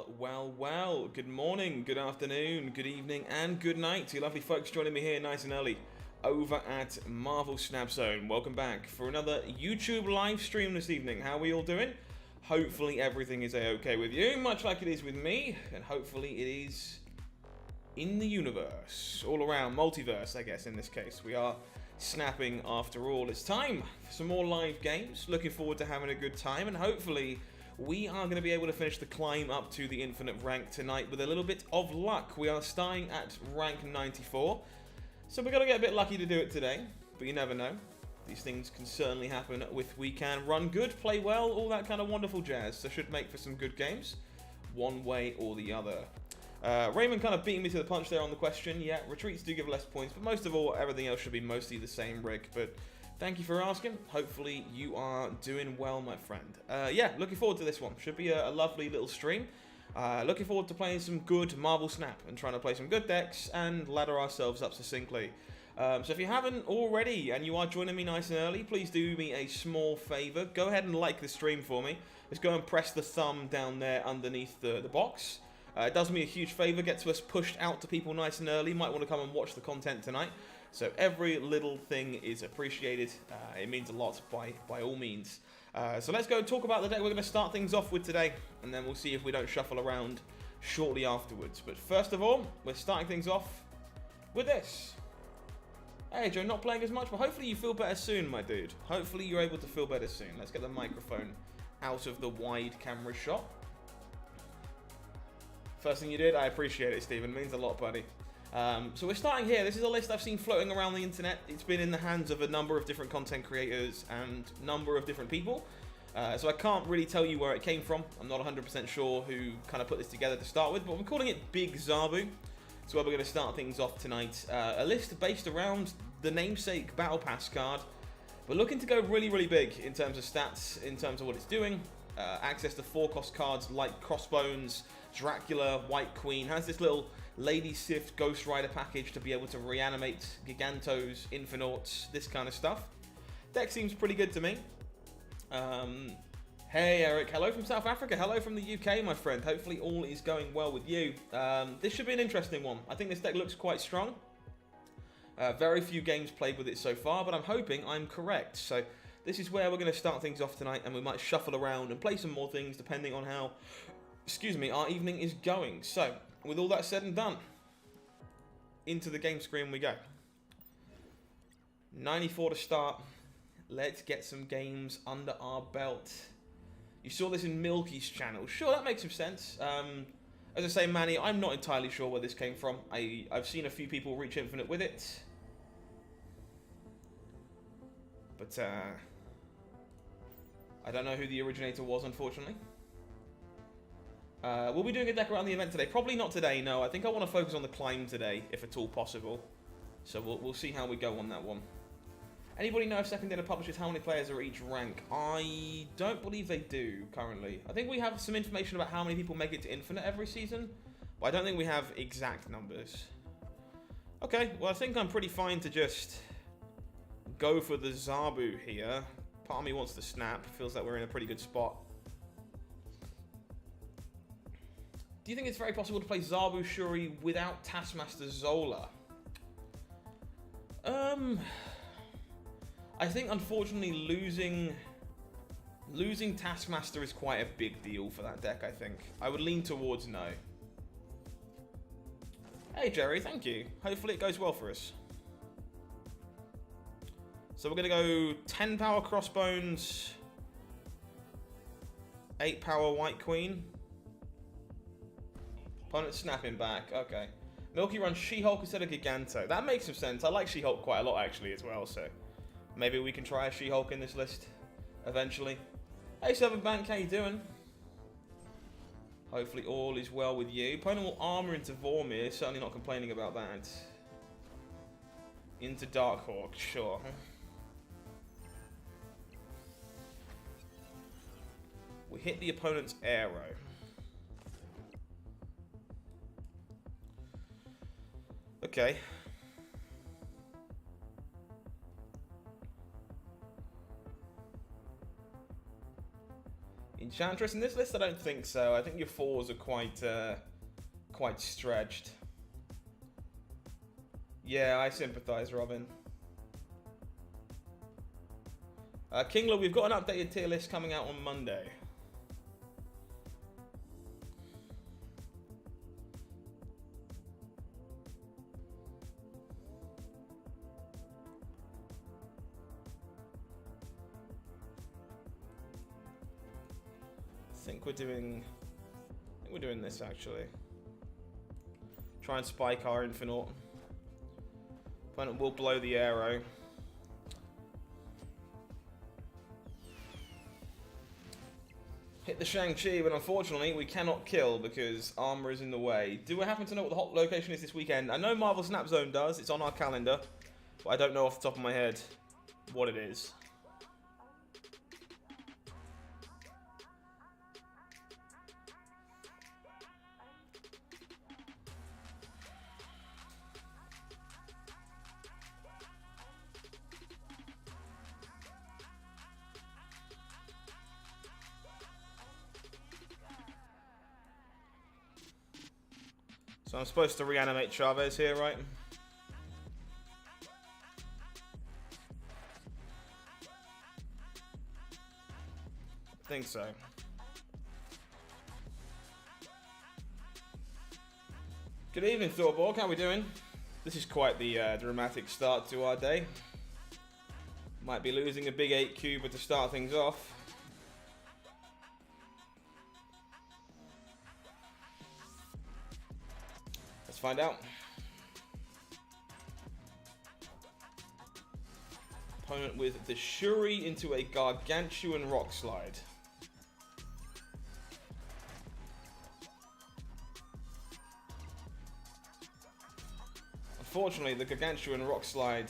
Well. Good morning, good afternoon, good evening, and good night to you lovely folks joining me here nice and early over at Marvel Snap Zone. Welcome back for another YouTube live stream this evening. How are we all doing? Hopefully everything is okay with you, much like it is with me, and hopefully it is in the universe, all around, multiverse, I guess, in this case. We are snapping after all. It's time for some more live games. Looking forward to having a good time, and hopefully we are going to be able to finish the climb up to the infinite rank tonight with a little bit of luck. We are starting at rank 94, so we're going to get a bit lucky to do it today, but you never know. These things can certainly happen with We Can Run Good, Play Well, all that kind of wonderful jazz, so should make for some good games, one way or the other. Raymond kind of beating me to the punch there on the question. Yeah, retreats do give less points, but most of all, everything else should be mostly the same, Rick, but thank you for asking. Hopefully you are doing well, my friend. Yeah, looking forward to this one. Should be a lovely little stream. Looking forward to playing some good Marvel Snap and trying to play some good decks and ladder ourselves up succinctly. So if you haven't already and you are joining me nice and early, please do me a small favour. Go ahead and like the stream for me. Let's go and press the thumb down there underneath the box. It does me a huge favour, gets us pushed out to people nice and early. Might want to come and watch the content tonight. So every little thing is appreciated. It means a lot by all means. So let's go talk about the deck we're going to start things off with today, and then we'll see if we don't shuffle around shortly afterwards. But first of all, we're starting things off with this. Hey Joe, not playing as much, but hopefully you feel better soon, my dude. Hopefully you're able to feel better soon. Let's get the microphone out of the wide camera shot. First thing you did, I appreciate it, Stephen. It means a lot, buddy. So we're starting here. This is a list I've seen floating around the internet. It's been in the hands of a number of different content creators and a number of different people. So I can't really tell you where it came from. I'm not 100% sure who kind of put this together to start with, but I'm calling it Big Zabu. So where we're going to start things off tonight. A list based around the namesake Battle Pass card. We're looking to go really, really big in terms of stats, in terms of what it's doing. Access to 4-cost cards like Crossbones, Dracula, White Queen. Has this little Lady Sif Ghost Rider package to be able to reanimate Gigantos, Infinauts, this kind of stuff. Deck seems pretty good to me. Hey Eric, hello from South Africa, hello from the UK, my friend. Hopefully all is going well with you. This should be an interesting one. I think this deck looks quite strong. Very few games played with it so far, but I'm hoping I'm correct. So this is where we're going to start things off tonight, and we might shuffle around and play some more things depending on how, our evening is going. So, with all that said and done, into the game screen we go. 94 to start. Let's get some games under our belt. You saw this in Milky's channel. Sure, that makes some sense. As I say, Manny, I'm not entirely sure where this came from. I've seen a few people reach infinite with it. But, I don't know who the originator was, unfortunately. We'll be doing a deck around the event today. Probably not today, no. I think I want to focus on the climb today, if at all possible. So we'll see how we go on that one. Anybody know if Second Dinner publishes how many players are each rank? I don't believe they do, currently. I think we have some information about how many people make it to Infinite every season, but I don't think we have exact numbers. Okay, well I think I'm pretty fine to just go for the Zabu here. Part of me wants to snap. Feels like we're in a pretty good spot. Do you think it's very possible to play Zabu Shuri without Taskmaster Zola? I think unfortunately losing Taskmaster is quite a big deal for that deck, I think. I would lean towards no. Hey Jerry, thank you. Hopefully it goes well for us. So we're going to go 10 power Crossbones, 8 power White Queen. Opponent snapping back, okay. Milky runs She-Hulk instead of Giganto. That makes some sense. I like She-Hulk quite a lot actually as well, so maybe we can try a She-Hulk in this list eventually. Hey Seven Bank, how you doing? Hopefully all is well with you. Opponent will armor into Vormir, certainly not complaining about that. Into Darkhawk, sure. We hit the opponent's arrow. Okay. Enchantress in this list? I don't think so. I think your 4s are quite stretched. Yeah, I sympathise, Robin. Kingler, we've got an updated tier list coming out on Monday. I think we're doing this actually. Try and spike our Infinite. Opponent will blow the arrow. Hit the Shang-Chi, but unfortunately we cannot kill because armor is in the way. Do we happen to know what the hot location is this weekend? I know Marvel Snap Zone does. It's on our calendar, but I don't know off the top of my head what it is. So I'm supposed to reanimate Chavez here, right? I think so. Good evening, Thorborg. How are we doing? This is quite the dramatic start to our day. Might be losing a big 8 cuber to start things off. Let's find out. Opponent with the Shuri into a gargantuan rock slide. Unfortunately, the gargantuan rock slide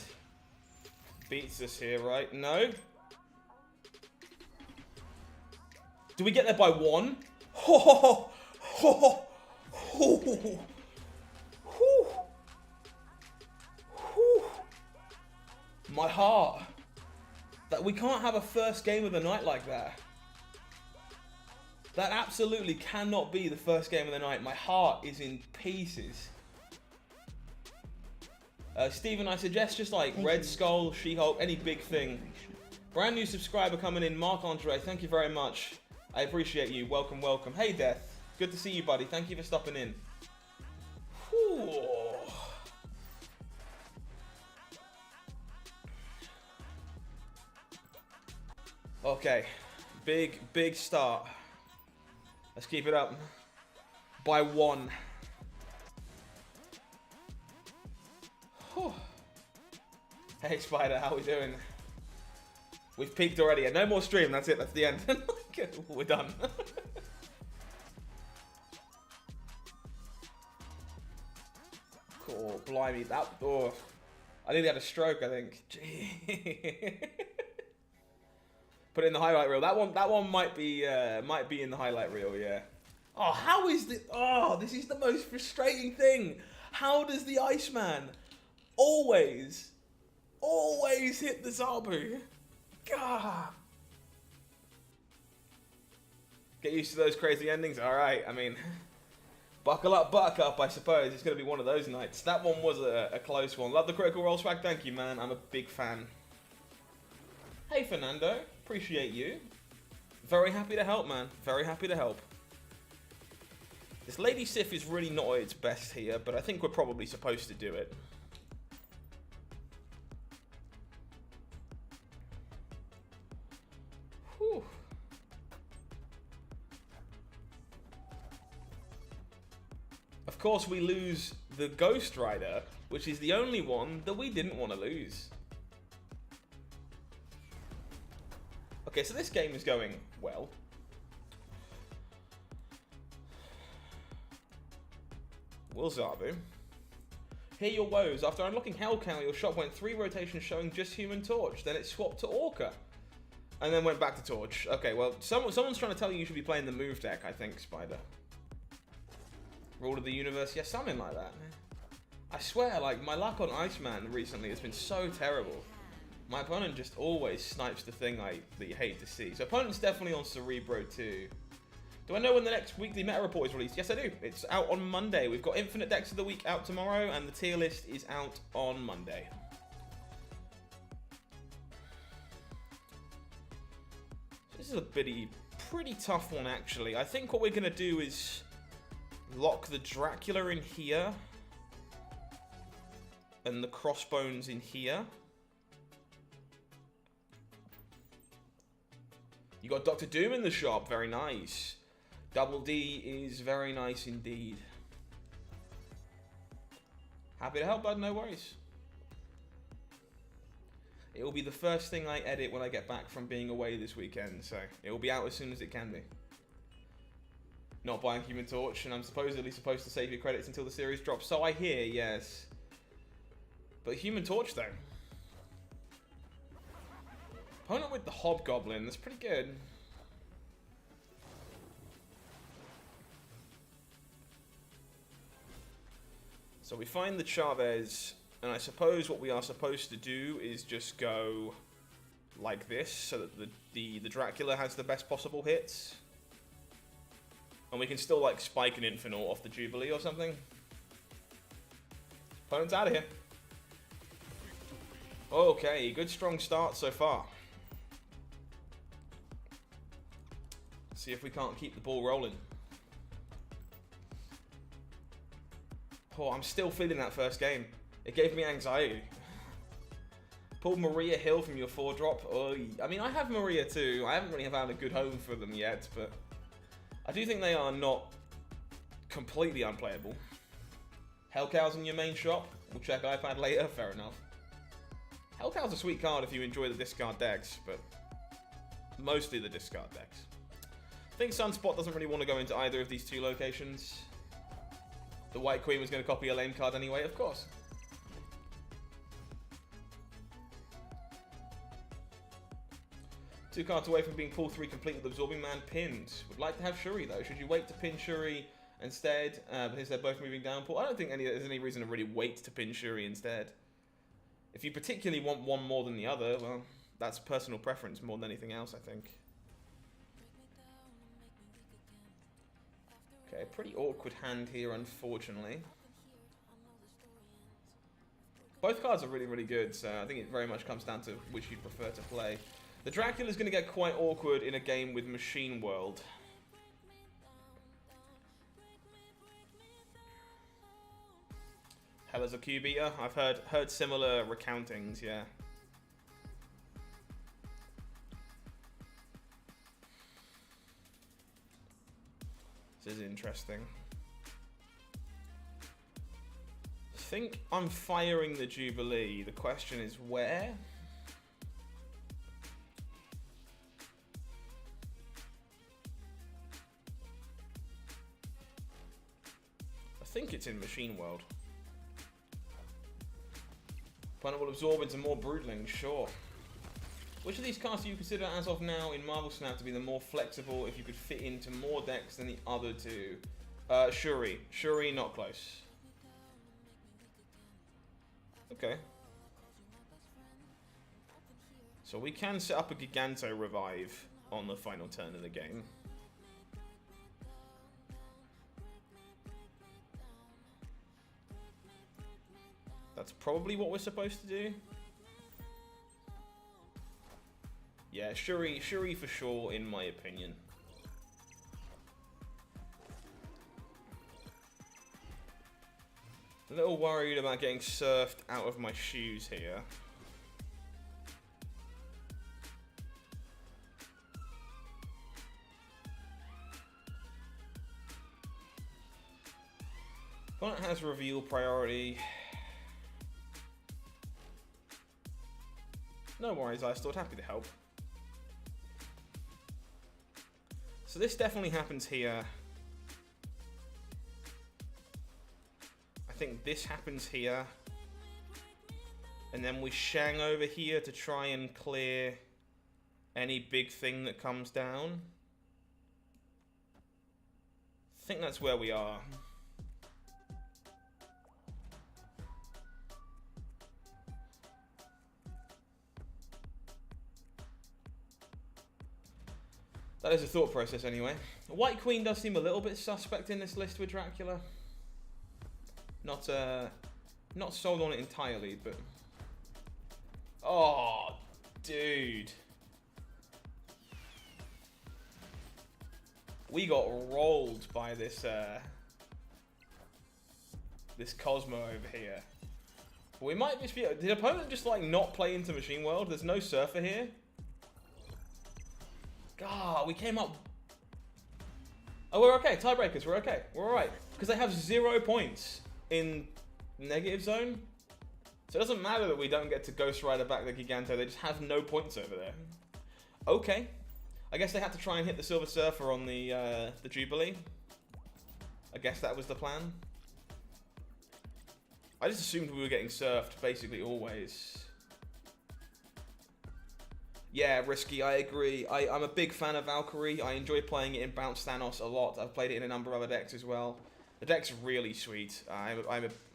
beats us here, right? No? Do we get there by 1? Ho ho ho ho ho. My heart. That we can't have a first game of the night like that. That absolutely cannot be the first game of the night. My heart is in pieces. Steven, I suggest just like Red Skull, She-Hulk, any big thing. Brand new subscriber coming in, Mark Andre. Thank you very much. I appreciate you. Welcome, welcome. Hey, Death. Good to see you, buddy. Thank you for stopping in. Whew. Okay, big start. Let's keep it up. By 1. Whew. Hey Spider, how we doing? We've peaked already. No more stream, that's it, that's the end. We're done. Cool, blimey, that, oh. I nearly had a stroke, I think. Gee. Put it in the highlight reel. That one might be in the highlight reel, yeah. Oh, how is this? Oh, this is the most frustrating thing. How does the Iceman always hit the Zabu? God. Get used to those crazy endings. All right, I mean, buckle up, buttercup, I suppose. It's going to be one of those nights. That one was a close one. Love the critical role swag. Thank you, man. I'm a big fan. Hey, Fernando. Appreciate you. Very happy to help, man. Very happy to help. This Lady Sif is really not at its best here, but I think we're probably supposed to do it. Whew. Of course, we lose the Ghost Rider, which is the only one that we didn't want to lose. Okay, so this game is going well. Will Zabu. Hear your woes. After unlocking Hellcow, your shop went 3 rotations showing just Human Torch. Then it swapped to Orca. And then went back to Torch. Okay, well, someone's trying to tell you should be playing the move deck, I think, Spider. Rule of the Universe. Yeah, something like that. I swear, like, my luck on Iceman recently has been so terrible. My opponent just always snipes the thing that you hate to see. So opponent's definitely on Cerebro too. Do I know when the next weekly meta report is released? Yes, I do. It's out on Monday. We've got Infinite Decks of the Week out tomorrow, and the tier list is out on Monday. This is a pretty tough one, actually. I think what we're going to do is lock the Dracula in here and the Crossbones in here. You got Dr. Doom in the shop. Very nice. Double D is very nice indeed. Happy to help, bud. No worries. It will be the first thing I edit when I get back from being away this weekend, so it will be out as soon as it can be. Not buying Human Torch, and I'm supposedly supposed to save your credits until the series drops. So I hear, yes. But Human Torch, though. Opponent with the Hobgoblin, that's pretty good. So we find the Chavez, and I suppose what we are supposed to do is just go like this, so that the Dracula has the best possible hits. And we can still like spike an Infinite off the Jubilee or something. Opponent's out of here. Okay, good strong start so far. See if we can't keep the ball rolling. Oh, I'm still feeling that first game. It gave me anxiety. Pulled Maria Hill from your 4-drop. Oh, I mean, I have Maria too. I haven't really found a good home for them yet, but I do think they are not completely unplayable. Hellcow's in your main shop. We'll check iPad later. Fair enough. Hellcow's a sweet card if you enjoy the discard decks, but mostly the discard decks. I think Sunspot doesn't really want to go into either of these two locations. The White Queen was going to copy a lane card anyway, of course. Two cards away from being pull 3 complete with Absorbing Man pinned. Would like to have Shuri though. Should you wait to pin Shuri instead? Because they're both moving down pull. I don't think there's any reason to really wait to pin Shuri instead. If you particularly want one more than the other, well, that's personal preference more than anything else, I think. Okay, pretty awkward hand here, unfortunately. Both cards are really, really good, so I think it very much comes down to which you'd prefer to play. The Dracula's going to get quite awkward in a game with Machine World. Hella's a Q beater. I've heard similar recountings, yeah. This is interesting. I think I'm firing the Jubilee. The question is where? I think it's in Machine World. Opponent will absorb into more Broodlings, sure. Which of these cards do you consider as of now in Marvel Snap to be the more flexible if you could fit into more decks than the other two? Shuri. Shuri, not close. Okay. So we can set up a Giganto Revive on the final turn of the game. That's probably what we're supposed to do. Yeah, Shuri for sure, in my opinion. A little worried about getting surfed out of my shoes here. Opponent has reveal priority. No worries, I still happy to help. So this definitely happens here. I think this happens here. And then we shang over here to try and clear any big thing that comes down. I think that's where we are. That is a thought process anyway. White Queen does seem a little bit suspect in this list with Dracula. Not sold on it entirely, but... Oh, dude. We got rolled by this this Cosmo over here. We might just be... Did the opponent just, like, not play into Machine World? There's no Surfer here. God, we came up... Oh, we're okay. Tiebreakers, we're okay. We're alright. Because they have 0 points in negative zone. So it doesn't matter that we don't get to Ghost Rider back the Giganto. They just have no points over there. Okay. I guess they had to try and hit the Silver Surfer on the Jubilee. I guess that was the plan. I just assumed we were getting surfed, basically, always. Yeah, Risky, I agree. I'm a big fan of Valkyrie. I enjoy playing it in Bounce Thanos a lot. I've played it in a number of other decks as well. The deck's really sweet. I'm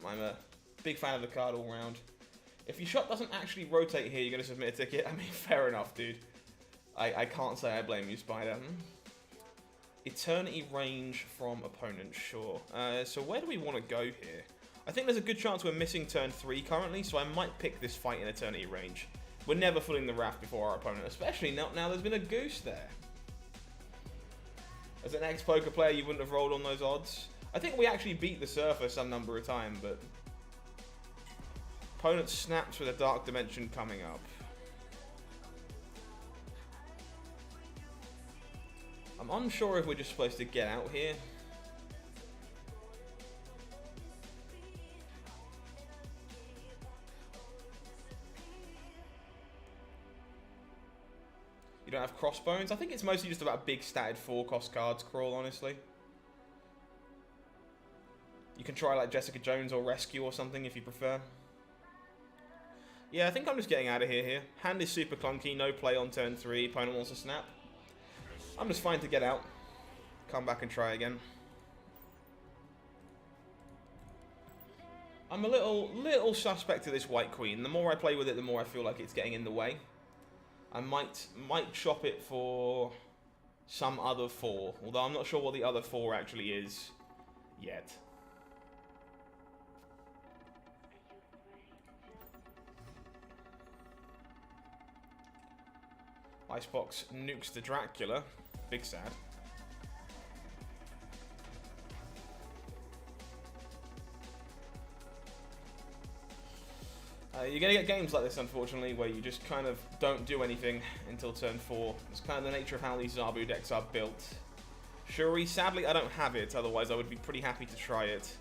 a big fan of the card all round. If your shot doesn't actually rotate here, you're going to submit a ticket. I mean, fair enough, dude. I can't say I blame you, Spider. Eternity range from opponent, sure. So where do we want to go here? I think there's a good chance we're missing turn 3 currently, so I might pick this fight in Eternity range. We're never fooling the Wrath before our opponent, especially now there's been a goose there. As an ex-poker player, you wouldn't have rolled on those odds. I think we actually beat the Surfer some number of time, but... Opponent snaps with a Dark Dimension coming up. I'm unsure if we're just supposed to get out here. You don't have Crossbones? I think it's mostly just about big statted 4-cost cards crawl, honestly. You can try like Jessica Jones or Rescue or something if you prefer. Yeah, I think I'm just getting out of here. Hand is super clunky, no play on turn 3, opponent wants to snap. I'm just fine to get out. Come back and try again. I'm a little suspect of this White Queen. The more I play with it, the more I feel like it's getting in the way. I might shop it for some other 4, although I'm not sure what the other 4 actually is yet. Icebox nukes the Dracula. Big sad. You're going to get games like this, unfortunately, where you just kind of don't do anything until turn 4. It's kind of the nature of how these Zabu decks are built. Shuri, sadly, I don't have it, otherwise I would be pretty happy to try it.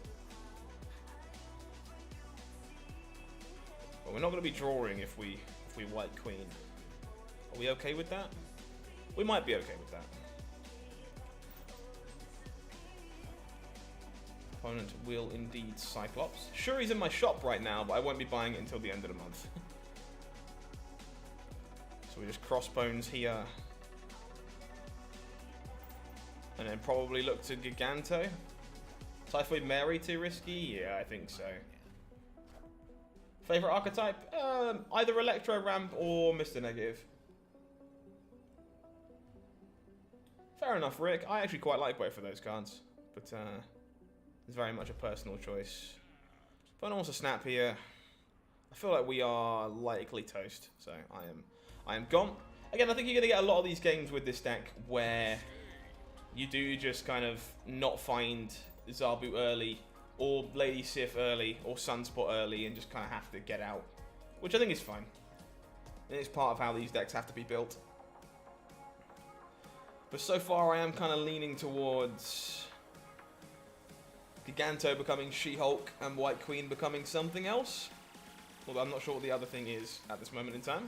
But we're not going to be drawing if we White Queen. Are we okay with that? We might be okay with that. Opponent will indeed Cyclops. Shuri's in my shop right now, but I won't be buying it until the end of the month. So we just Crossbones here. And then probably look to Giganto. Typhoid Mary too risky? Yeah, I think so. Favorite archetype? Either Electro Ramp or Mr. Negative. Fair enough, Rick. I actually quite like both of those cards, but it's very much a personal choice. If anyone wants to snap here, I feel like we are likely toast, so I am gone. Again, I think you're going to get a lot of these games with this deck where you do just kind of not find Zabu early, or Lady Sif early, or Sunspot early, and just kind of have to get out, which I think is fine. And it's part of how these decks have to be built. But so far I am kind of leaning towards Giganto becoming She-Hulk and White Queen becoming something else. Although I'm not sure what the other thing is at this moment in time.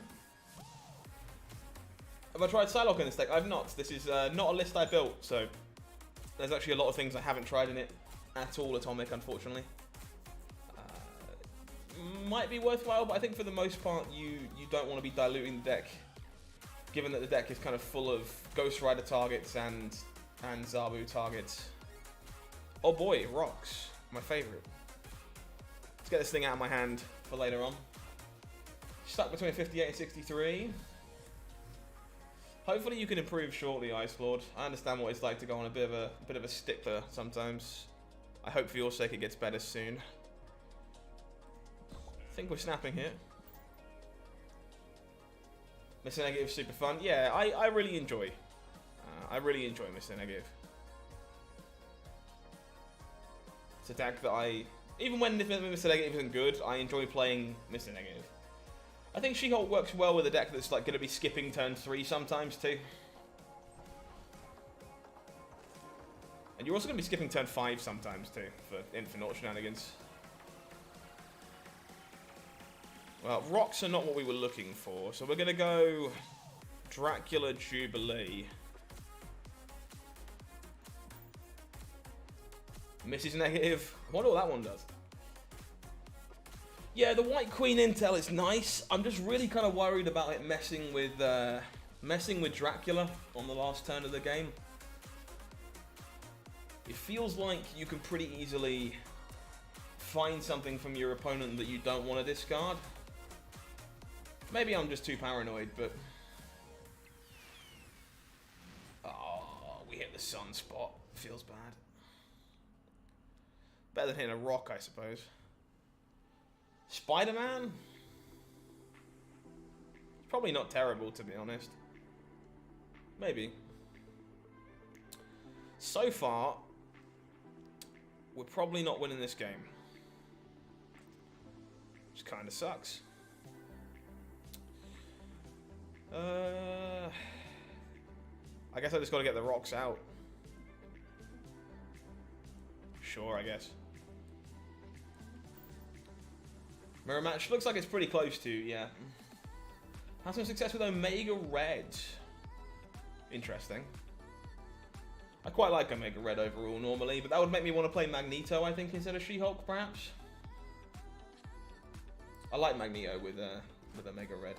Have I tried Psylocke in this deck? I've not. This is not a list I built, so there's actually a lot of things I haven't tried in it at all, Atomic, unfortunately. Might be worthwhile, but I think for the most part you don't want to be diluting the deck, given that the deck is kind of full of Ghost Rider targets and Zabu targets. Oh boy, rocks. My favourite. Let's get this thing out of my hand for later on. Stuck between 58 and 63. Hopefully you can improve shortly, Ice Lord. I understand what it's like to go on a bit of a stickler sometimes. I hope for your sake it gets better soon. I think we're snapping here. Mr. Negative super fun. Yeah, I really enjoy. I really enjoy Mr. Negative. It's a deck that even when Mr. Negative isn't good, I enjoy playing Mr. Negative. I think She-Hulk works well with a deck that's like going to be skipping turn 3 sometimes too. And you're also going to be skipping turn 5 sometimes too for Infinite shenanigans. Well, rocks are not what we were looking for, so we're going to go Dracula Jubilee. Mrs. Negative. I wonder what that one does. Yeah, the White Queen intel is nice. I'm just really kind of worried about it messing with Dracula on the last turn of the game. It feels like you can pretty easily find something from your opponent that you don't want to discard. Maybe I'm just too paranoid, but... Oh, we hit the sun spot. Feels bad. Better than hitting a rock, I suppose. Spider-Man? Probably not terrible, to be honest. Maybe. So far, we're probably not winning this game. Which kind of sucks. I guess I just got to get the rocks out. Sure, I guess. Mirror match looks like it's pretty close to, yeah. Have some success with Omega Red. Interesting. I quite like Omega Red overall normally, but that would make me want to play Magneto, I think, instead of She-Hulk, perhaps. I like Magneto with Omega Red.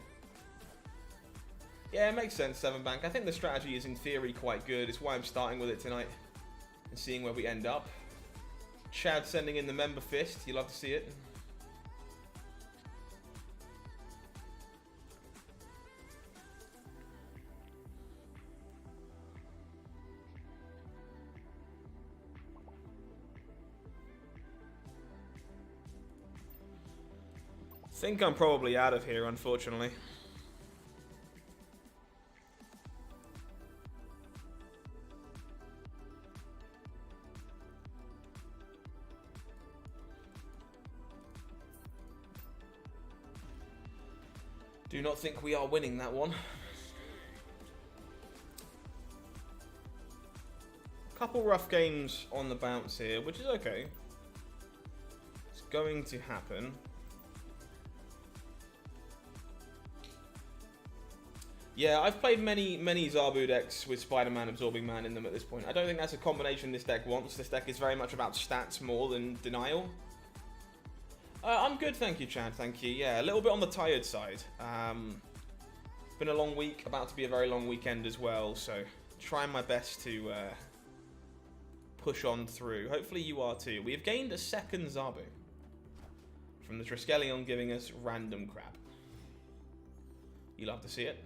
Yeah, it makes sense, 7 Bank. I think the strategy is, in theory, quite good. It's why I'm starting with it tonight and seeing where we end up. Chad sending in the member fist. You love to see it. Think I'm probably out of here, unfortunately. Do not think we are winning that one. Couple rough games on the bounce here, which is okay. It's going to happen. Yeah, I've played many Zabu decks with Spider-Man Absorbing Man in them at this point. I don't think that's a combination this deck wants. This deck is very much about stats more than denial. I'm good, thank you, Chad, thank you. Yeah, a little bit on the tired side. It's been a long week, about to be a very long weekend as well, so trying my best to push on through. Hopefully you are too. We have gained a second Zabu from the Triskelion giving us random crap. You love to see it.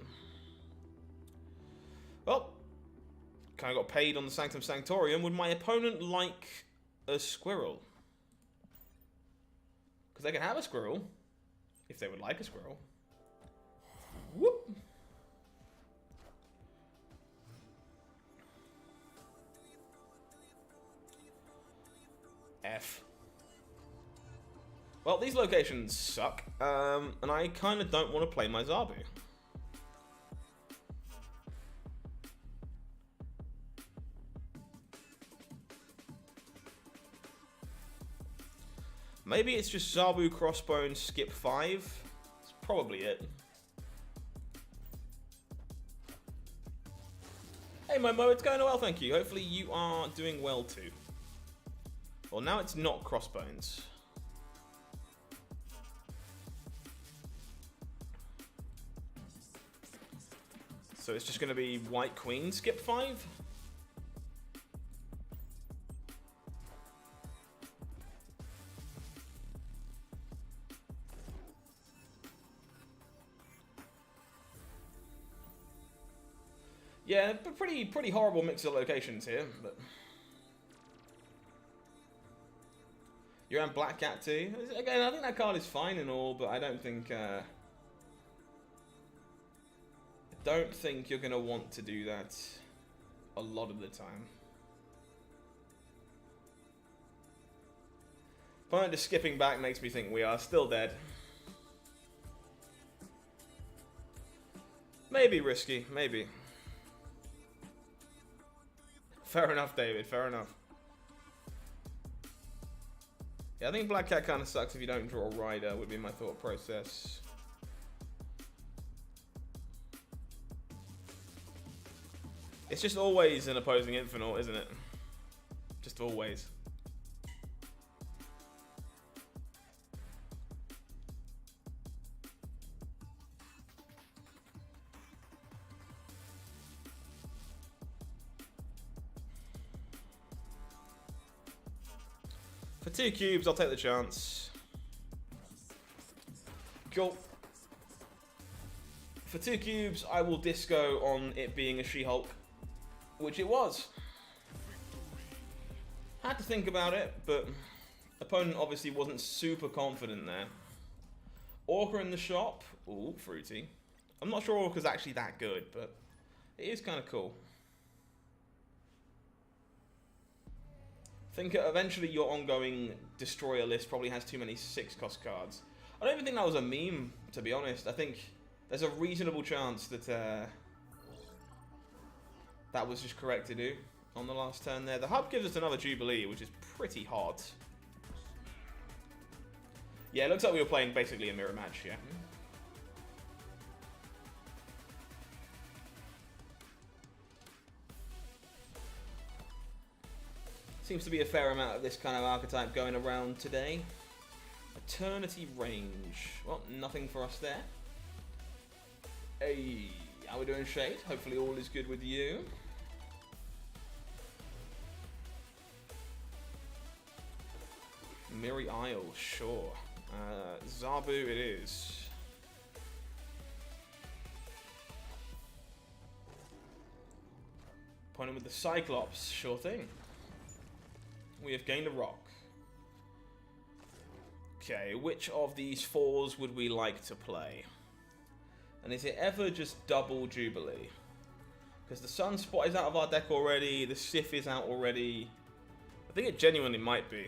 Well, kind of got paid on the Sanctum Sanctorium. Would my opponent like a squirrel? Because they can have a squirrel, if they would like a squirrel. Whoop! F. Well, these locations suck, and I kind of don't want to play my Zabu. Maybe it's just Zabu, Crossbones, skip 5. That's probably it. Hey Momo, it's going well, thank you. Hopefully you are doing well too. Well, now it's not Crossbones. So it's just going to be White Queen, skip 5? Yeah, but pretty horrible mix of locations here. But you're on Black Cat too. Again, I think that card is fine and all, but I don't think you're gonna want to do that a lot of the time. Opponent just skipping back makes me think we are still dead. Maybe risky, maybe. Fair enough, David, fair enough. Yeah, I think Black Cat kind of sucks if you don't draw a rider, would be my thought process. It's just always an opposing Infinite, isn't it? Just always. For 2 cubes, I'll take the chance. Cool. For 2 cubes, I will disco on it being a She-Hulk, which it was. Had to think about it, but opponent obviously wasn't super confident there. Orca in the shop. Ooh, fruity. I'm not sure Orca's actually that good, but it is kind of cool. Think eventually your ongoing destroyer list probably has too many 6-cost cards. I don't even think that was a meme, to be honest. I think there's a reasonable chance that that was just correct to do on the last turn there. The hub gives us another Jubilee, which is pretty hot. Yeah, it looks like we were playing basically a mirror match, yeah. Seems to be a fair amount of this kind of archetype going around today. Eternity range. Well, nothing for us there. Hey, how we doing, Shade? Hopefully all is good with you. Miri Isle, sure. Zabu it is. Opponent with the Cyclops, sure thing. We have gained a rock. Okay, which of these 4s would we like to play? And is it ever just double Jubilee? Because the Sunspot is out of our deck already, the Sif is out already. I think it genuinely might be.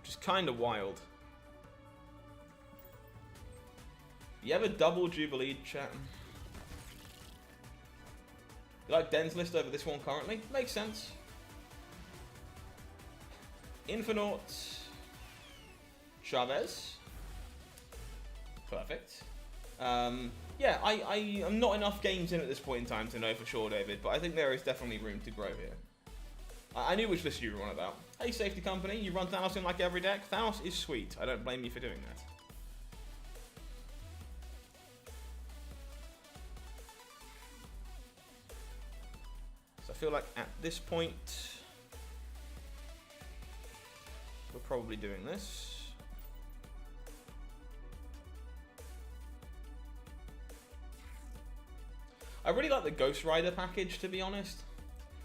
Which is kind of wild. You ever double Jubilee, chat? You like Den's list over this one currently? Makes sense. Infinite. Chavez. Perfect. Yeah, I am not enough games in at this point in time to know for sure, David, but I think there is definitely room to grow here. I knew which list you were on about. Hey, Safety Company, you run Thanos in like every deck? Thanos is sweet. I don't blame you for doing that. So I feel like at this point, we're probably doing this. I really like the Ghost Rider package, to be honest.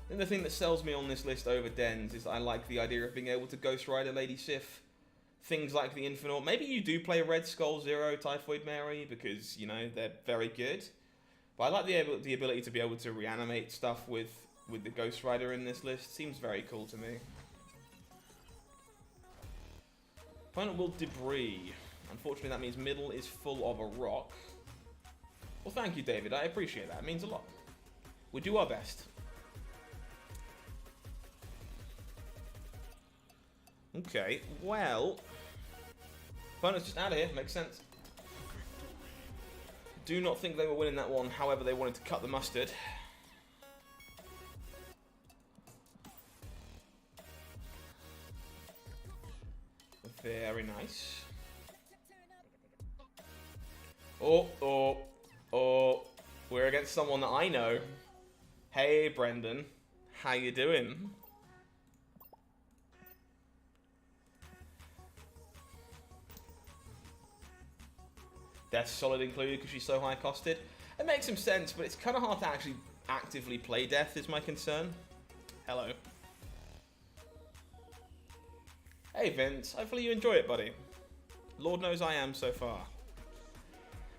I think the thing that sells me on this list over Den's is I like the idea of being able to Ghost Rider Lady Sif. Things like the Infinite. Maybe you do play Red Skull Zero Typhoid Mary because, you know, they're very good. But I like the ability to be able to reanimate stuff with the Ghost Rider in this list. Seems very cool to me. Opponent will debris. Unfortunately, that means middle is full of a rock. Well, thank you, David. I appreciate that. It means a lot. We do our best. Okay, well... Opponent's just out of here. Makes sense. Do not think they were winning that one. However, they wanted to cut the mustard. Very nice. Oh, we're against someone that I know. Hey, Brendan. How you doing? That's solid included because she's so high costed. It makes some sense, but it's kind of hard to actually actively play death is my concern. Hello. Hey Vince, hopefully you enjoy it, buddy. Lord knows I am so far.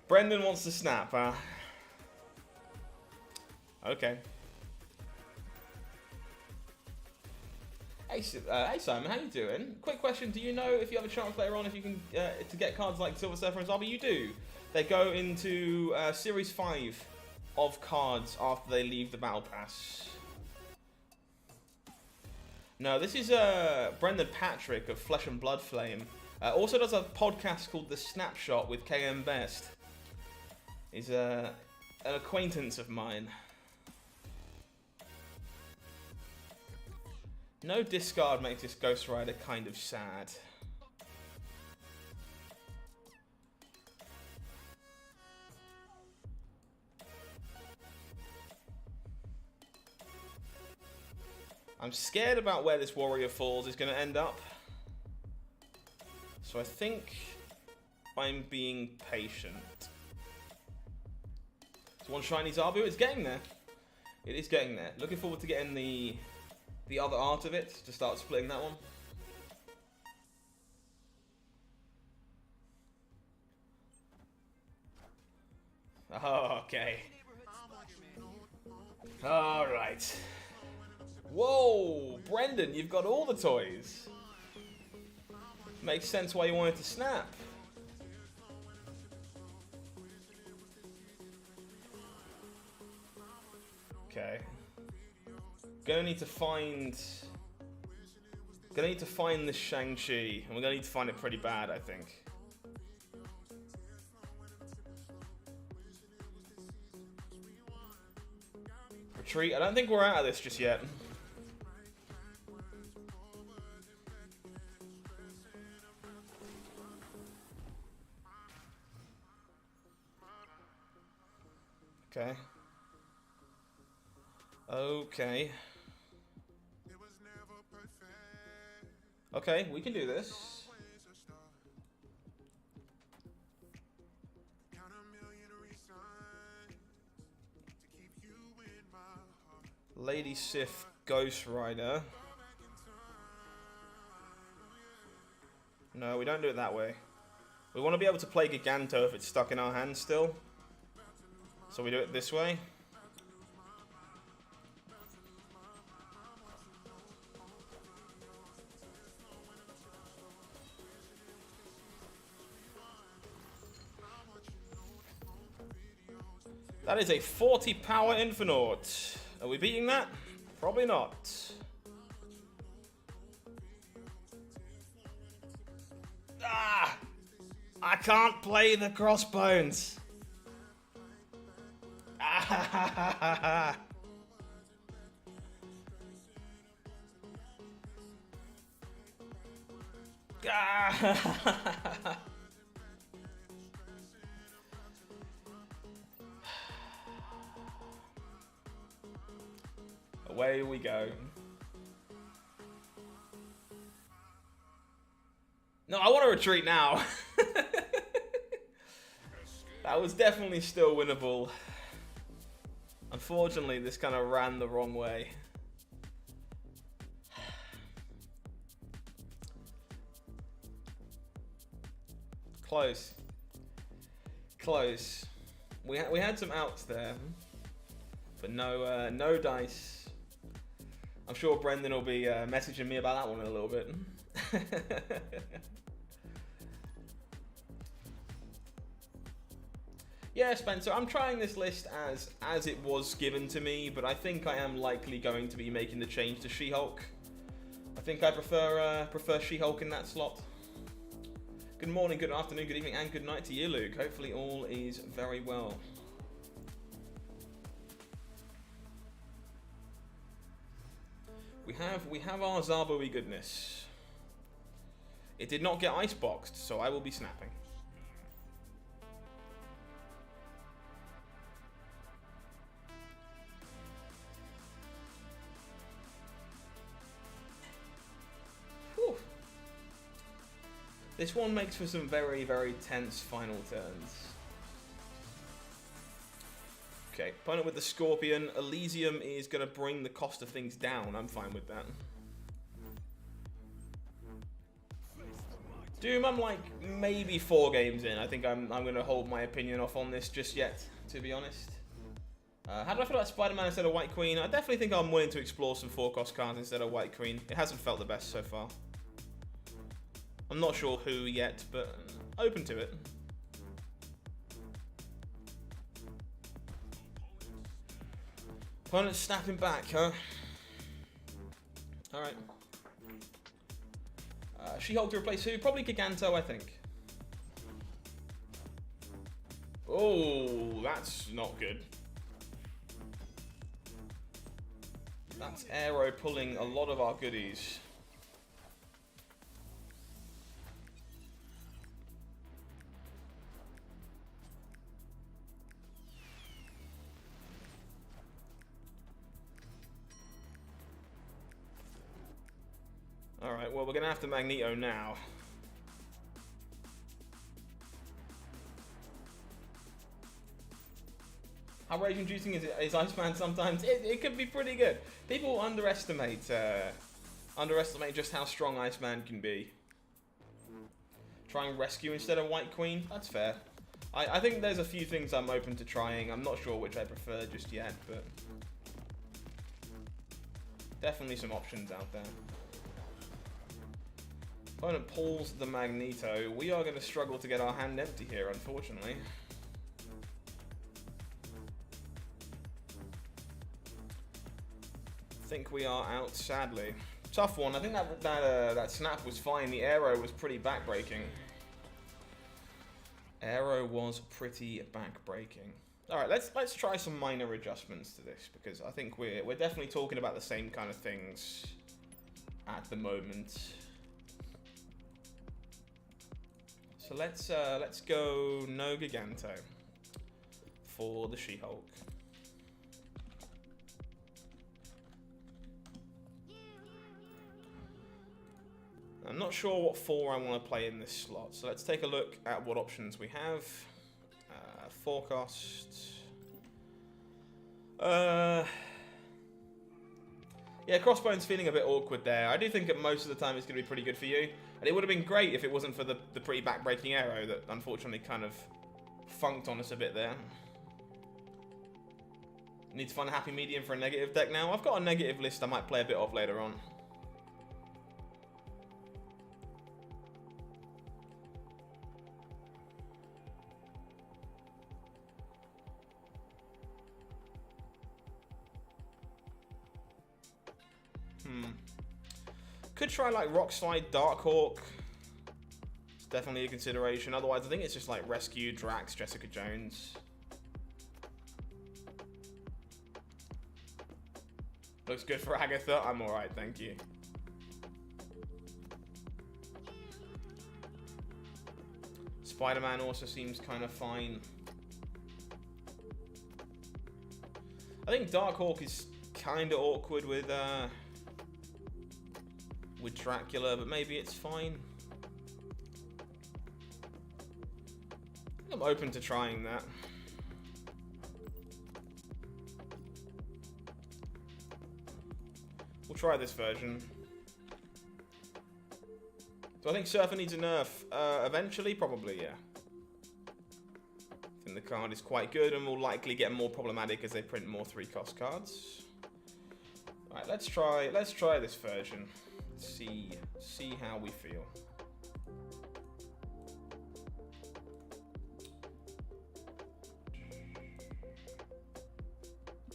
Brendan wants to snap, huh? Okay. Hey Simon, how you doing? Quick question, do you know if you have a chance later on if you can to get cards like Silver Surfer and Zarba? You do. They go into Series 5 of cards after they leave the Battle Pass. No, this is Brendan Patrick of Flesh and Blood Flame. Also does a podcast called The Snapshot with KM Best. He's an acquaintance of mine. No discard makes this Ghost Rider kind of sad. I'm scared about where this Warrior Falls is going to end up. So I think I'm being patient. It's one shiny Zabu. It's getting there. It is getting there. Looking forward to getting the other art of it to start splitting that one. Oh, okay. All right. Whoa, Brendan, you've got all the toys. Makes sense why you wanted to snap. Okay. Gonna need to find this Shang-Chi, and we're gonna need to find it pretty bad, I think. Retreat. I don't think we're out of this just yet. Okay. Okay. Okay, we can do this. Lady Sif Ghost Rider. No, we don't do it that way. We want to be able to play Giganto if it's stuck in our hands still. So we do it this way. That is a 40 power Infernaut. Are we beating that? Probably not. Ah! I can't play the Crossbones. Ah! Ah! Away we go. No, I want to retreat now. That was definitely still winnable. Unfortunately, this kind of ran the wrong way. Close. Close. We had some outs there, but no dice. I'm sure Brendan will be messaging me about that one in a little bit. Yeah, Spencer, I'm trying this list as it was given to me, but I think I am likely going to be making the change to She-Hulk. I think I prefer She-Hulk in that slot. Good morning, good afternoon, good evening, and good night to you, Luke. Hopefully all is very well. We have our Zabu-y goodness. It did not get iceboxed, so I will be snapping. Whew. This one makes for some very, very tense final turns. Okay, opponent with the Scorpion. Elysium is going to bring the cost of things down. I'm fine with that. Doom, I'm like maybe 4 games in. I think I'm going to hold my opinion off on this just yet, to be honest. How do I feel about Spider-Man instead of White Queen? I definitely think I'm willing to explore some 4-cost cards instead of White Queen. It hasn't felt the best so far. I'm not sure who yet, but open to it. Opponent's snapping back, huh? Alright. She-Hulk to replace who? Probably Giganto, I think. Oh, that's not good. That's Aero pulling a lot of our goodies. Alright, well, we're going to have to Magneto now. How rage-inducing is Iceman sometimes? It could be pretty good. People underestimate just how strong Iceman can be. Trying rescue instead of White Queen? That's fair. I think there's a few things I'm open to trying. I'm not sure which I prefer just yet, but definitely some options out there. Opponent pulls the Magneto. We are going to struggle to get our hand empty here, unfortunately. I think we are out, sadly. Tough one. I think that snap was fine. The Aero was pretty backbreaking. Aero was pretty backbreaking. All right, let's try some minor adjustments to this, because I think we're definitely talking about the same kind of things at the moment. So let's go no Giganto for the She-Hulk. I'm not sure what 4 I want to play in this slot, so let's take a look at what options we have. 4 costs. Yeah, Crossbone's feeling a bit awkward there. I do think that most of the time it's going to be pretty good for you. And it would have been great if it wasn't for the pretty back-breaking Aero that unfortunately kind of funked on us a bit there. Need to find a happy medium for a negative deck now. I've got a negative list I might play a bit of later on. Could try like Rockslide, Darkhawk. It's definitely a consideration. Otherwise, I think it's just like Rescue, Drax, Jessica Jones. Looks good for Agatha. I'm alright, thank you. Spider-Man also seems kind of fine. I think Darkhawk is kind of awkward with Dracula, but maybe it's fine. I'm open to trying that. We'll try this version. Do I think Surfer needs a nerf? Eventually, probably, yeah. I think the card is quite good and will likely get more problematic as they print more 3-cost cards. Alright, let's try this version. See how we feel.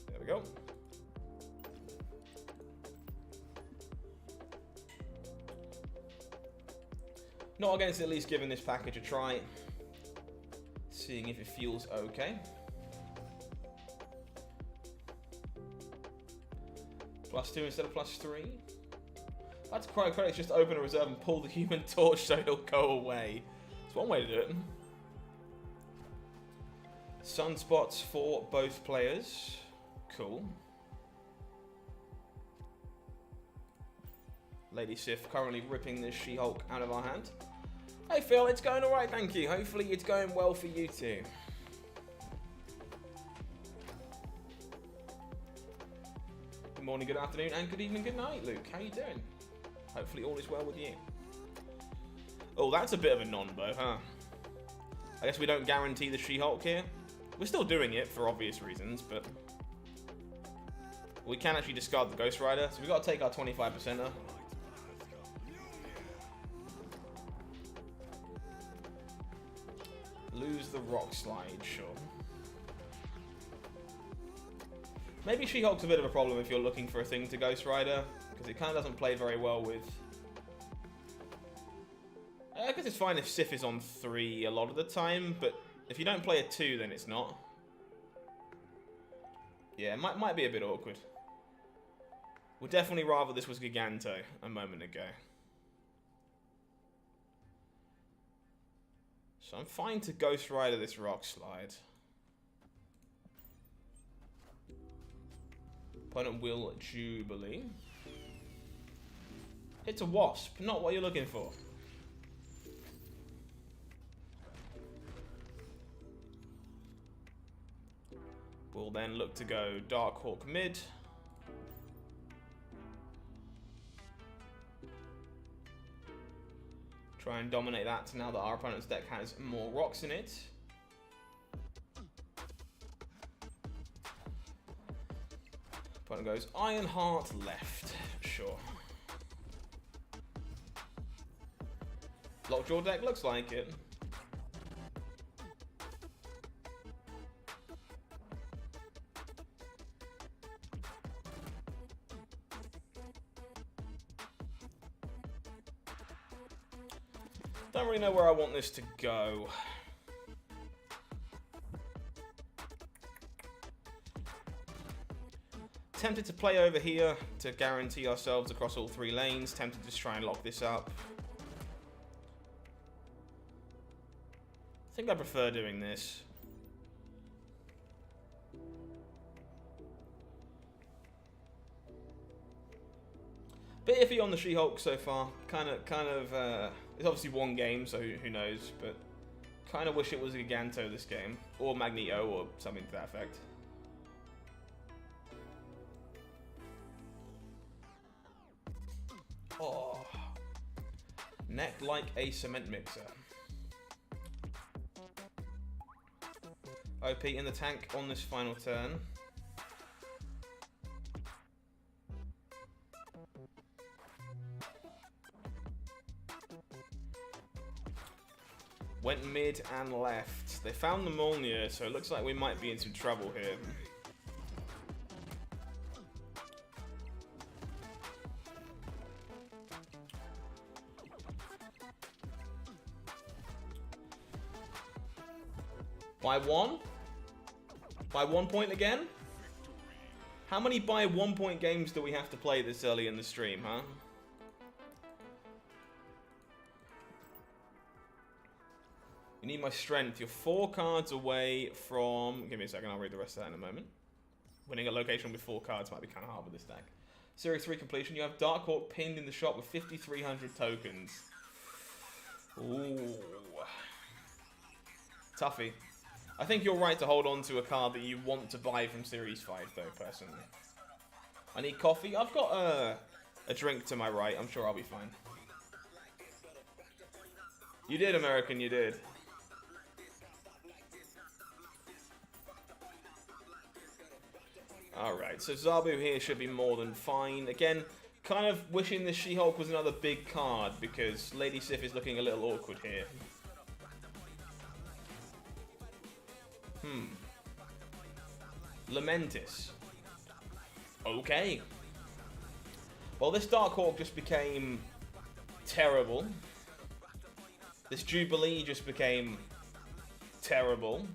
There we go. Not against at least giving this package a try. Seeing if it feels okay. +2 instead of +3. That's quite correct. Just open a reserve and pull the Human Torch so it'll go away. It's one way to do it. Sunspots for both players. Cool. Lady Sif currently ripping this She-Hulk out of our hand. Hey Phil, it's going alright, thank you. Hopefully it's going well for you too. Good morning, good afternoon, and good evening, good night, Luke. How you doing? Hopefully all is well with you. Oh, that's a bit of a non-bo, huh? I guess we don't guarantee the She-Hulk here. We're still doing it for obvious reasons, but we can actually discard the Ghost Rider, so we've got to take our 25%er. Lose the Rock Slide, sure. Maybe She-Hulk's a bit of a problem if you're looking for a thing to Ghost Rider, because it kind of doesn't play very well with... I guess it's fine if Sif is on 3 a lot of the time, but if you don't play a 2, then it's not. Yeah, it might be a bit awkward. Would definitely rather this was Giganto a moment ago. So I'm fine to Ghost Rider this Rock Slide. Opponent will Jubilee. It's a Wasp, not what you're looking for. We'll then look to go Darkhawk mid. Try and dominate that now that our opponent's deck has more rocks in it. Opponent goes Ironheart left. Sure. Lockjaw deck looks like it. Don't really know where I want this to go. Tempted to play over here to guarantee ourselves across all 3 lanes. Tempted to just try and lock this up. I think I prefer doing this. Bit iffy on the She-Hulk so far. Kind of. It's obviously one game, so who knows? But kind of wish it was Giganto this game, or Magneto, or something to that effect. Oh, neck like a cement mixer. OP in the tank on this final turn. Went mid and left. They found the Mjolnir, so it looks like we might be in some trouble here. By 1? By 1 point again? How many by 1 point games do we have to play this early in the stream, huh? You need my strength. You're 4 cards away from... Give me a second, I'll read the rest of that in a moment. Winning a location with 4 cards might be kind of hard with this deck. Series 3 completion. You have Darkhawk pinned in the shop with 5,300 tokens. Ooh. Toughie. I think you're right to hold on to a card that you want to buy from Series 5, though, personally. I need coffee. I've got a drink to my right. I'm sure I'll be fine. You did, American, you did. Alright, so Zabu here should be more than fine. Again, kind of wishing the She-Hulk was another big card, because Lady Sif is looking a little awkward here. Lamentis. Okay. Well, this Darkhawk just became terrible. This Jubilee just became terrible.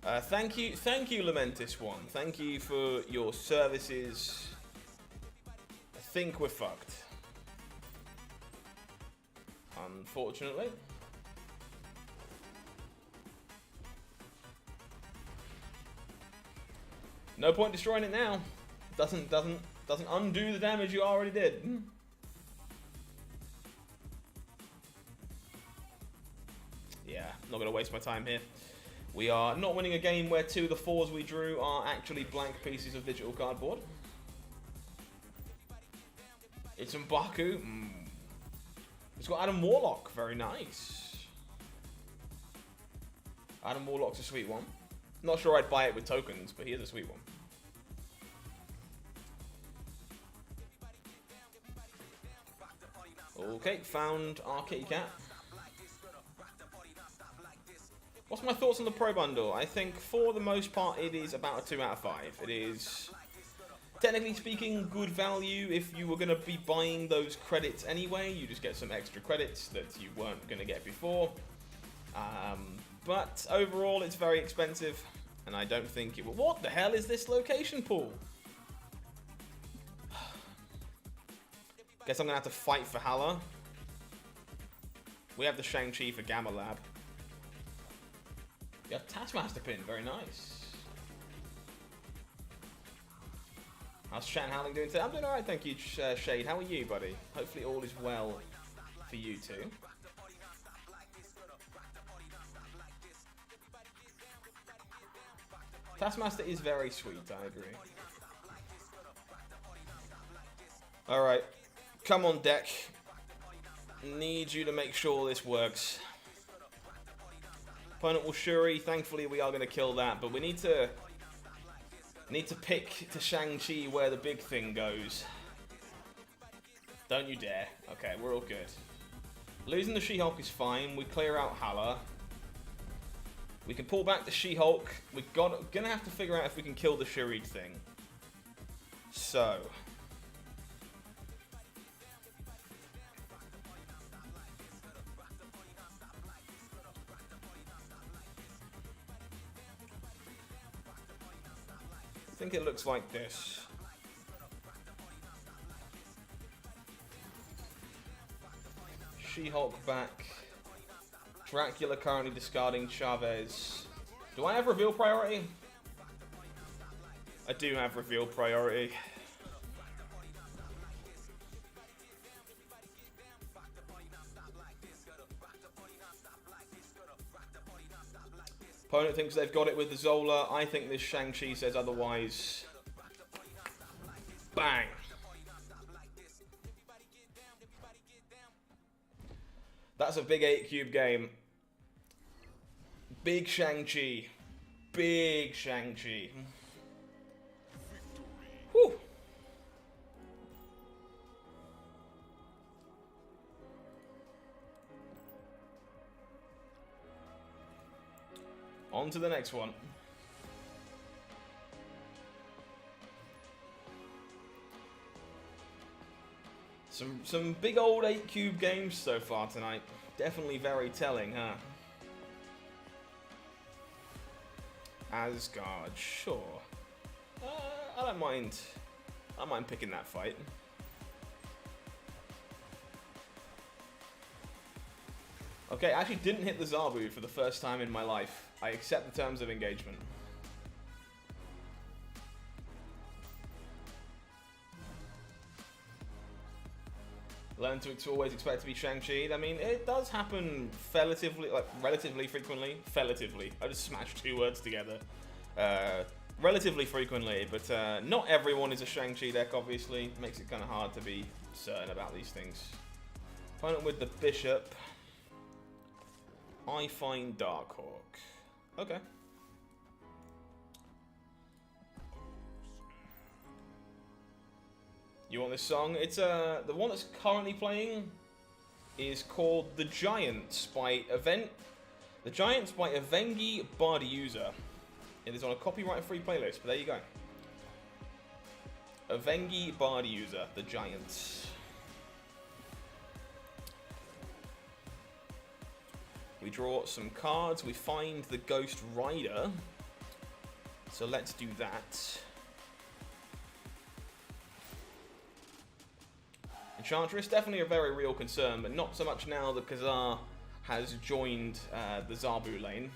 Thank you, Lamentis 1. Thank you for your services. I think we're fucked. Unfortunately. No point destroying it now. Doesn't undo the damage you already did. Yeah, not gonna waste my time here. We are not winning a game where 2 of the 4s we drew are actually blank pieces of digital cardboard. It's M'Baku. It's got Adam Warlock. Very nice. Adam Warlock's a sweet one. Not sure I'd buy it with tokens, but he is a sweet one. Okay, found our kitty cat. What's my thoughts on the Pro Bundle? I think for the most part it is about a 2 out of 5. It is, technically speaking, good value if you were going to be buying those credits anyway. You just get some extra credits that you weren't going to get before. But overall it's very expensive and I don't think it will... What the hell is this location pool? Guess I'm going to have to fight for Hala. We have the Shang-Chi for Gamma Lab. We have Taskmaster Pin, very nice. How's Shan Howling doing today? I'm doing alright, thank you, Shade. How are you, buddy? Hopefully all is well for you too. Taskmaster is very sweet, I agree. Alright. Come on, deck. Need you to make sure this works. Opponent will Shuri. Thankfully, we are going to kill that, but we need to pick to Shang-Chi where the big thing goes. Don't you dare. Okay, we're all good. Losing the She-Hulk is fine. We clear out Hala. We can pull back the She-Hulk. We're gonna have to figure out if we can kill the Shuri thing. So... I think it looks like this. She-Hulk back. Dracula currently discarding Chavez. Do I have reveal priority? I do have reveal priority. Opponent thinks they've got it with the Zola. I think this Shang-Chi says otherwise. Bang! That's a big 8-cube game. Big Shang-Chi. Big Shang-Chi. Whew. On to the next one. Some big old 8-cube games so far tonight. Definitely very telling, huh? Asgard, sure. I don't mind. I don't mind picking that fight. Okay, I actually didn't hit the Zabu for the first time in my life. I accept the terms of engagement. Learn to always expect to be Shang-Chi. I mean, it does happen relatively frequently. Relatively. I just smashed 2 words together. Relatively frequently, but not everyone is a Shang-Chi deck, obviously. Makes it kind of hard to be certain about these things. Opponent with the Bishop. I find Darkhawk. Okay. You want this song? It's the one that's currently playing is called The Giants by The Giants by Avengi Bard User. It is on a copyright-free playlist, but there you go. Avengi Bard User, The Giants. We draw some cards, we find the Ghost Rider. So let's do that. Enchantress, definitely a very real concern, but not so much now that Khazar has joined the Zabu lane.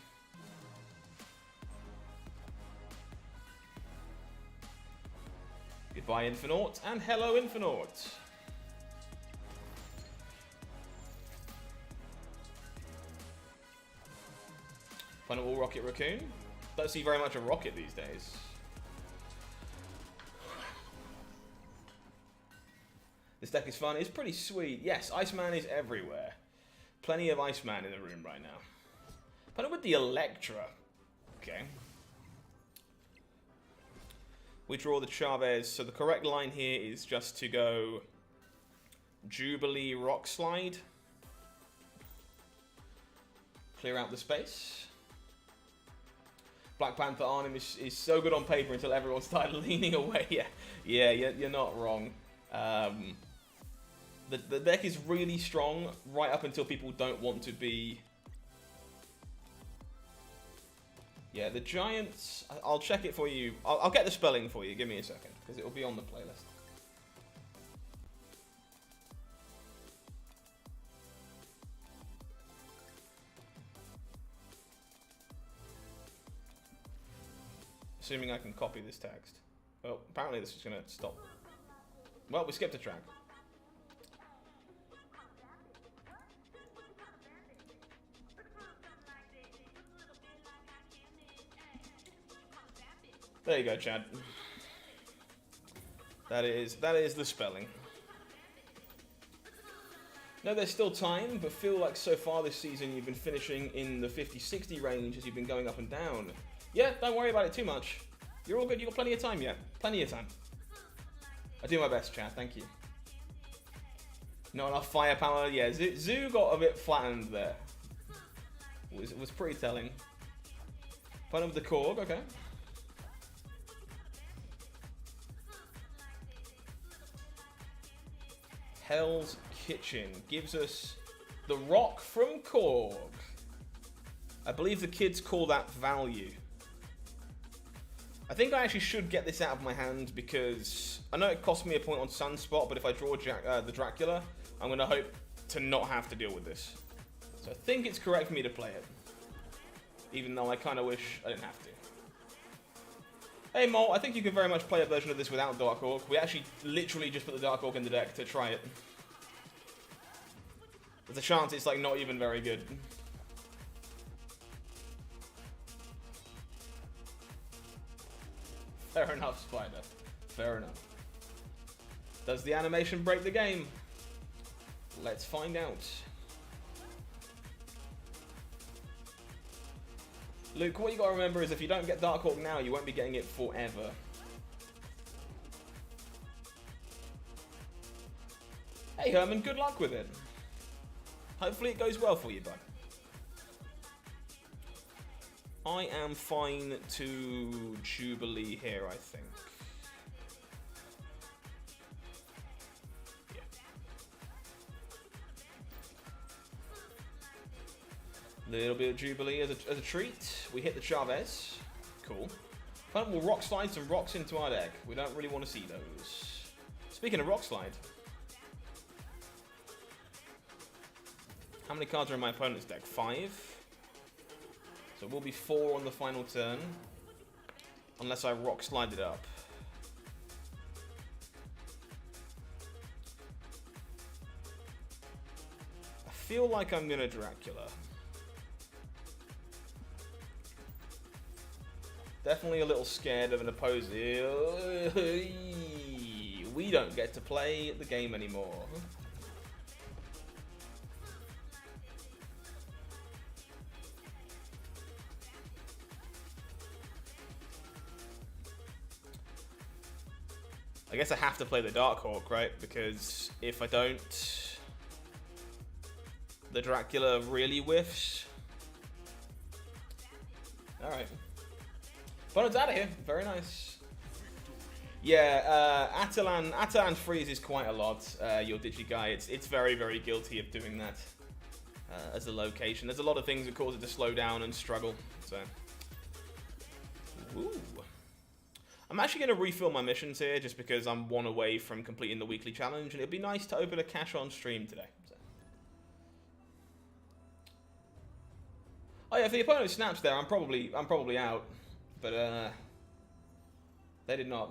Goodbye, Infinite, and hello, Infinite. Opponent will Rocket Raccoon. Don't see very much of Rocket these days. This deck is fun. It's pretty sweet. Yes, Iceman is everywhere. Plenty of Iceman in the room right now. Opponent with the Electra. Okay. We draw the Chavez. So the correct line here is just to go Jubilee Rock Slide. Clear out the space. Black Panther Arnim is so good on paper until everyone started leaning away. Yeah, you're not wrong. The deck is really strong right up until people don't want to be. Yeah, the Giants. I'll check it for you. I'll get the spelling for you. Give me a second, because it will be on the playlist. Assuming I can copy this text. Well, apparently this is going to stop. Well, we skipped a track. There you go, Chad. That is the spelling. No, there's still time, but feel like so far this season you've been finishing in the 50-60 range as you've been going up and down. Yeah, don't worry about it too much. You're all good. You've got plenty of time yet. Plenty of time. I do my best, Chad. Thank you. Not enough firepower. Yeah, Zoo got a bit flattened there. It was pretty telling. Fun with the Korg, okay. Hell's Kitchen gives us the Rock from Korg. I believe the kids call that value. I think I actually should get this out of my hand because I know it cost me a point on Sunspot, but if I draw the Dracula, I'm going to hope to not have to deal with this. So I think it's correct for me to play it, even though I kind of wish I didn't have to. Hey Mol, I think you could very much play a version of this without Dark Orc. We actually literally just put the Dark Orc in the deck to try it. There's a chance it's like not even very good. Fair enough, Spider. Fair enough. Does the animation break the game? Let's find out. Luke, what you gotta remember is if you don't get Darkhawk now, you won't be getting it forever. Hey Herman, good luck with it. Hopefully it goes well for you, bud. I am fine to Jubilee here, I think. Yeah. Little bit of Jubilee as a treat. We hit the Chavez. Cool. We'll rock slide some rocks into our deck. We don't really want to see those. Speaking of rock slide. How many cards are in my opponent's deck? 5. So it will be 4 on the final turn. Unless I rock slide it up. I feel like I'm gonna Dracula. Definitely a little scared of an opposing. We don't get to play the game anymore. I guess I have to play the Darkhawk, right? Because if I don't, the Dracula really whiffs. Alright. Opponent's out of here. Very nice. Yeah, Atalan freezes quite a lot, your Digi guy. It's very, very guilty of doing that as a location. There's a lot of things that cause it to slow down and struggle. So, ooh. I'm actually going to refill my missions here just because I'm 1 away from completing the weekly challenge, and it'd be nice to open a cache on stream today. So. Oh yeah, if the opponent snaps there, I'm probably out, but they did not.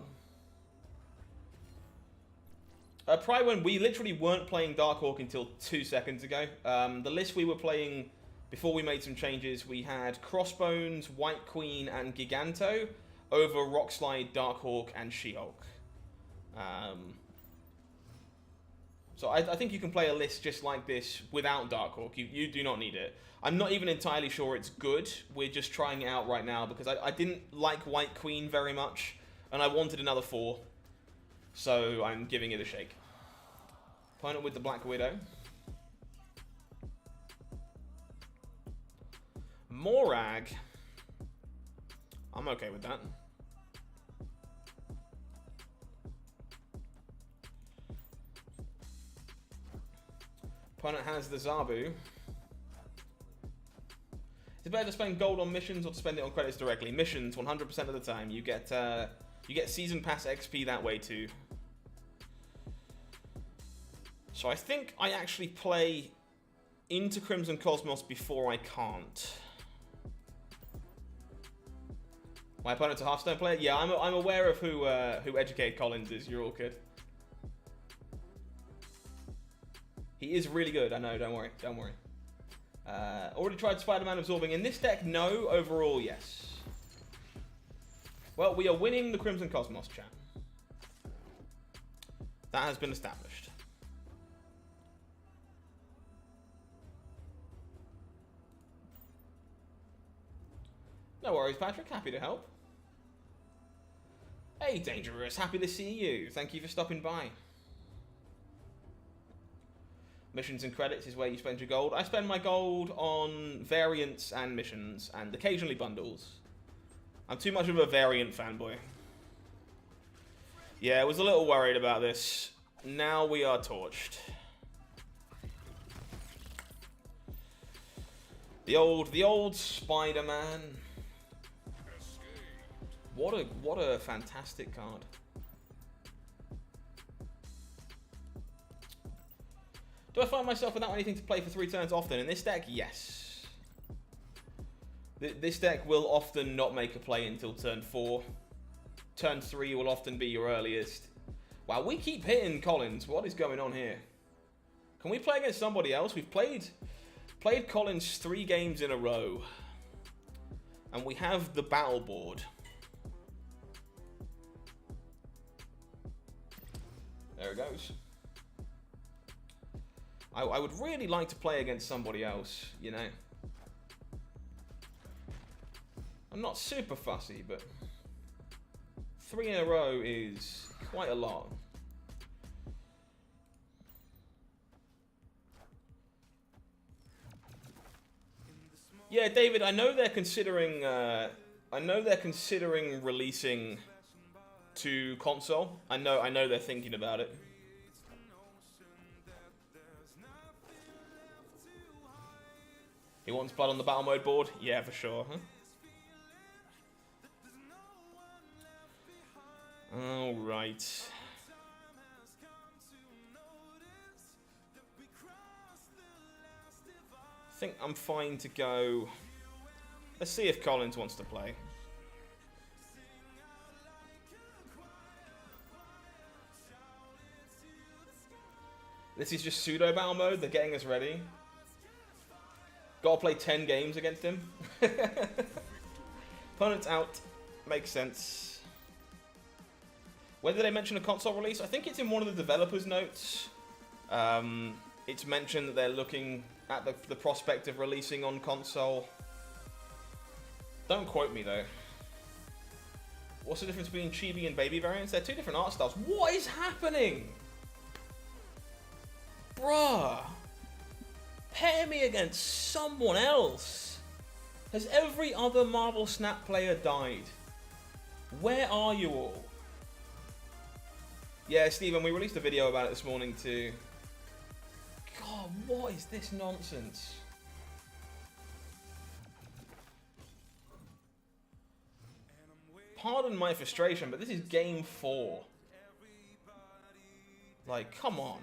Probably when we literally weren't playing Darkhawk until 2 seconds ago. The list we were playing Before we made some changes, we had Crossbones, White Queen, and Giganto over Rockslide, Darkhawk, and She-Hulk. So I think you can play a list just like this without Darkhawk. You do not need it. I'm not even entirely sure it's good. We're just trying it out right now because I didn't like White Queen very much, and I wanted another 4. So I'm giving it a shake. Opponent with the Black Widow. Morag. I'm okay with that. Opponent has the Zabu. Is it better to spend gold on missions or to spend it on credits directly? Missions, 100% of the time. You get Season Pass XP that way too. So I think I actually play into Crimson Cosmos before I can't. My opponent's a Hearthstone player? Yeah, I'm aware of who Educated Collins is. You're all good. He is really good. I know. Don't worry. Don't worry. Already tried Spider-Man absorbing. In this deck, no. Overall, yes. Well, we are winning the Crimson Cosmos, chat. That has been established. No worries, Patrick. Happy to help. Hey, Dangerous. Happy to see you. Thank you for stopping by. Missions and credits is where you spend your gold. I spend my gold on variants and missions, and occasionally bundles. I'm too much of a variant fanboy. Yeah, I was a little worried about this. Now we are torched. The old Spider-Man. What a fantastic card. Do I find myself without anything to play for 3 turns often? In this deck, yes. This deck will often not make a play until turn 4. Turn 3 will often be your earliest. Wow, we keep hitting Collins. What is going on here? Can we play against somebody else? We've played Collins 3 games in a row. And we have the battle board. There it goes. I would really like to play against somebody else, you know. I'm not super fussy, but 3 in a row is quite a lot. Yeah, David, I know they're considering releasing to console. I know they're thinking about it. He wants blood on the battle mode board? Yeah, for sure. Huh? All right. I think I'm fine to go. Let's see if Collins wants to play. This is just pseudo battle mode. They're getting us ready. Gotta play 10 games against him. Opponent's out. Makes sense. When did they mention a console release? I think it's in one of the developers' notes. It's mentioned that they're looking at the prospect of releasing on console. Don't quote me, though. What's the difference between chibi and baby variants? They're 2 different art styles. What is happening? Bruh. Pair me against someone else. Has every other Marvel Snap player died? Where are you all? Yeah, Steven, we released a video about it this morning too. God, what is this nonsense? Pardon my frustration, but this is game 4. Like, come on.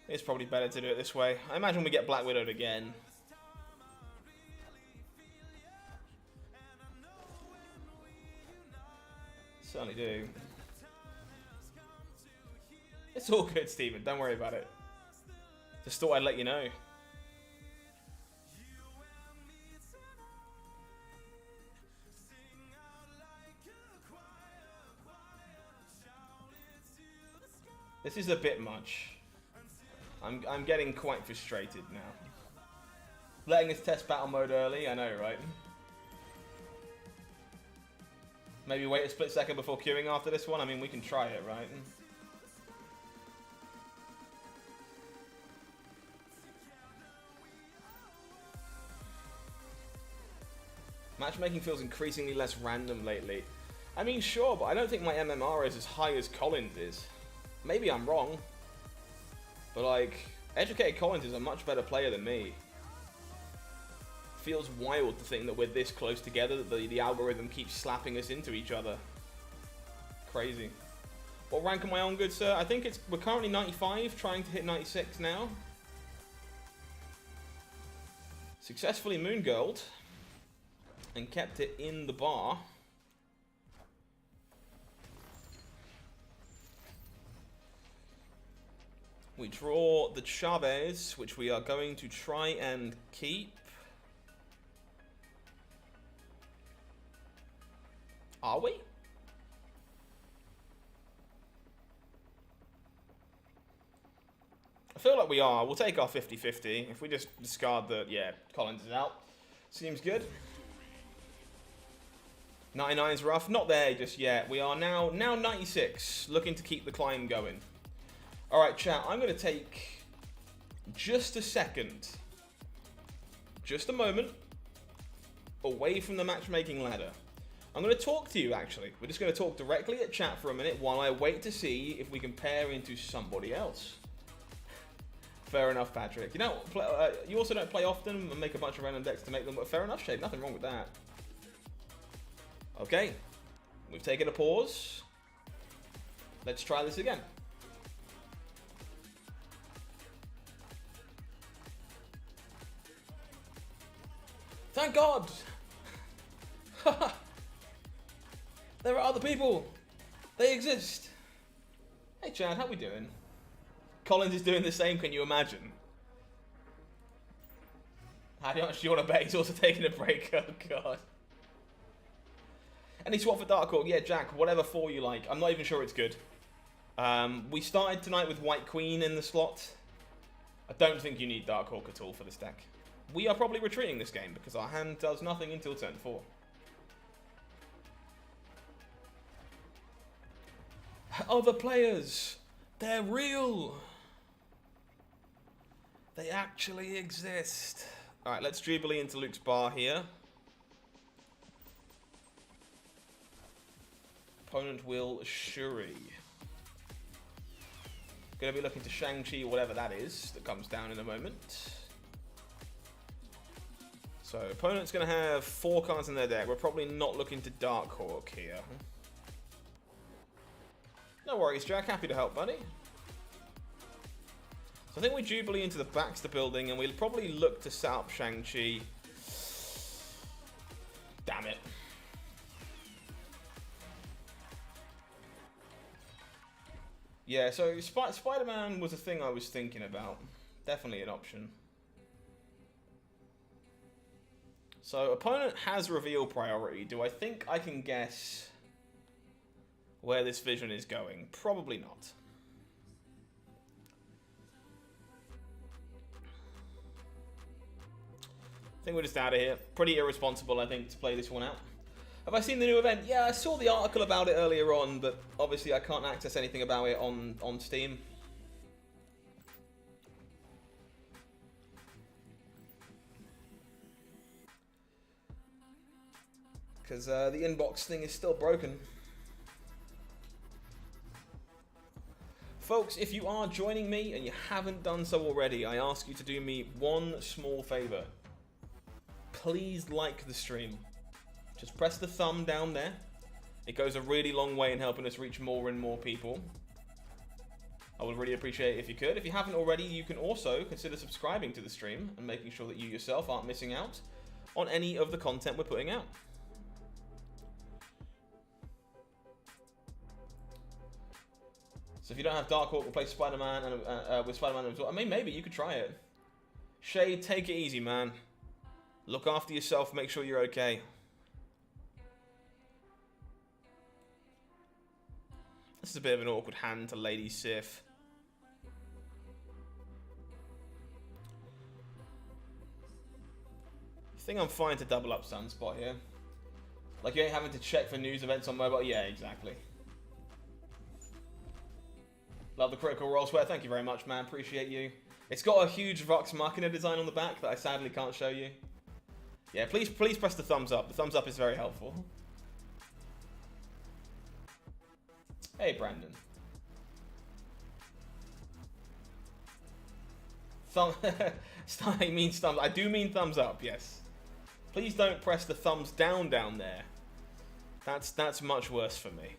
It's probably better to do it this way. I imagine we get Black Widowed again. Certainly do. It's all good, Steven. Don't worry about it. Just thought I'd let you know. This is a bit much. I'm getting quite frustrated now. Letting us test battle mode early, I know, right? Maybe wait a split second before queuing after this one? I mean, we can try it, right? Matchmaking feels increasingly less random lately. I mean, sure, but I don't think my MMR is as high as Collins is. Maybe I'm wrong. But, like, Educated Collins is a much better player than me. Feels wild to think that we're this close together, that the algorithm keeps slapping us into each other. Crazy. What rank am I on, good sir? I think we're currently 95, trying to hit 96 now. Successfully moongirled. And kept it in the bar. We draw the Chavez, which we are going to try and keep. Are we? I feel like we are. We'll take our 50-50. If we just discard the... Yeah, Collins is out. Seems good. 99's rough. Not there just yet. We are now 96. Looking to keep the climb going. Alright, chat. I'm going to take just a second. Just a moment. Away from the matchmaking ladder. I'm going to talk to you, actually. We're just going to talk directly at chat for a minute while I wait to see if we can pair into somebody else. Fair enough, Patrick. You know, you also don't play often and make a bunch of random decks to make them, but fair enough, Shade. Nothing wrong with that. Okay. We've taken a pause. Let's try this again. Thank God! There are other people. They exist. Hey Chad, how we doing? Collins is doing the same, can you imagine? How much do you want to bet he's also taking a break? Oh God. Any swap for Dark Hawk? Yeah, Jack, whatever 4 you like. I'm not even sure it's good. We started tonight with White Queen in the slot. I don't think you need Dark Hawk at all for this deck. We are probably retreating this game because our hand does nothing until turn 4. Other players, they're real. They actually exist. Alright, let's Jubilee into Luke's bar here. Opponent will Shuri. Gonna be looking to Shang-Chi, whatever that is, that comes down in a moment. So, opponent's gonna have 4 cards in their deck. We're probably not looking to Dark Hawk here. No worries, Jack. Happy to help, buddy. So I think we Jubilee into the Baxter building, and we'll probably look to set up Shang-Chi. Damn it. Yeah, so Spider-Man was a thing I was thinking about. Definitely an option. So, opponent has reveal priority. Do I think I can guess where this vision is going? Probably not. I think we're just out of here. Pretty irresponsible, I think, to play this one out. Have I seen the new event? Yeah, I saw the article about it earlier on, but obviously I can't access anything about it on Steam. Because the inbox thing is still broken. Folks, if you are joining me and you haven't done so already, I ask you to do me one small favor. Please like the stream. Just press the thumb down there. It goes a really long way in helping us reach more and more people. I would really appreciate it if you could. If you haven't already, you can also consider subscribing to the stream and making sure that you yourself aren't missing out on any of the content we're putting out. So if you don't have Darkhawk, replace Spider-Man and with Spider-Man as well. I mean, maybe you could try it. Shade, take it easy, man. Look after yourself. Make sure you're okay. This is a bit of an awkward hand to Lady Sif. I think I'm fine to double up Sunspot here. Like, you ain't having to check for news events on mobile. Yeah, exactly. Love the critical roll swear. Thank you very much, man. Appreciate you. It's got a huge Vox Machina design on the back that I sadly can't show you. Yeah, please press the thumbs up. The thumbs up is very helpful. Hey, Brandon. He means thumbs. I do mean thumbs up, yes. Please don't press the thumbs down there. That's much worse for me.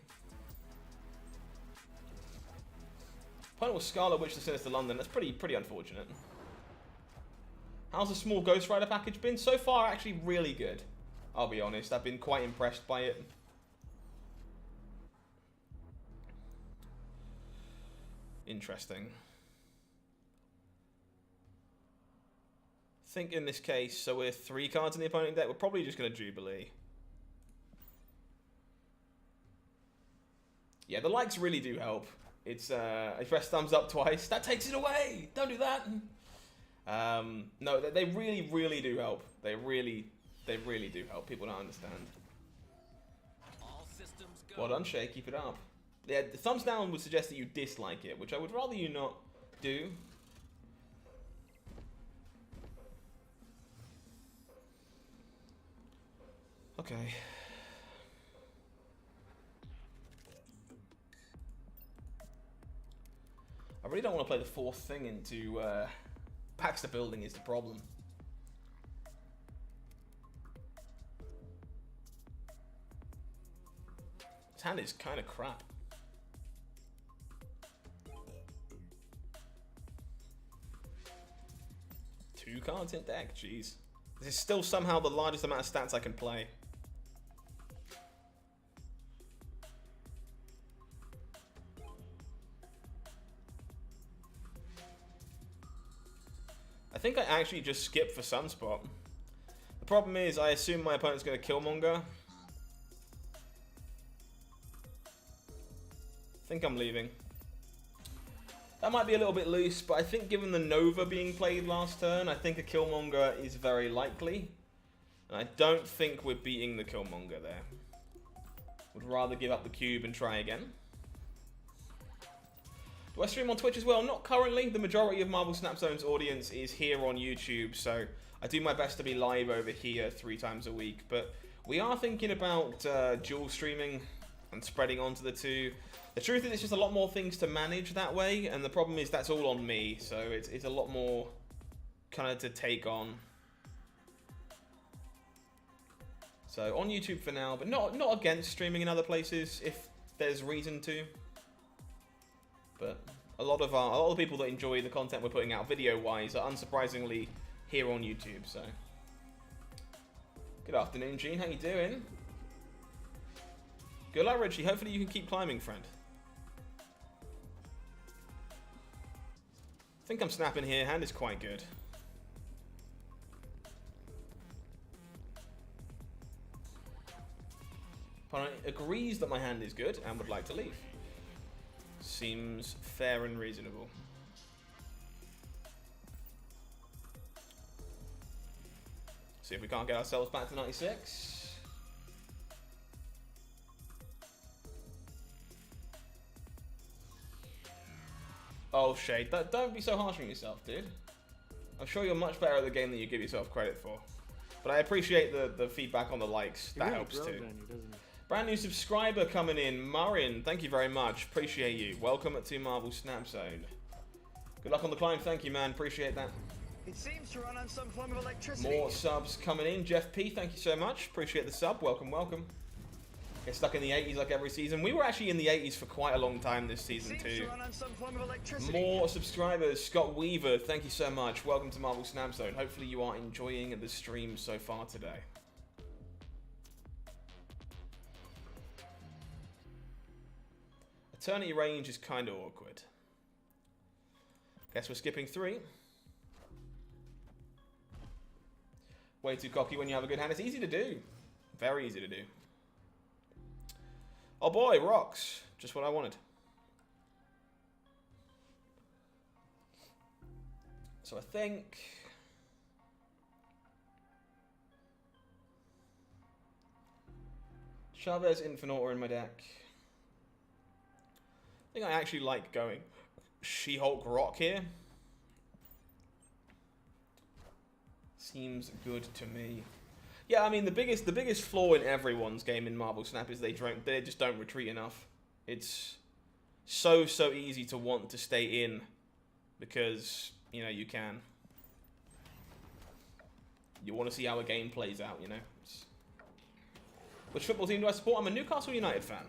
Opponent was Scarlet Witch, the Sinister London. That's pretty unfortunate. How's the small Ghost Rider package been? So far, actually really good. I'll be honest. I've been quite impressed by it. Interesting. I think in this case, so we're 3 cards in the opponent deck. We're probably just going to Jubilee. Yeah, the likes really do help. It's I press thumbs up twice. That takes it away. Don't do that. No, they really do help. They really do help. People don't understand. All systems go. Well done, Shay. Keep it up. Yeah, the thumbs down would suggest that you dislike it, which I would rather you not do. Okay. I really don't want to play the 4th thing into Baxter Building is the problem. This hand is kind of crap. Two cards in deck, jeez. This is still somehow the largest amount of stats I can play. I think I actually just skipped for Sunspot. The problem is I assume my opponent's going to Killmonger. I think I'm leaving. That might be a little bit loose, but I think given the Nova being played last turn, I think a Killmonger is very likely. And I don't think we're beating the Killmonger there. Would rather give up the cube and try again. Do I stream on Twitch as well? Not currently. The majority of Marvel Snap Zone's audience is here on YouTube, so I do my best to be live over here 3 times a week. But we are thinking about dual streaming and spreading onto the 2. The truth is, it's just a lot more things to manage that way, and the problem is that's all on me, so it's a lot more kind of to take on. So on YouTube for now, but not against streaming in other places if there's reason to. But a lot of the people that enjoy the content we're putting out video-wise are unsurprisingly here on YouTube. So, good afternoon, Gene. How you doing? Good luck, Richie. Hopefully you can keep climbing, friend. I think I'm snapping here. Hand is quite good. Opponent agrees that my hand is good and would like to leave. Seems fair and reasonable. See if we can't get ourselves back to 96. Oh, Shade, don't be so harsh on yourself, dude. I'm sure you're much better at the game than you give yourself credit for. But I appreciate the feedback on the likes. That helps too. Brand new subscriber coming in, Marin. Thank you very much. Appreciate you. Welcome to Marvel Snap Zone. Good luck on the climb. Thank you, man. Appreciate that. It seems to run on some form of electricity. More subs coming in. Jeff P, thank you so much. Appreciate the sub. Welcome, welcome. Get stuck in the 80s like every season. We were actually in the 80s for quite a long time this season too. To run on some form of electricity. More subscribers. Scott Weaver, thank you so much. Welcome to Marvel Snap Zone. Hopefully you are enjoying the stream so far today. Eternity range is kind of awkward. Guess we're skipping 3. Way too cocky when you have a good hand. It's easy to do. Very easy to do. Oh boy, rocks. Just what I wanted. So I think... Chavez, Infinite are in my deck. I think I actually like going She-Hulk Rock here. Seems good to me. Yeah, I mean the biggest flaw in everyone's game in Marvel Snap is they just don't retreat enough. It's so easy to want to stay in because you know you can. You want to see how a game plays out, you know. Which football team do I support? I'm a Newcastle United fan.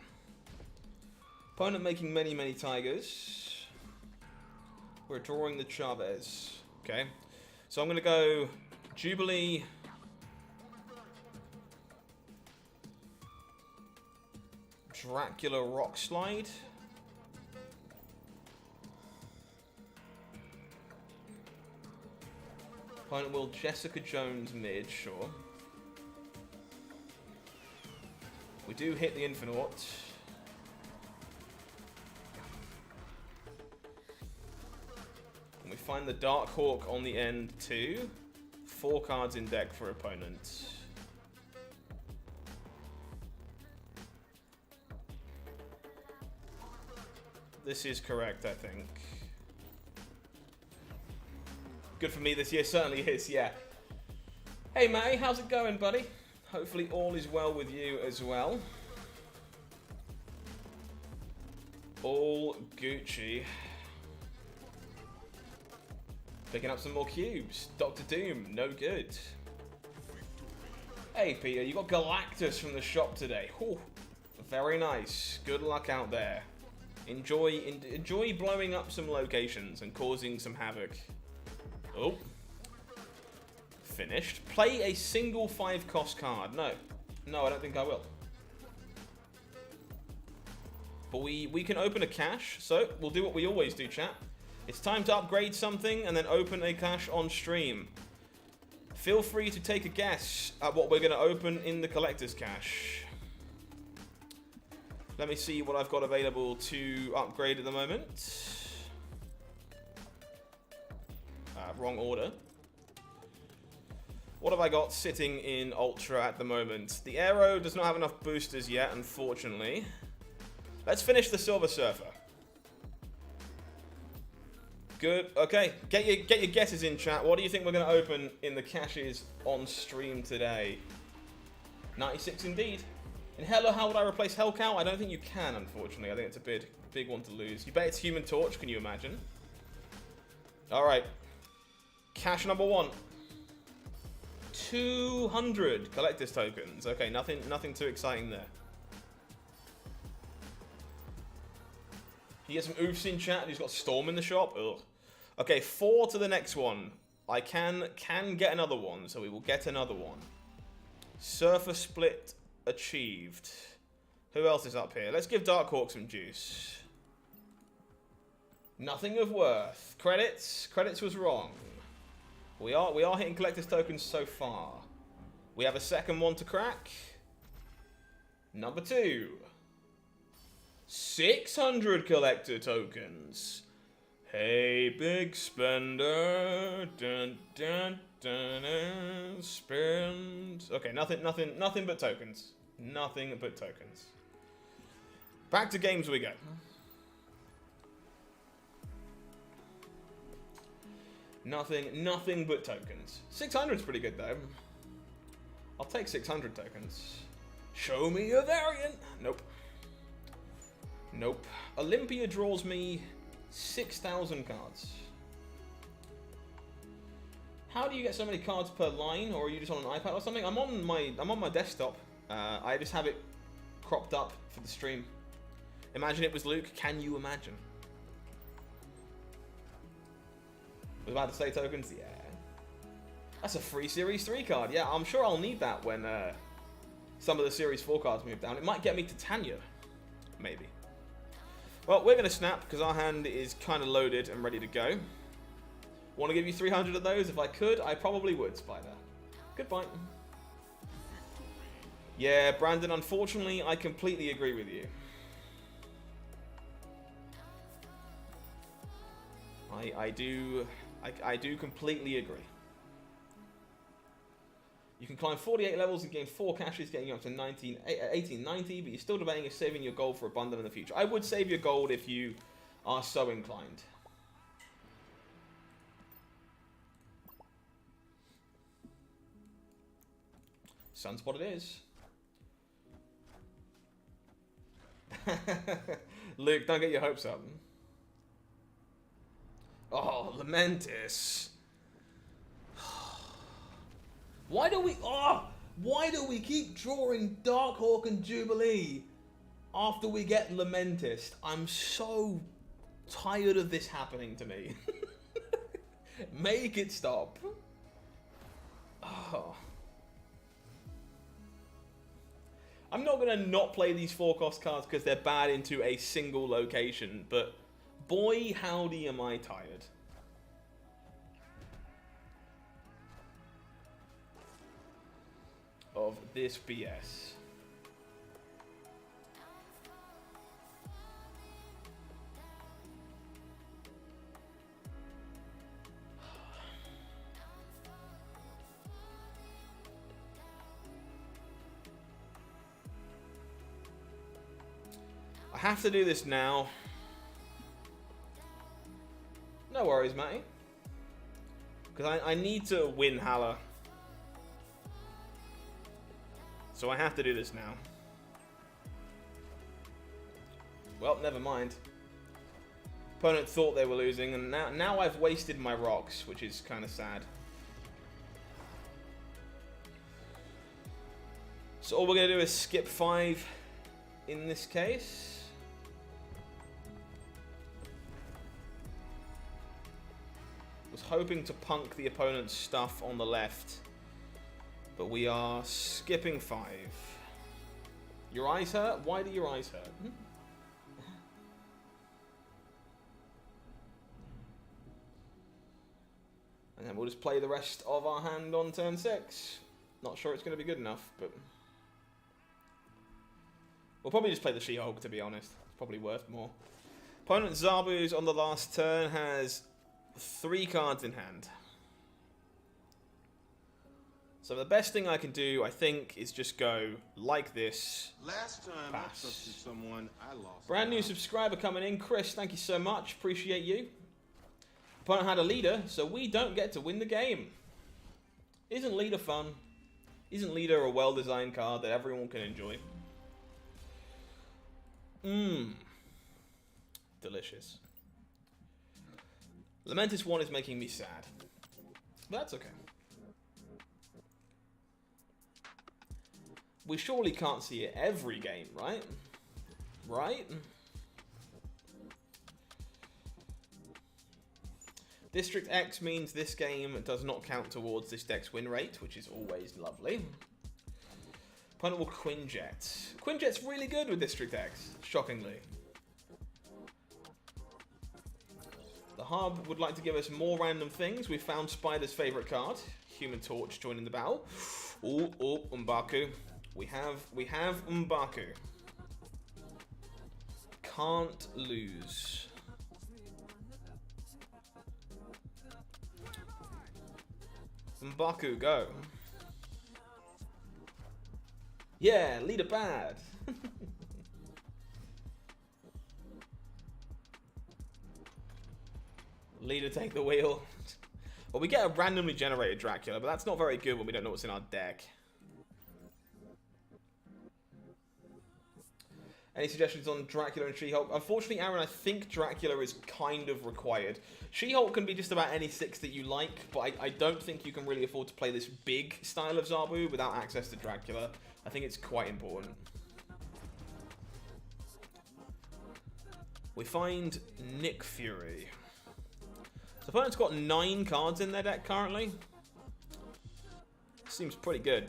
Opponent making many Tigers. We're drawing the Chavez. Okay. So I'm going to go Jubilee. Dracula Rock Slide. Opponent will Jessica Jones mid, sure. We do hit the Infinite. And we find the Dark Hawk on the end too. 4 cards in deck for opponent. This is correct, I think. Good for me this year, certainly is, yeah. Hey Matty, how's it going, buddy? Hopefully all is well with you as well. All Gucci. Picking up some more cubes. Dr. Doom, no good. Hey Peter, you got Galactus from the shop today. Whew. Very nice. Good luck out there. Enjoy blowing up some locations and causing some havoc. Oh. Finished. Play a single 5-cost card. No, I don't think I will. But we can open a cache, so we'll do what we always do, chat. It's time to upgrade something and then open a cache on stream. Feel free to take a guess at what we're going to open in the collector's cache. Let me see what I've got available to upgrade at the moment. Wrong order. What have I got sitting in Ultra at the moment? The Aero does not have enough boosters yet, unfortunately. Let's finish the Silver Surfer. Good. Okay, get your guesses in, chat. What do you think we're going to open in the caches on stream today? 96 indeed. And hello, how would I replace Hellcow? I don't think you can, unfortunately. I think it's a big one to lose. You bet it's Human Torch, can you imagine? Alright. Cache number 1. 200 collector's tokens. Okay, nothing too exciting there. You get some oofs in chat and he's got Storm in the shop. Ugh. Okay, 4 to the next one. I can get another one, so we will get another one. Surfer Split achieved. Who else is up here? Let's give Darkhawk some juice. Nothing of worth. Credits was wrong. We are hitting collector's tokens so far. We have a second one to crack. Number 2. 600 collector tokens. Hey, big spender. Dun, dun, dun, dun, spend. Okay, nothing but tokens. Nothing but tokens. Back to games we go. Nothing but tokens. 600's pretty good though. I'll take 600 tokens. Show me a variant. Nope. Nope. Olympia draws me 6,000 cards. How do you get so many cards per line, or are you just on an iPad or something? I'm on my desktop. I just have it cropped up for the stream. Imagine it was Luke. Can you imagine? Was about to say tokens. Yeah. That's a free Series 3 card. Yeah, I'm sure I'll need that when some of the Series 4 cards move down. It might get me to Tanya. Maybe. Well, we're going to snap because our hand is kind of loaded and ready to go. Want to give you 300 of those? If I could, I probably would, Spider. Goodbye. Yeah, Brandon, unfortunately, I completely agree with you. I do completely agree. You can climb 48 levels and gain 4 caches, getting you up to 1890, but you're still debating if saving your gold for a bundle in the future. I would save your gold if you are so inclined. Sunspot it is. Luke, don't get your hopes up. Oh, Lamentis. Why do we keep drawing Darkhawk and Jubilee after we get Lamentis? I'm so tired of this happening to me. Make it stop. Oh. I'm not going to not play these 4-cost cards because they're bad into a single location, but boy, howdy am I tired. Of this BS. I have to do this now. No worries, Matty. Because I need to win Hala. So I have to do this now. Well, never mind. Opponent thought they were losing, and now I've wasted my rocks, which is kind of sad. So all we're going to do is skip 5 in this case. Was hoping to punk the opponent's stuff on the left. But we are skipping 5. Your eyes hurt? Why do your eyes hurt? And then we'll just play the rest of our hand on turn 6. Not sure it's going to be good enough, but we'll probably just play the She-Hulk, to be honest. It's probably worth more. Opponent Zabu's on the last turn has 3 cards in hand. So the best thing I can do, I think, is just go like this. Last time pass. I trusted someone, I lost. Brand new subscriber coming in. Chris, thank you so much. Appreciate you. Opponent had a leader, so we don't get to win the game. Isn't leader fun? Isn't leader a well-designed card that everyone can enjoy? Delicious. Lamentis 1 is making me sad. But that's okay. We surely can't see it every game, right? Right? District X means this game does not count towards this deck's win rate, which is always lovely. Opponent will Quinjet. Quinjet's really good with District X, shockingly. The Hub would like to give us more random things. We found Spider's favourite card, Human Torch, joining the battle. Oh, M'Baku. We have M'Baku. Can't lose. M'Baku, go. Yeah, leader bad. Leader take the wheel. Well, we get a randomly generated Dracula, but that's not very good when we don't know what's in our deck. Any suggestions on Dracula and She-Hulk? Unfortunately, Aaron, I think Dracula is kind of required. She-Hulk can be just about any 6 that you like, but I don't think you can really afford to play this big style of Zabu without access to Dracula. I think it's quite important. We find Nick Fury. So the opponent's got 9 cards in their deck currently. Seems pretty good.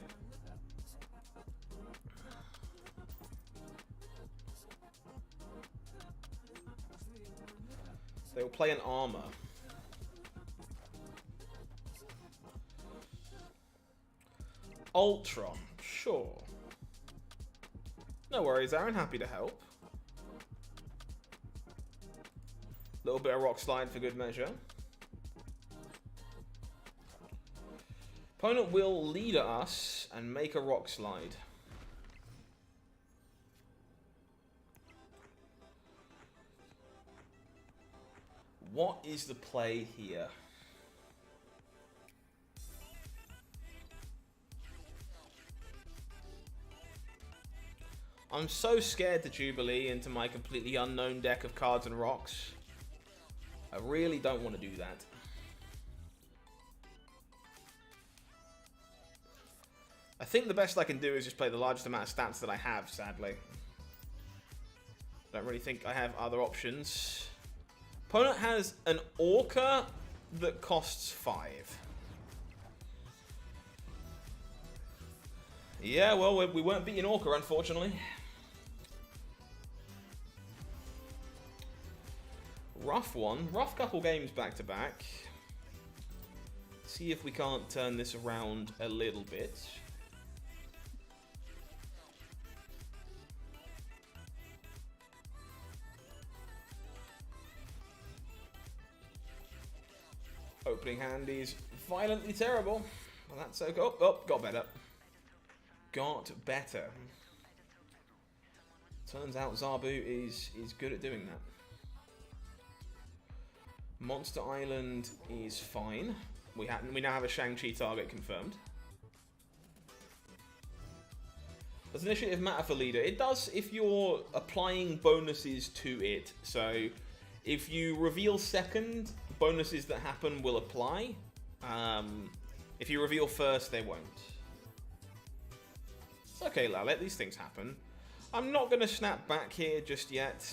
They will play an armor. Ultron, sure. No worries, Aaron. Happy to help. Little bit of rock slide for good measure. Opponent will lead us and make a rock slide. What is the play here? I'm so scared to Jubilee into my completely unknown deck of cards and rocks. I really don't want to do that. I think the best I can do is just play the largest amount of stats that I have, sadly. Don't really think I have other options. Opponent has an Orca that costs 5. Yeah, well, we weren't beating Orca, unfortunately. Rough one. Rough couple games back to back. See if we can't turn this around a little bit. Opening hand is violently terrible. Well, that's okay. Oh, got better. Got better. Turns out Zabu is good at doing that. Monster Island is fine. We now have a Shang-Chi target confirmed. Does initiative matter for leader? It does if you're applying bonuses to it. So if you reveal second, bonuses that happen will apply. If you reveal first, they won't. It's okay, let these things happen. I'm not going to snap back here just yet,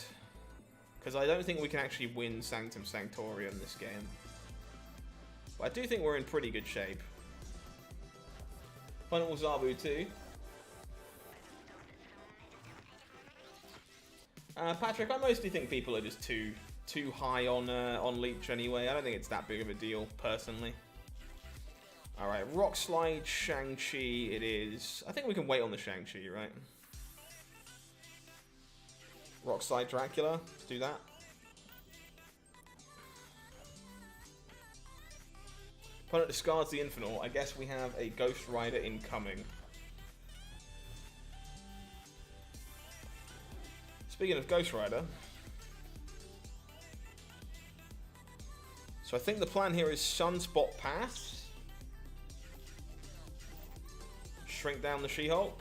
because I don't think we can actually win Sanctum Sanctorium this game. But I do think we're in pretty good shape. Final Zabu too. Patrick, I mostly think people are just too high on Leech anyway. I don't think it's that big of a deal, personally. Alright, Rock Slide, Shang-Chi it is. I think we can wait on the Shang-Chi, right? Rock Slide Dracula, let's do that. Opponent discards the Infinite. I guess we have a Ghost Rider incoming. Speaking of Ghost Rider, so I think the plan here is Sunspot Pass. Shrink down the She-Hulk.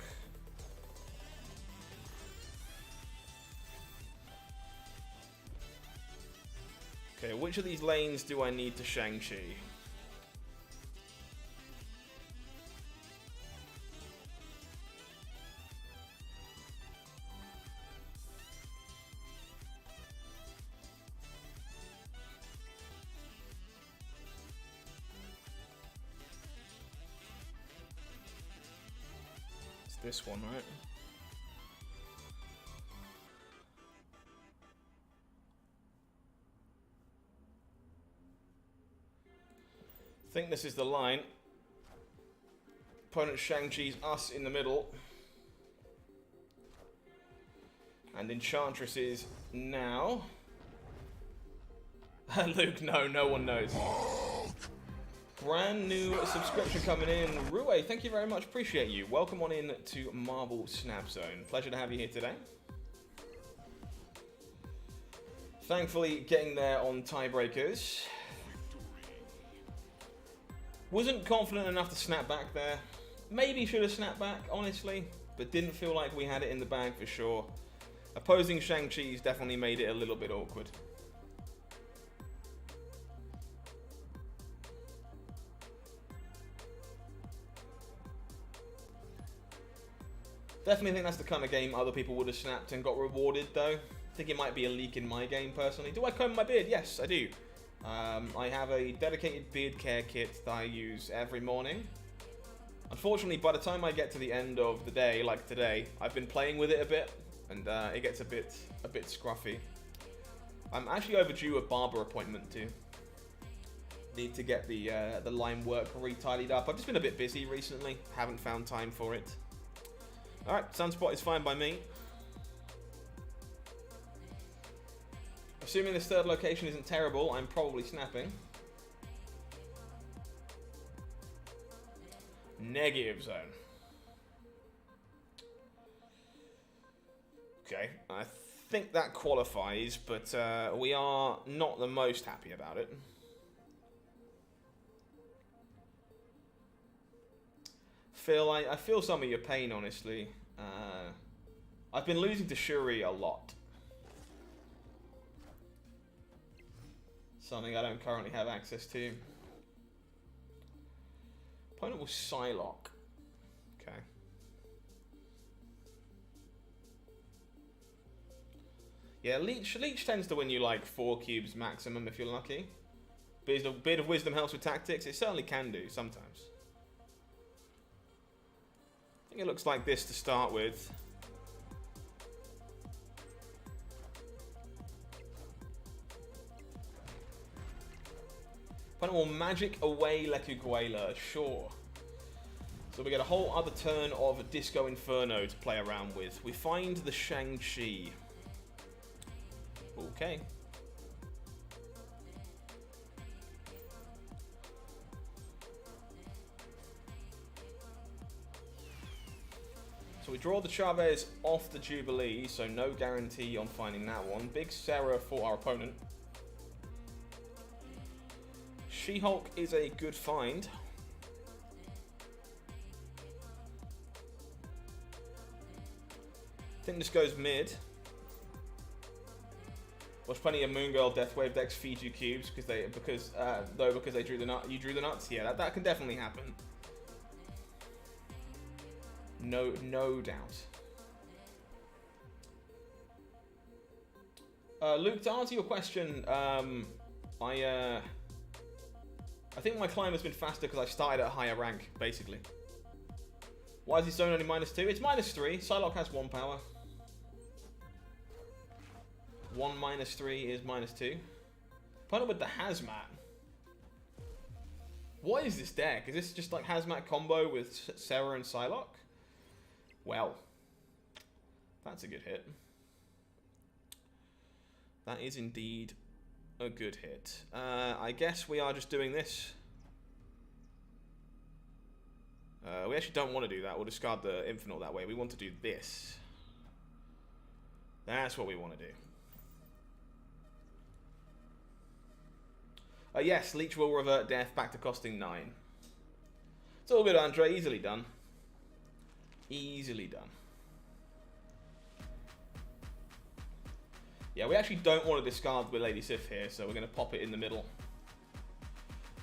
Okay, which of these lanes do I need to Shang-Chi? This one, right? I think this is the line. Opponent Shang-Chi's us in the middle. And Enchantress is now. Luke, no one knows. Brand new subscription coming in. Rue, thank you very much. Appreciate you. Welcome on in to Marvel Snap Zone. Pleasure to have you here today. Thankfully, getting there on tiebreakers. Wasn't confident enough to snap back there. Maybe should have snapped back, honestly. But didn't feel like we had it in the bag for sure. Opposing Shang-Chi's definitely made it a little bit awkward. Definitely think that's the kind of game other people would have snapped and got rewarded, though. I think it might be a leak in my game, personally. Do I comb my beard? Yes, I do. I have a dedicated beard care kit that I use every morning. Unfortunately, by the time I get to the end of the day, like today, I've been playing with it a bit, and it gets a bit scruffy. I'm actually overdue a barber appointment too. Need to get the line work re-tidied up. I've just been a bit busy recently. Haven't found time for it. Alright, Sunspot is fine by me. Assuming this third location isn't terrible, I'm probably snapping. Negative zone. Okay, I think that qualifies, but we are not the most happy about it. Phil, I feel some of your pain, honestly. I've been losing to Shuri a lot. Something I don't currently have access to. Opponent was Psylocke. Okay. Yeah, Leech tends to win you like 4 cubes maximum if you're lucky. Bit of wisdom helps with tactics. It certainly can do sometimes. I think it looks like this to start with. Opponent will magic away Lecuguela, sure. So we get a whole other turn of Disco Inferno to play around with. We find the Shang-Chi. Okay. So we draw the Chavez off the Jubilee, so no guarantee on finding that one. Big Sarah for our opponent. She-Hulk is a good find. I think this goes mid. Watch plenty of Moon Girl Deathwave decks feed you cubes because they drew the nut. You drew the nuts. Yeah, that can definitely happen. No doubt. Luke, to answer your question, I think my climb has been faster because I started at a higher rank, basically. Why is his zone only -2? It's -3. Psylocke has 1 power. 1 -3 is -2. Opponent with the Hazmat. What is this deck? Is this just like Hazmat combo with Sarah and Psylocke? Well, that's a good hit. That is indeed a good hit. I guess we are just doing this. We actually don't want to do that. We'll discard the Infinite that way. We want to do this. That's what we want to do. Yes, Leech will revert death back to costing 9. It's all good, Andre. Easily done. Easily done. Yeah, we actually don't want to discard with Lady Sif here, so we're going to pop it in the middle.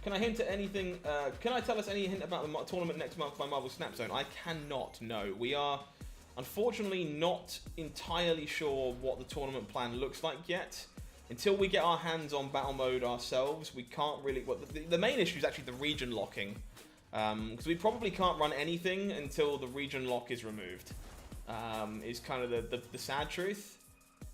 Can I hint at anything? Can I tell us any hint about the tournament next month by Marvel Snap Zone? I cannot, no. We are, unfortunately, not entirely sure what the tournament plan looks like yet. Until we get our hands on battle mode ourselves, we can't really... Well, the main issue is actually the region locking. Because we probably can't run anything until the region lock is removed. Is kind of the sad truth.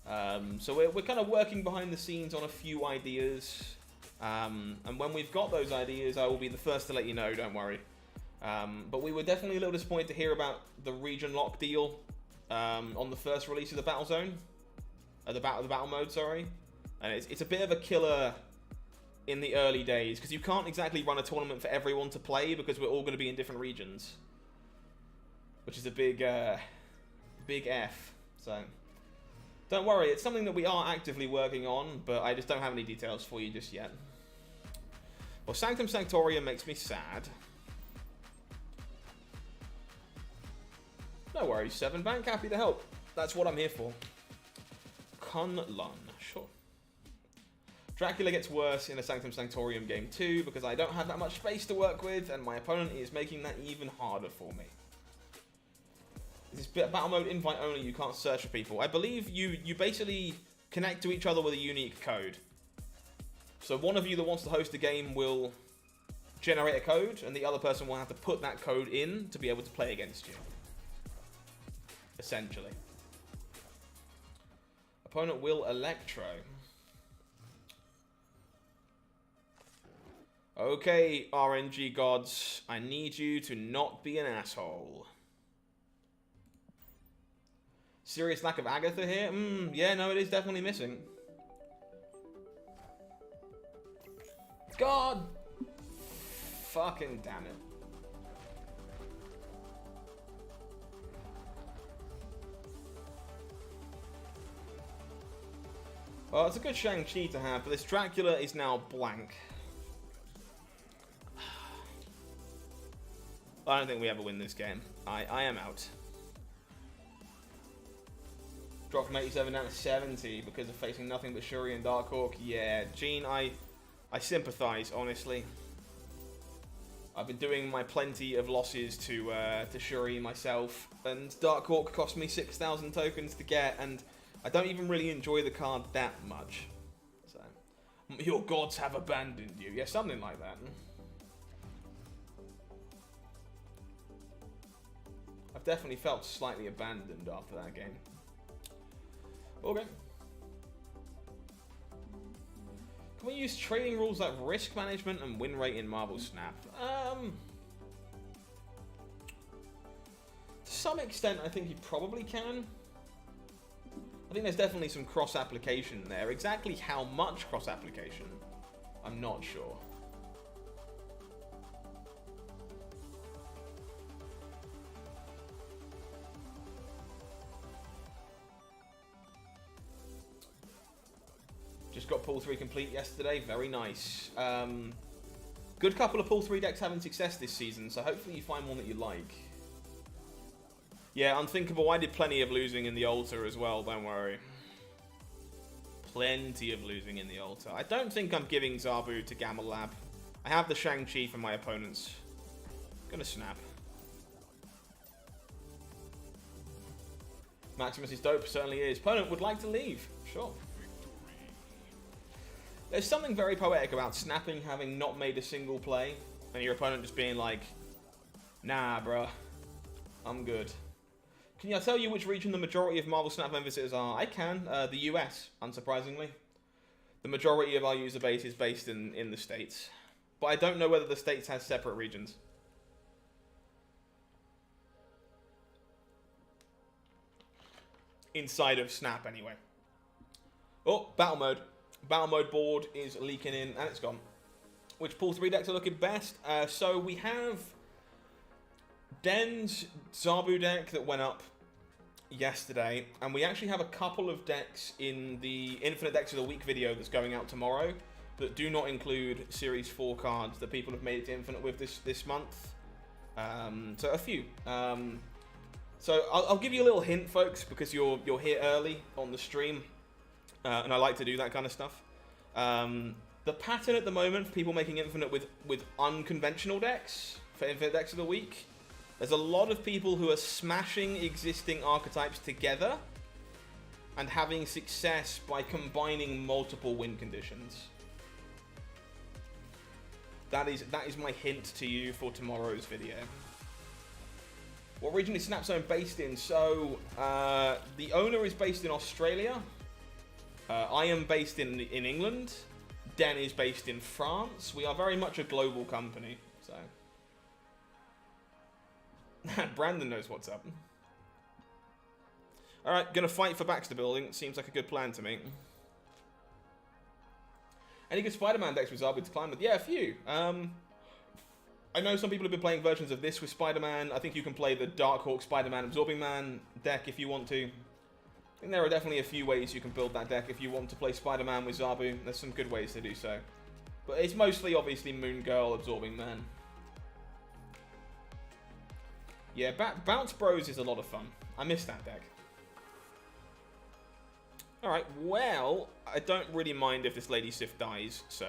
So we're kind of working behind the scenes on a few ideas. And when we've got those ideas, I will be the first to let you know, don't worry. But we were definitely a little disappointed to hear about the region lock deal on the first release of the battle zone. The battle mode, sorry. And it's a bit of a killer in the early days, because you can't exactly run a tournament for everyone to play, because we're all going to be in different regions. Which is a big F. So, don't worry, it's something that we are actively working on, but I just don't have any details for you just yet. Well, Sanctum Sanctorium makes me sad. No worries, 7 Bank, happy to help. That's what I'm here for. Kunlun, sure. Dracula gets worse in a Sanctum Sanctorium game too, because I don't have that much space to work with, and my opponent is making that even harder for me. This is battle mode invite only, you can't search for people. I believe you basically connect to each other with a unique code. So one of you that wants to host a game will generate a code, and the other person will have to put that code in to be able to play against you. Essentially. Opponent will Electro. Okay, RNG gods, I need you to not be an asshole. Serious lack of Agatha here? Yeah, no, it is definitely missing. God! Fucking damn it. Well, it's a good Shang-Chi to have, but this Dracula is now blank. I don't think we ever win this game. I am out. Dropped from 87 down to 70 because of facing nothing but Shuri and Darkhawk. Yeah, Gene, I sympathize, honestly. I've been doing my plenty of losses to Shuri myself, and Darkhawk cost me 6,000 tokens to get, and I don't even really enjoy the card that much. So, your gods have abandoned you. Yeah, something like that. I've definitely felt slightly abandoned after that game. Okay. Can we use trading rules like risk management and win rate in Marvel Snap? To some extent, I think you probably can. I think there's definitely some cross-application there. Exactly how much cross-application, I'm not sure. Just got pull 3 complete yesterday. Very nice. Good couple of pull 3 decks having success this season, so hopefully you find one that you like. Yeah, Unthinkable. I did plenty of losing in the altar as well, don't worry. Plenty of losing in the altar. I don't think I'm giving Zabu to Gamma Lab. I have the Shang-Chi for my opponents. Gonna snap. Maximus is dope, certainly is. Opponent would like to leave. Sure. There's something very poetic about snapping having not made a single play, and your opponent just being like, nah, bruh, I'm good. Can I tell you which region the majority of Marvel Snap visitors are? I can. The US, unsurprisingly. The majority of our user base is based in the States. But I don't know whether the States has separate regions. Inside of Snap, anyway. Oh, battle mode. Battle mode board is leaking in, and it's gone. Which pull 3 decks are looking best? So we have Den's Zabu deck that went up yesterday, and we actually have a couple of decks in the Infinite Decks of the Week video that's going out tomorrow that do not include Series 4 cards that people have made it to Infinite with this month. So a few. So I'll give you a little hint, folks, because you're here early on the stream. And I like to do that kind of stuff. The pattern at the moment for people making Infinite with unconventional decks, for Infinite Decks of the Week, there's a lot of people who are smashing existing archetypes together and having success by combining multiple win conditions. That is my hint to you for tomorrow's video. What region is Snapzone based in? So, the owner is based in Australia. I am based in England. Den is based in France. We are very much a global company, so. Brandon knows what's up. Alright, gonna fight for Baxter Building. Seems like a good plan to me. Any good Spider-Man decks with Zabu to climb with? Yeah, a few. I know some people have been playing versions of this with Spider-Man. I think you can play the Darkhawk Spider-Man Absorbing Man deck if you want to. I think there are definitely a few ways you can build that deck if you want to play Spider-Man with Zabu. There's some good ways to do so. But it's mostly, obviously, Moon Girl, Absorbing Man. Yeah, Bounce Bros is a lot of fun. I miss that deck. Alright, well, I don't really mind if this Lady Sif dies, so.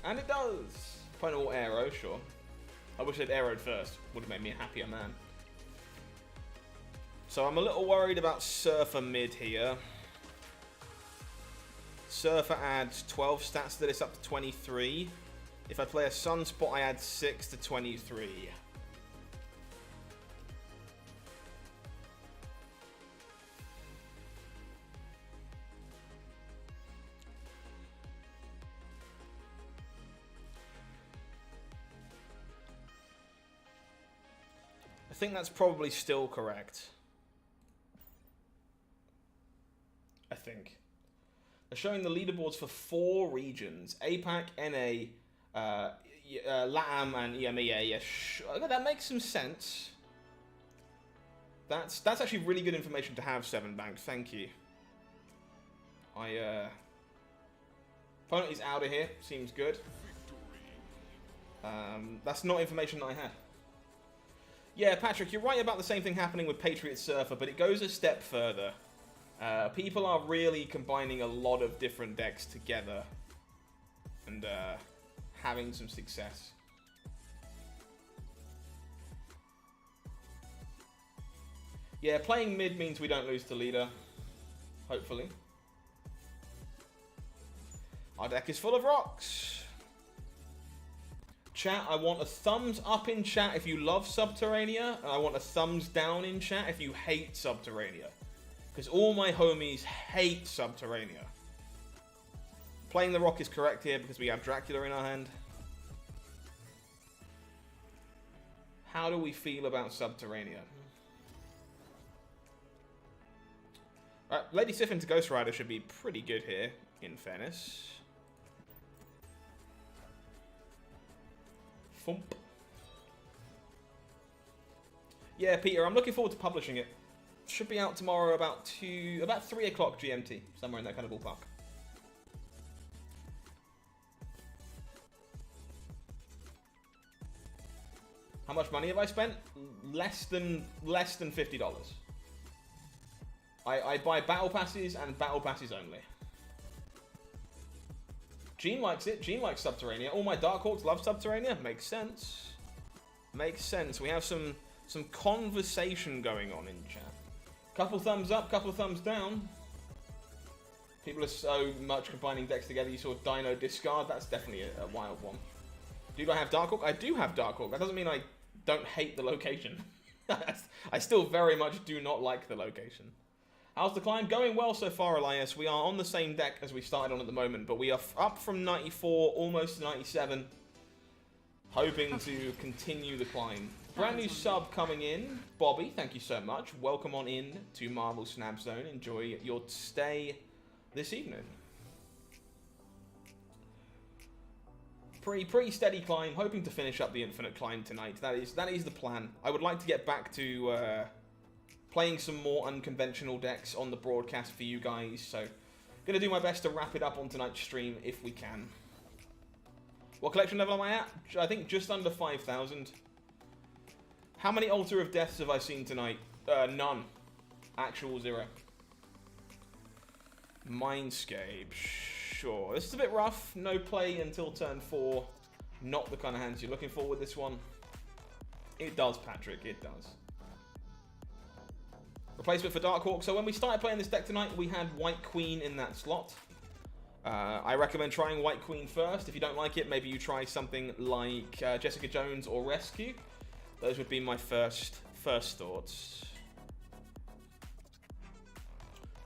And it does! Final arrow, sure. I wish I'd arrowed first. Would have made me a happier man. So I'm a little worried about Surfer mid here. Surfer adds 12 stats to this up to 23. If I play a Sunspot, I add 6 to 23. I think that's probably still correct. I think. They're showing the leaderboards for 4 regions. APAC, NA, LATAM, and EMEA. Yeah, okay, that makes some sense. That's actually really good information to have, Seven Bank. Thank you. Opponent is out of here. Seems good. That's not information that I had. Yeah, Patrick, you're right about the same thing happening with Patriot Surfer, but it goes a step further. People are really combining a lot of different decks together and having some success. Yeah, playing mid means we don't lose to leader. Hopefully. Our deck is full of rocks. Chat, I want a thumbs up in chat if you love Subterranea, and I want a thumbs down in chat if you hate Subterranea. Because all my homies hate Subterranea. Playing the rock is correct here because we have Dracula in our hand. How do we feel about Subterranea? Alright, Lady Sif into Ghost Rider should be pretty good here, in fairness. Thump. Yeah, Peter, I'm looking forward to publishing it. Should be out tomorrow about 3 o'clock GMT, somewhere in that kind of ballpark. How much money have I spent? Less than $50. I buy battle passes and battle passes only. Gene likes it. Gene likes Subterranea. All my Dark Hawks love Subterranea. Makes sense. Makes sense. We have some conversation going on in chat. Couple thumbs up, couple thumbs down. People are so much combining decks together. You saw Dino discard. That's definitely a wild one. Do I have Dark Hawk? I do have Dark Hawk. That doesn't mean I don't hate the location. I still very much do not like the location. How's the climb? Going well so far, Elias. We are on the same deck as we started on at the moment, but we are up from 94, almost 97. Hoping to continue the climb. Brand new sub coming in. Bobby, thank you so much. Welcome on in to Marvel Snap Zone. Enjoy your stay this evening. Pretty steady climb. Hoping to finish up the Infinite Climb tonight. That is the plan. I would like to get back to playing some more unconventional decks on the broadcast for you guys. So, gonna do my best to wrap it up on tonight's stream if we can. What collection level am I at? I think just under 5,000. How many Altar of Deaths have I seen tonight? None. Actual 0. Mindscape. Sure. This is a bit rough. No play until turn 4. Not the kind of hands you're looking for with this one. It does, Patrick. It does. Replacement for Darkhawk. So when we started playing this deck tonight, we had White Queen in that slot. I recommend trying White Queen first. If you don't like it, maybe you try something like Jessica Jones or Rescue. Those would be my first thoughts.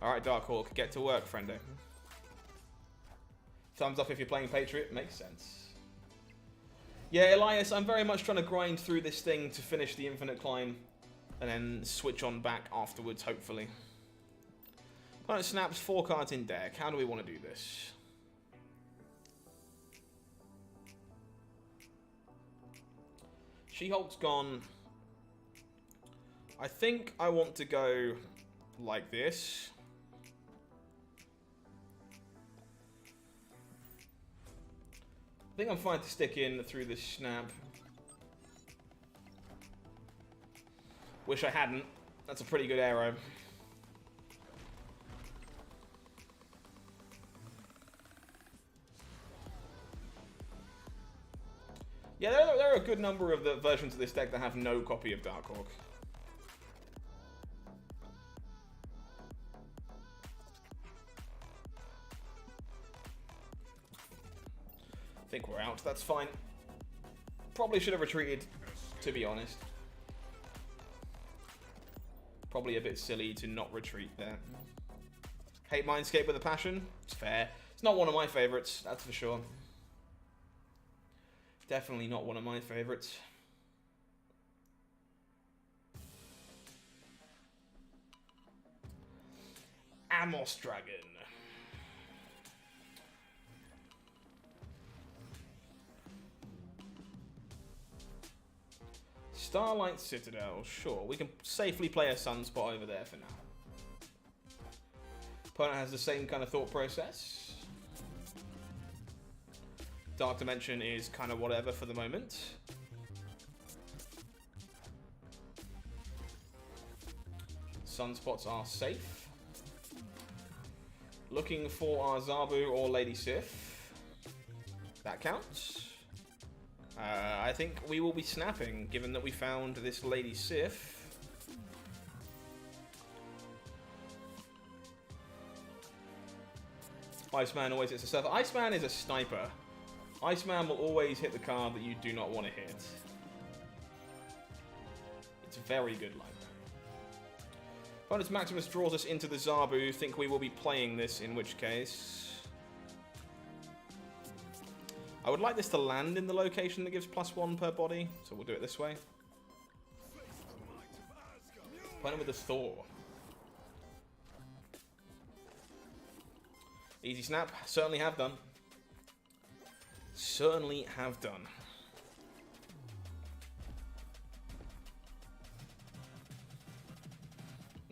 Alright, Darkhawk, get to work, friendo. Thumbs up if you're playing Patriot. Makes sense. Yeah, Elias, I'm very much trying to grind through this thing to finish the Infinite Climb. And then switch on back afterwards, hopefully. Opponent snaps 4 cards in deck. How do we want to do this? She-Hulk's gone. I think I want to go like this. I think I'm fine to stick in through this snap. Wish I hadn't. That's a pretty good arrow. Yeah, there are a good number of the versions of this deck that have no copy of Darkhawk. I think we're out. That's fine. Probably should have retreated, to be honest. Probably a bit silly to not retreat there. Hate Mindscape with a passion. It's fair. It's not one of my favorites, that's for sure. Definitely not one of my favorites. Amos Dragon. Starlight Citadel, sure. We can safely play a Sunspot over there for now. Opponent has the same kind of thought process. Dark Dimension is kind of whatever for the moment. Sunspots are safe. Looking for our Zabu or Lady Sif. That counts. I think we will be snapping, given that we found this Lady Sif. Iceman always hits a surfer. Iceman is a sniper. Iceman will always hit the card that you do not want to hit. It's very good like that. Opponent's Maximus draws us into the Zabu. Think we will be playing this, in which case... I would like this to land in the location that gives +1 per body, so we'll do it this way. Opponent with a Thor. Easy snap. Certainly have done. Certainly have done.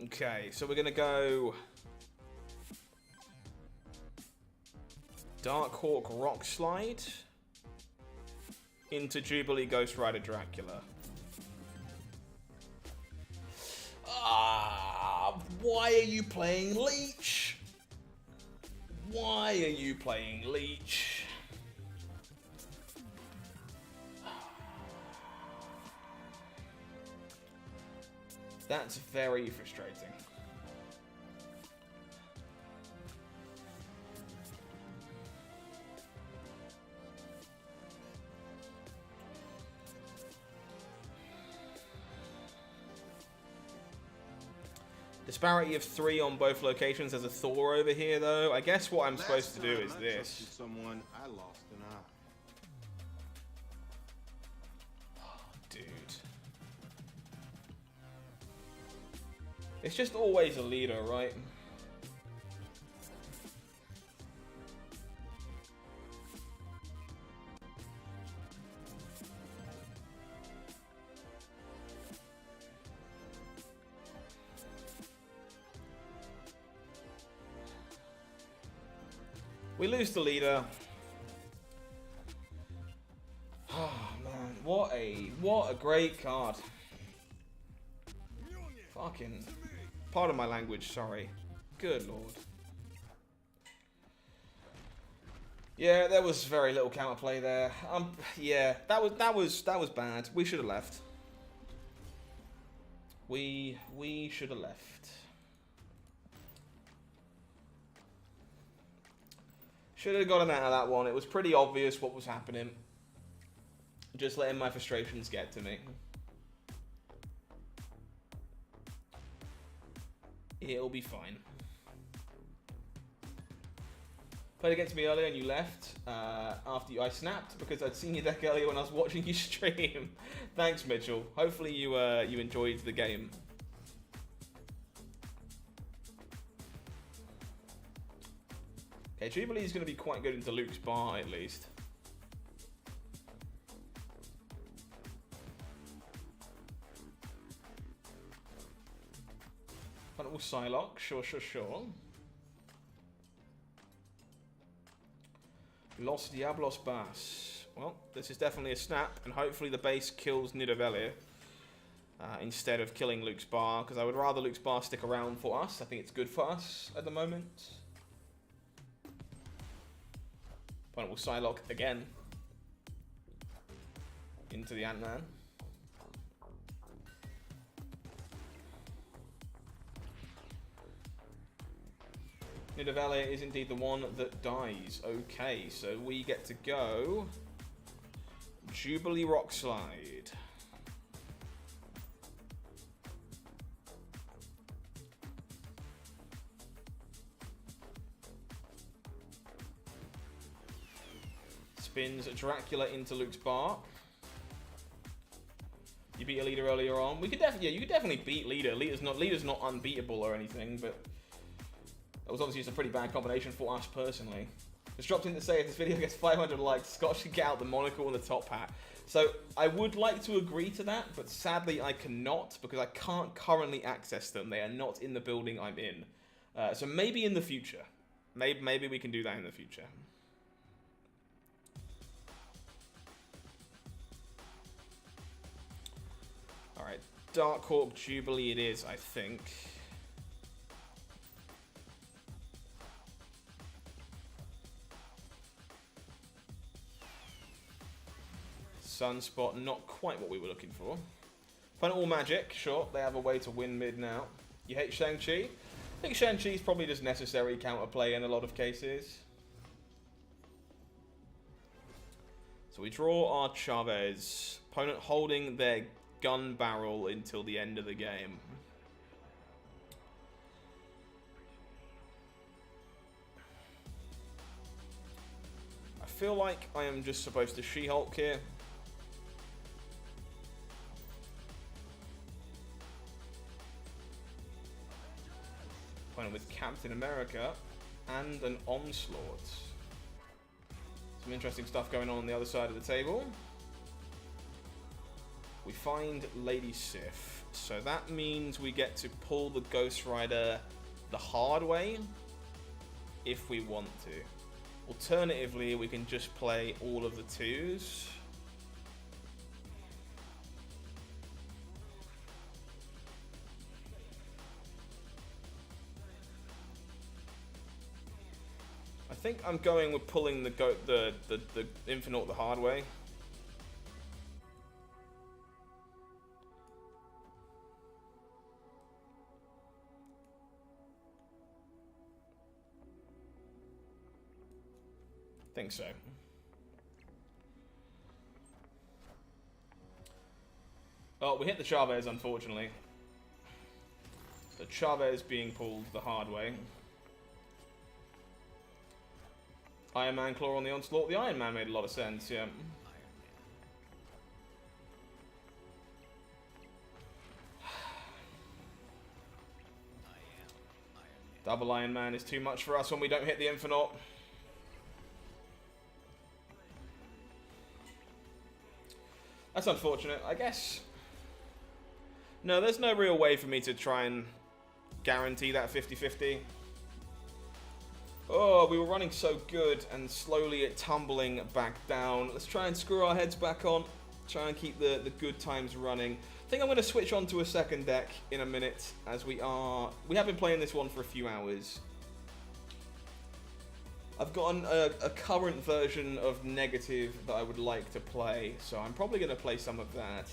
Okay, so we're going to go... Darkhawk Rock Slide into Jubilee Ghost Rider Dracula. Why are you playing Leech? Why are you playing Leech? That's very frustrating. Disparity of 3 on both locations. There's a Thor over here, though. I guess what I'm supposed to do is this. Someone, I lost an eye. Oh, dude. It's just always a leader, right? We lose the leader. Oh man, what a great card. Fucking, pardon my language, sorry. Good lord. Yeah, there was very little counterplay there. Yeah, that was bad. We should have left. We should have left. Should have gotten out of that one. It was pretty obvious what was happening. Just letting my frustrations get to me. It'll be fine. Played against me earlier and you left after I snapped because I'd seen your deck earlier when I was watching you stream. Thanks, Mitchell. Hopefully you enjoyed the game. Okay, Jubilee is going to be quite good into Luke's bar, at least. Huntable Psylocke, sure. Los Diablos Bass. Well, this is definitely a snap, and hopefully the base kills Nidavellir instead of killing Luke's bar, because I would rather Luke's bar stick around for us. I think it's good for us at the moment. Opponent will Psylocke again into the Ant-Man. Nidavellir is indeed the one that dies. Okay, so we get to go Jubilee Rock Slide. Spins Dracula into Luke's bar. You beat a leader earlier on. We could definitely, yeah, you could definitely beat leader. Leader's not unbeatable or anything, but That was obviously just a pretty bad combination for us personally. Just dropped in to say if this video gets 500 likes, Scott should get out the monocle and the top hat. So I would like to agree to that, but sadly I cannot because I can't currently access them. They are not in the building I'm in. So maybe in the future. Maybe we can do that in the future. Alright, Dark Hawk Jubilee it is, I think. Sunspot, not quite what we were looking for. Opponent all magic, sure, they have a way to win mid now. You hate Shang-Chi? I think Shang-Chi is probably just necessary counterplay in a lot of cases. So we draw our Chavez. Opponent holding their gun barrel until the end of the game. I feel like I am just supposed to She-Hulk here. Playing with Captain America and an Onslaught. Some interesting stuff going on the other side of the table. We find Lady Sif. So that means we get to pull the Ghost Rider the hard way if we want to. Alternatively, we can just play all of the twos. I think I'm going with pulling the Infinite the hard way. Think so. Oh, we hit the Chavez, unfortunately. The Chavez being pulled the hard way. Iron Man Claw on the Onslaught. The Iron Man made a lot of sense, yeah. Double Iron Man is too much for us when we don't hit the Infinite. That's unfortunate, I guess. No, there's no real way for me to try and guarantee that 50-50. Oh, we were running so good and slowly it tumbling back down. Let's try and screw our heads back on. Try and keep the good times running. I think I'm going to switch on to a second deck in a minute as we have been playing this one for a few hours. I've got a current version of Negative that I would like to play, so I'm probably going to play some of that.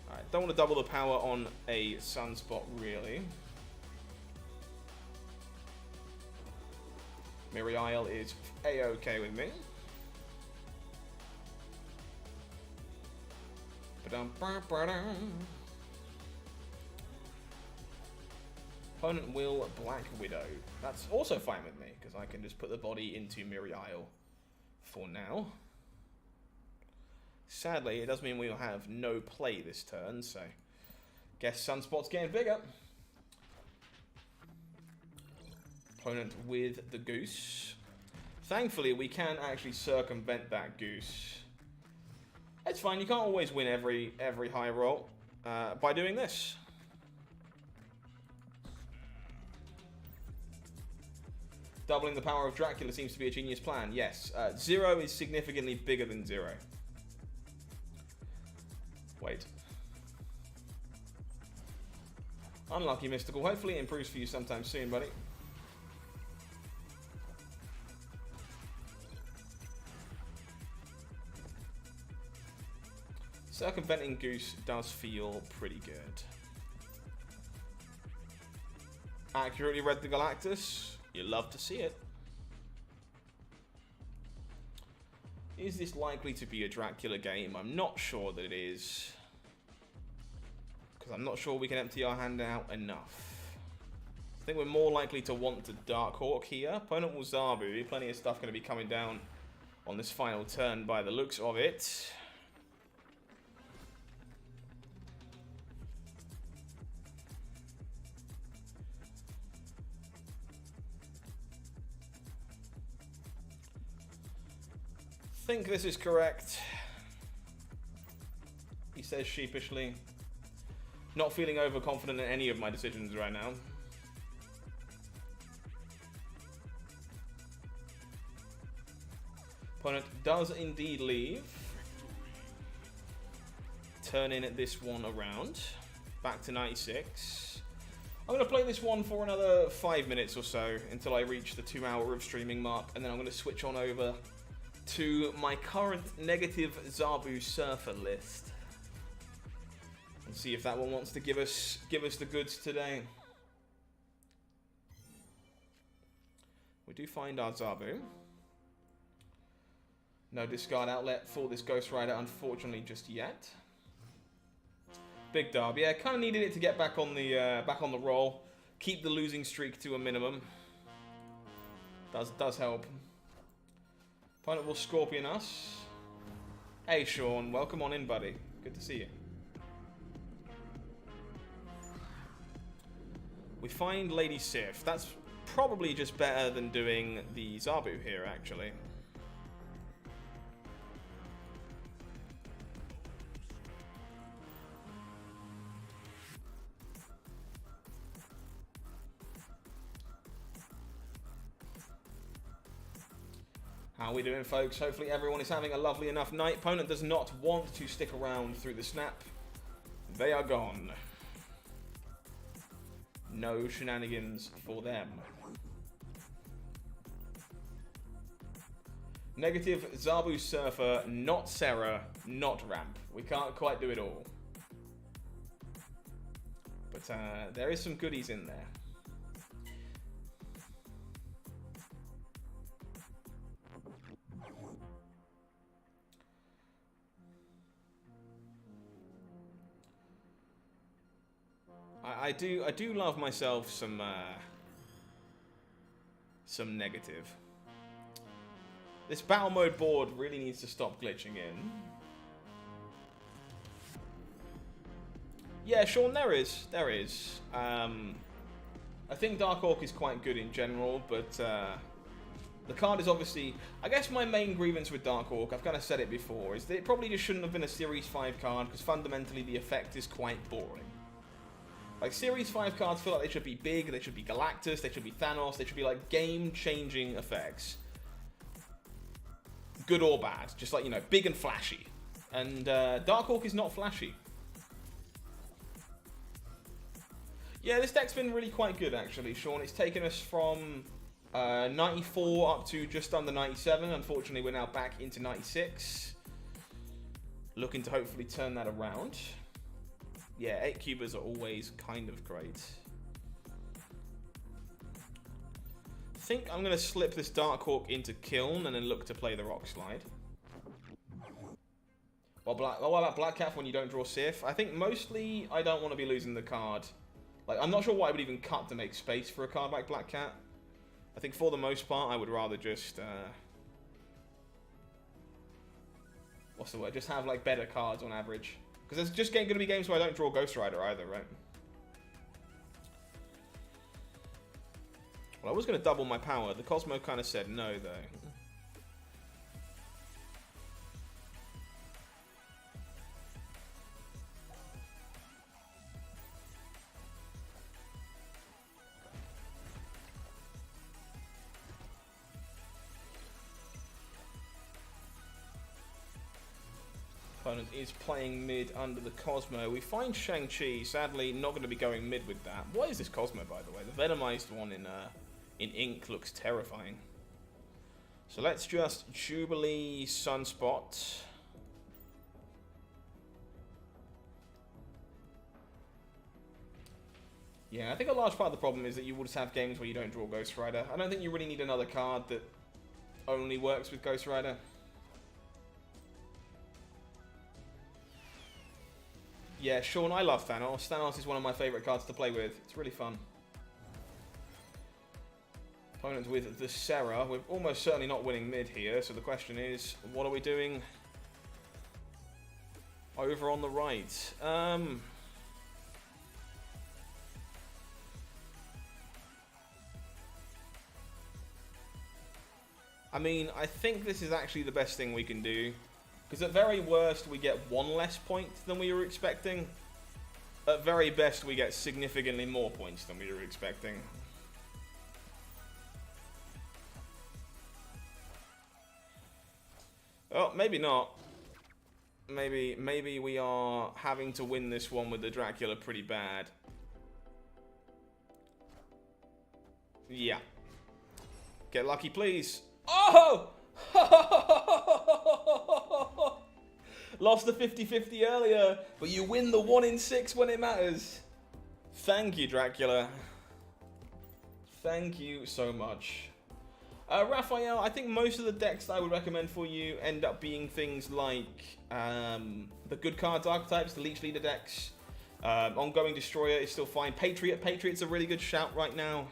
Alright, don't want to double the power on a Sunspot, really. Miriel is A-okay with me. Opponent will Black Widow. That's also fine with me, because I can just put the body into Miriel for now. Sadly, it does mean we'll have no play this turn, so guess Sunspot's getting bigger. Opponent with the Goose. Thankfully, we can actually circumvent that Goose. It's fine, you can't always win every high roll by doing this. Doubling the power of Dracula seems to be a genius plan. Yes, 0 is significantly bigger than 0. Wait. Unlucky, Mystical. Hopefully it improves for you sometime soon, buddy. Circumventing Goose does feel pretty good. Accurately read the Galactus. You love to see it. Is this likely to be a Dracula game? I'm not sure that it is. Because I'm not sure we can empty our hand out enough. I think we're more likely to want to Dark Hawk here. Opponent will Zabu. Plenty of stuff going to be coming down on this final turn by the looks of it. think this is correct. He says sheepishly. Not feeling overconfident in any of my decisions right now. Opponent does indeed leave. Turning this one around. Back to 96. I'm going to play this one for another 5 minutes or so until I reach the 2 hour of streaming mark, and then I'm going to switch on over to my current negative Zabu Surfer list and see if that one wants to give us the goods today. We do find our Zabu. No discard outlet for this Ghost Rider, unfortunately, just yet. Big dub, yeah, kind of needed it to get back on the roll, keep the losing streak to a minimum. Does help. Opponent will Scorpion us. Hey Sean, welcome on in, buddy. Good to see you. We find Lady Sif. That's probably just better than doing the Zabu here, actually. How are we doing, folks? Hopefully everyone is having a lovely enough night. Opponent does not want to stick around through the snap. They are gone. No shenanigans for them. Negative Zabu Surfer, not Serra, not Ramp. We can't quite do it all. But there is some goodies in there. I do love myself some negative. This battle mode board really needs to stop glitching in. Yeah, Sean, there is. I think Dark Orc is quite good in general, but the card is obviously... I guess my main grievance with Dark Orc, I've kind of said it before, is that it probably just shouldn't have been a Series 5 card, because fundamentally the effect is quite boring. Like, Series 5 cards feel like they should be big, they should be Galactus, they should be Thanos, they should be, like, game-changing effects. Good or bad. Just, like, you know, big and flashy. And Dark Orc is not flashy. Yeah, this deck's been really quite good, actually, Sean. It's taken us from 94 up to just under 97. Unfortunately, we're now back into 96. Looking to hopefully turn that around. Yeah, 8 cubers are always kind of great. I think I'm going to slip this Dark Hawk into Kiln and then look to play the Rock Slide. Well, what about Black Cat when you don't draw Sif? I think mostly I don't want to be losing the card. Like, I'm not sure why I would even cut to make space for a card like Black Cat. I think for the most part I would rather just... what's the word? Just have, like, better cards on average. Because there's just going to be games where I don't draw Ghost Rider either, right? Well, I was going to double my power. The Cosmo kind of said no, though. Opponent is playing mid under the Cosmo. We find Shang-Chi, sadly not going to be going mid with that. What is this Cosmo, by the way? The Venomized one in ink looks terrifying. So let's just Jubilee Sunspot. Yeah, I think a large part of the problem is that you will just have games where you don't draw Ghost Rider. I don't think you really need another card that only works with Ghost Rider. Yeah, Sean, I love Thanos. Thanos is one of my favourite cards to play with. It's really fun. Opponent with the Serra. We're almost certainly not winning mid here, so the question is, what are we doing over on the right? I mean, I think this is actually the best thing we can do. Because at very worst, we get 1 less point than we were expecting. At very best, we get significantly more points than we were expecting. Oh, maybe not. Maybe we are having to win this one with the Dracula pretty bad. Yeah. Get lucky, please. Oh! Lost the 50-50 earlier, but you win the 1 in 6 when it matters. Thank you, Dracula. Thank you so much. Raphael, I think most of the decks that I would recommend for you end up being things like the good cards archetypes, the Leech Leader decks. Ongoing Destroyer is still fine. Patriot's a really good shout right now.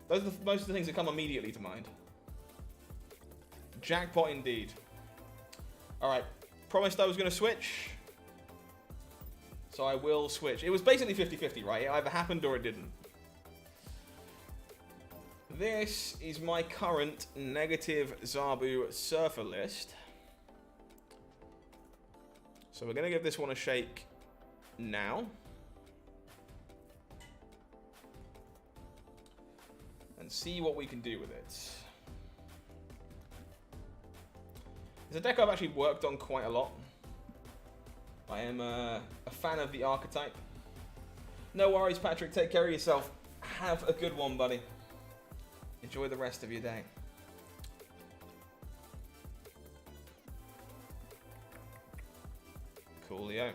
Those are most of the things that come immediately to mind. Jackpot indeed. Alright, promised I was going to switch. So I will switch. It was basically 50-50, right? It either happened or it didn't. This is my current negative Zabu Surfer list. So we're going to give this one a shake now. And see what we can do with it. It's a deck I've actually worked on quite a lot. I am a fan of the archetype. No worries, Patrick. Take care of yourself. Have a good one, buddy. Enjoy the rest of your day. Coolio.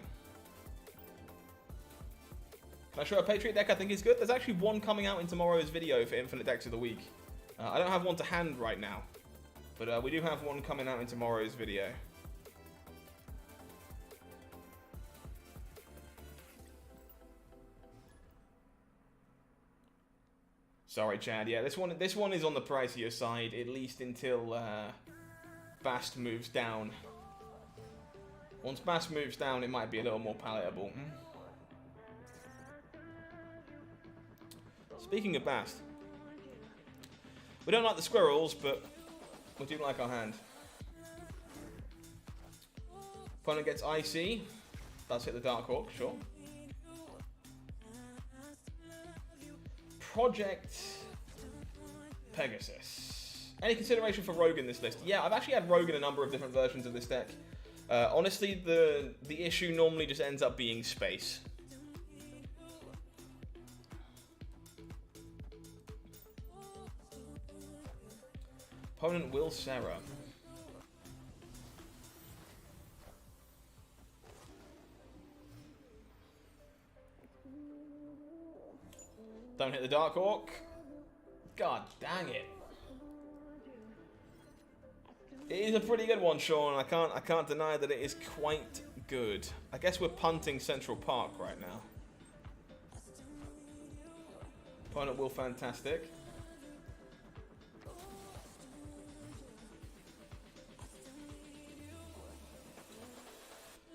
Can I show a Patriot deck I think is good? There's actually one coming out in tomorrow's video for Infinite Decks of the Week. I don't have one to hand right now. But we do have one coming out in tomorrow's video. Sorry, Chad. Yeah, this one is on the pricier side, at least until Bast moves down. Once Bast moves down, it might be a little more palatable. Speaking of Bast, we don't like the squirrels, but we do like our hand. Opponent gets IC. Does hit the Dark Hawk, sure. Project Pegasus. Any consideration for Rogue in this list? Yeah, I've actually had Rogue in a number of different versions of this deck. Honestly, the issue normally just ends up being space. Opponent will Sarah. Don't hit the Dark Hawk. God dang it. It is a pretty good one, Sean. I can't deny that it is quite good. I guess we're punting Central Park right now. Opponent will fantastic.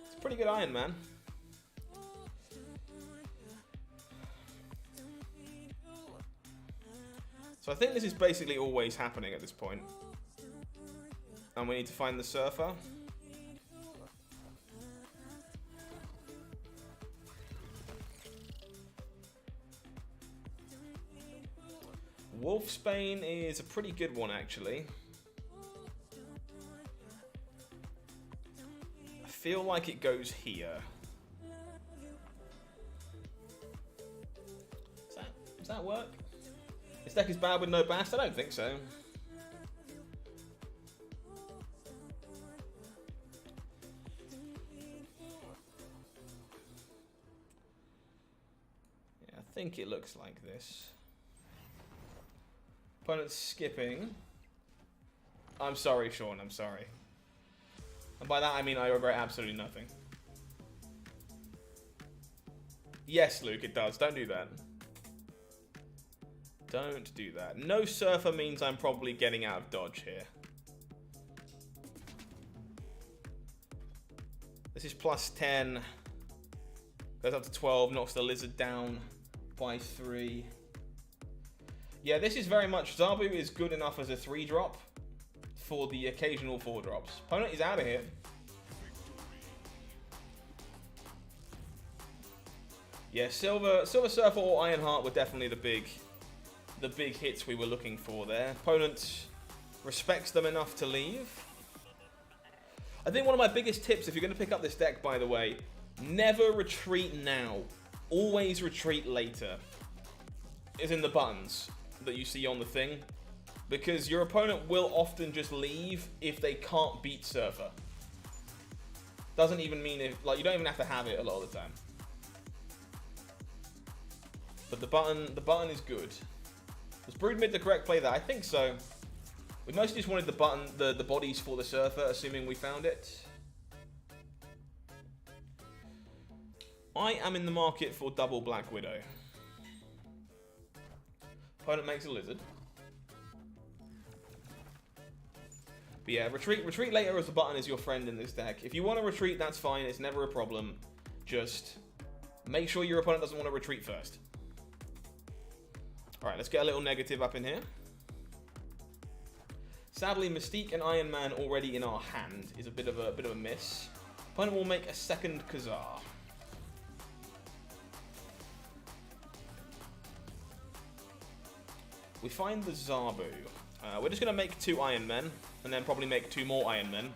It's a pretty good Iron Man. So I think this is basically always happening at this point. And we need to find the Surfer. Wolfsbane is a pretty good one, actually. I feel like it goes here. Does that work? This deck is bad with no Bast? I don't think so. Yeah, I think it looks like this. Opponent's skipping. I'm sorry, Sean, I'm sorry. And by that I mean I regret absolutely nothing. Yes, Luke, it does. Don't do that. Don't do that. No Surfer means I'm probably getting out of dodge here. This is plus 10. Goes up to 12, knocks the Lizard down by 3. Yeah, this is very much... Zabu is good enough as a 3-drop for the occasional 4-drops. Opponent is out of here. Yeah, Silver Surfer or Ironheart were definitely the big hits we were looking for there. Opponent respects them enough to leave. I think one of my biggest tips, if you're going to pick up this deck, by the way, never retreat now. Always retreat later. Is in the buttons that you see on the thing. Because your opponent will often just leave if they can't beat Surfer. Doesn't even mean if, like, you don't even have to have it a lot of the time. But the button is good. Was Brood mid the correct play there? I think so. We mostly just wanted the bodies for the Surfer, assuming we found it. I am in the market for double Black Widow. Opponent makes a Lizard. But yeah, retreat later as the button is your friend in this deck. If you want to retreat, that's fine. It's never a problem. Just make sure your opponent doesn't want to retreat first. Alright, let's get a little negative up in here. Sadly, Mystique and Iron Man already in our hand is a bit of a miss. Opponent will make a second Khazar. We find the Zabu. We're just going to make 2 Iron Men, and then probably make 2 more Iron Men.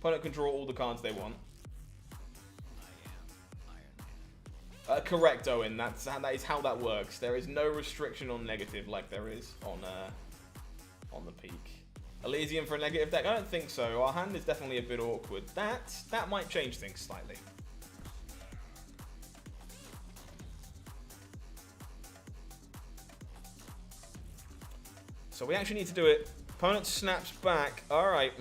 Opponent can draw all the cards they want. Correct, Owen. That is how that works. There is no restriction on negative like there is on the peak. Elysium for a negative deck? I don't think so. Our hand is definitely a bit awkward. That might change things slightly. So we actually need to do it. Opponent snaps back. All right.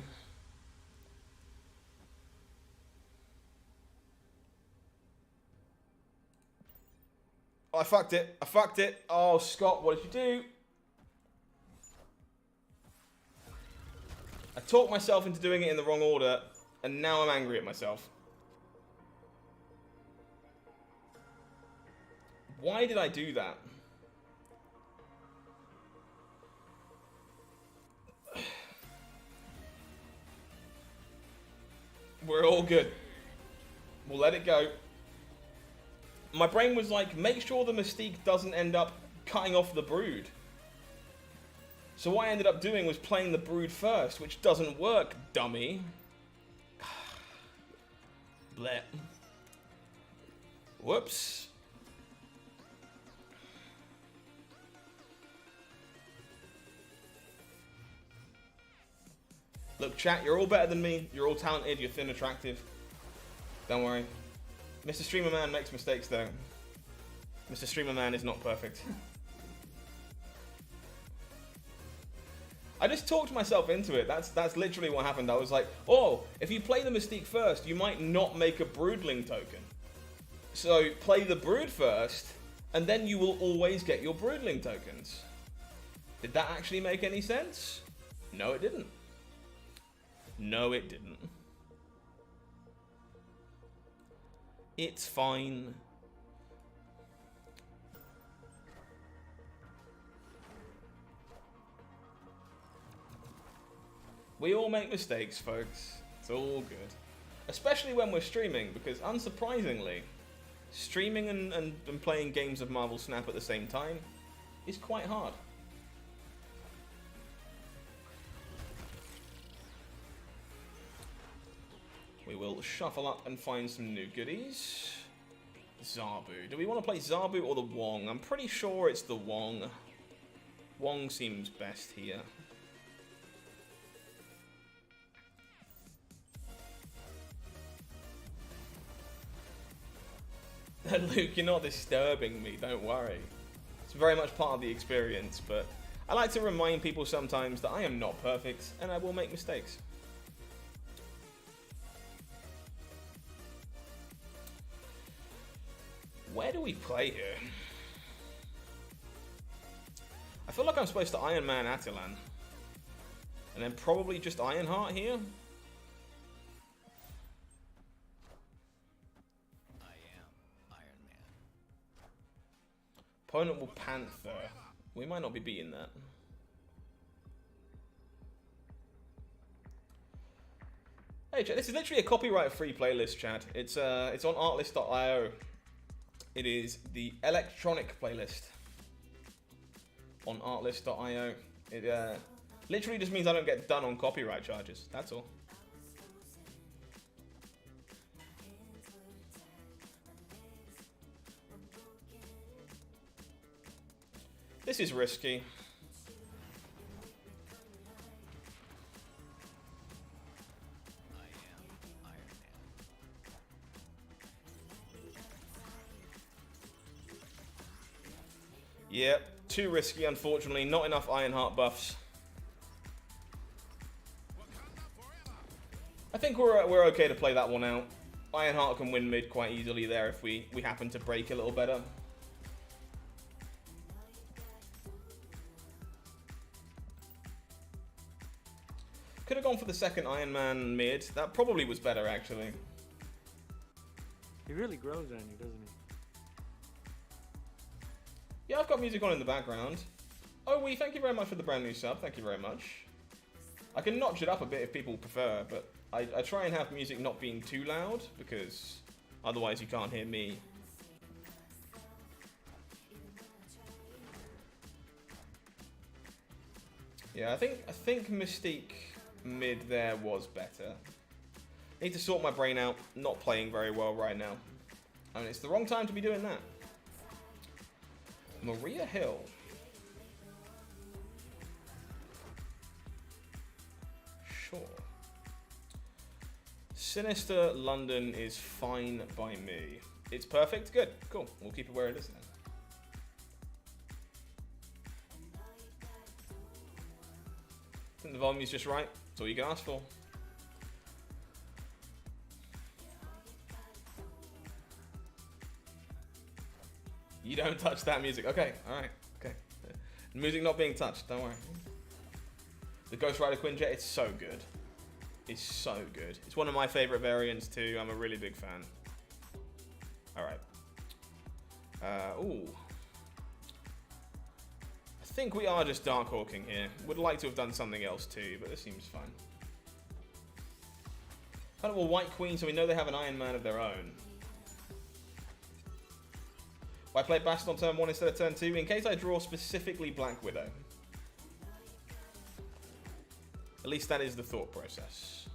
Oh, I fucked it. I fucked it. Oh, Scott, what did you do? I talked myself into doing it in the wrong order, and now I'm angry at myself. Why did I do that? We're all good. We'll let it go. My brain was like, make sure the Mystique doesn't end up cutting off the Brood. So what I ended up doing was playing the Brood first, which doesn't work, dummy. Bleh. Whoops. Look, chat, you're all better than me. You're all talented. You're thin, attractive. Don't worry. Mr. Streamer Man makes mistakes, though. Mr. Streamer Man is not perfect. I just talked myself into it. That's literally what happened. I was like, oh, if you play the Mystique first, you might not make a Broodling token. So play the Brood first, and then you will always get your Broodling tokens. Did that actually make any sense? No, it didn't. No, it didn't. It's fine. We all make mistakes, folks. It's all good. Especially when we're streaming, because unsurprisingly, streaming and playing games of Marvel Snap at the same time is quite hard. We will shuffle up and find some new goodies. Zabu. Do we want to play Zabu or the Wong? I'm pretty sure it's the Wong. Wong seems best here. Luke, you're not disturbing me, don't worry. It's very much part of the experience, but I like to remind people sometimes that I am not perfect and I will make mistakes. Where do we play here? I feel like I'm supposed to Iron Man Attilan. And then probably just Ironheart here. Opponent will Panther. We might not be beating that. Hey, chat, this is literally a copyright-free playlist, chat. It's on artlist.io. It is the electronic playlist on artlist.io. It literally just means I don't get done on copyright charges. That's all. This is risky. Yep, too risky, unfortunately. Not enough Ironheart buffs. I think we're okay to play that one out. Ironheart can win mid quite easily there if we happen to break a little better. Could have gone for the second Iron Man mid. That probably was better, actually. He really grows on you, doesn't he? Yeah, I've got music on in the background. Oh, thank you very much for the brand new sub. Thank you very much. I can notch it up a bit if people prefer, but I try and have music not being too loud, because otherwise you can't hear me. Yeah, I think Mystique mid there was better. Need to sort my brain out. Not playing very well right now. I mean, it's the wrong time to be doing that. Maria Hill. Sure. Sinister London is fine by me. It's perfect? Good. Cool. We'll keep it where it is then. I think the volume's just right. That's all you can ask for. You don't touch that music. Okay, alright. Okay. Music not being touched, don't worry. The Ghost Rider Quinjet, it's so good. It's so good. It's one of my favorite variants too. I'm a really big fan. Alright. Ooh. I think we are just Dark Hawking here. Would like to have done something else too, but this seems fun. Kind of a White Queen, so we know they have an Iron Man of their own. I play Bastion on turn 1 instead of turn 2 in case I draw specifically Black Widow. At least that is the thought process.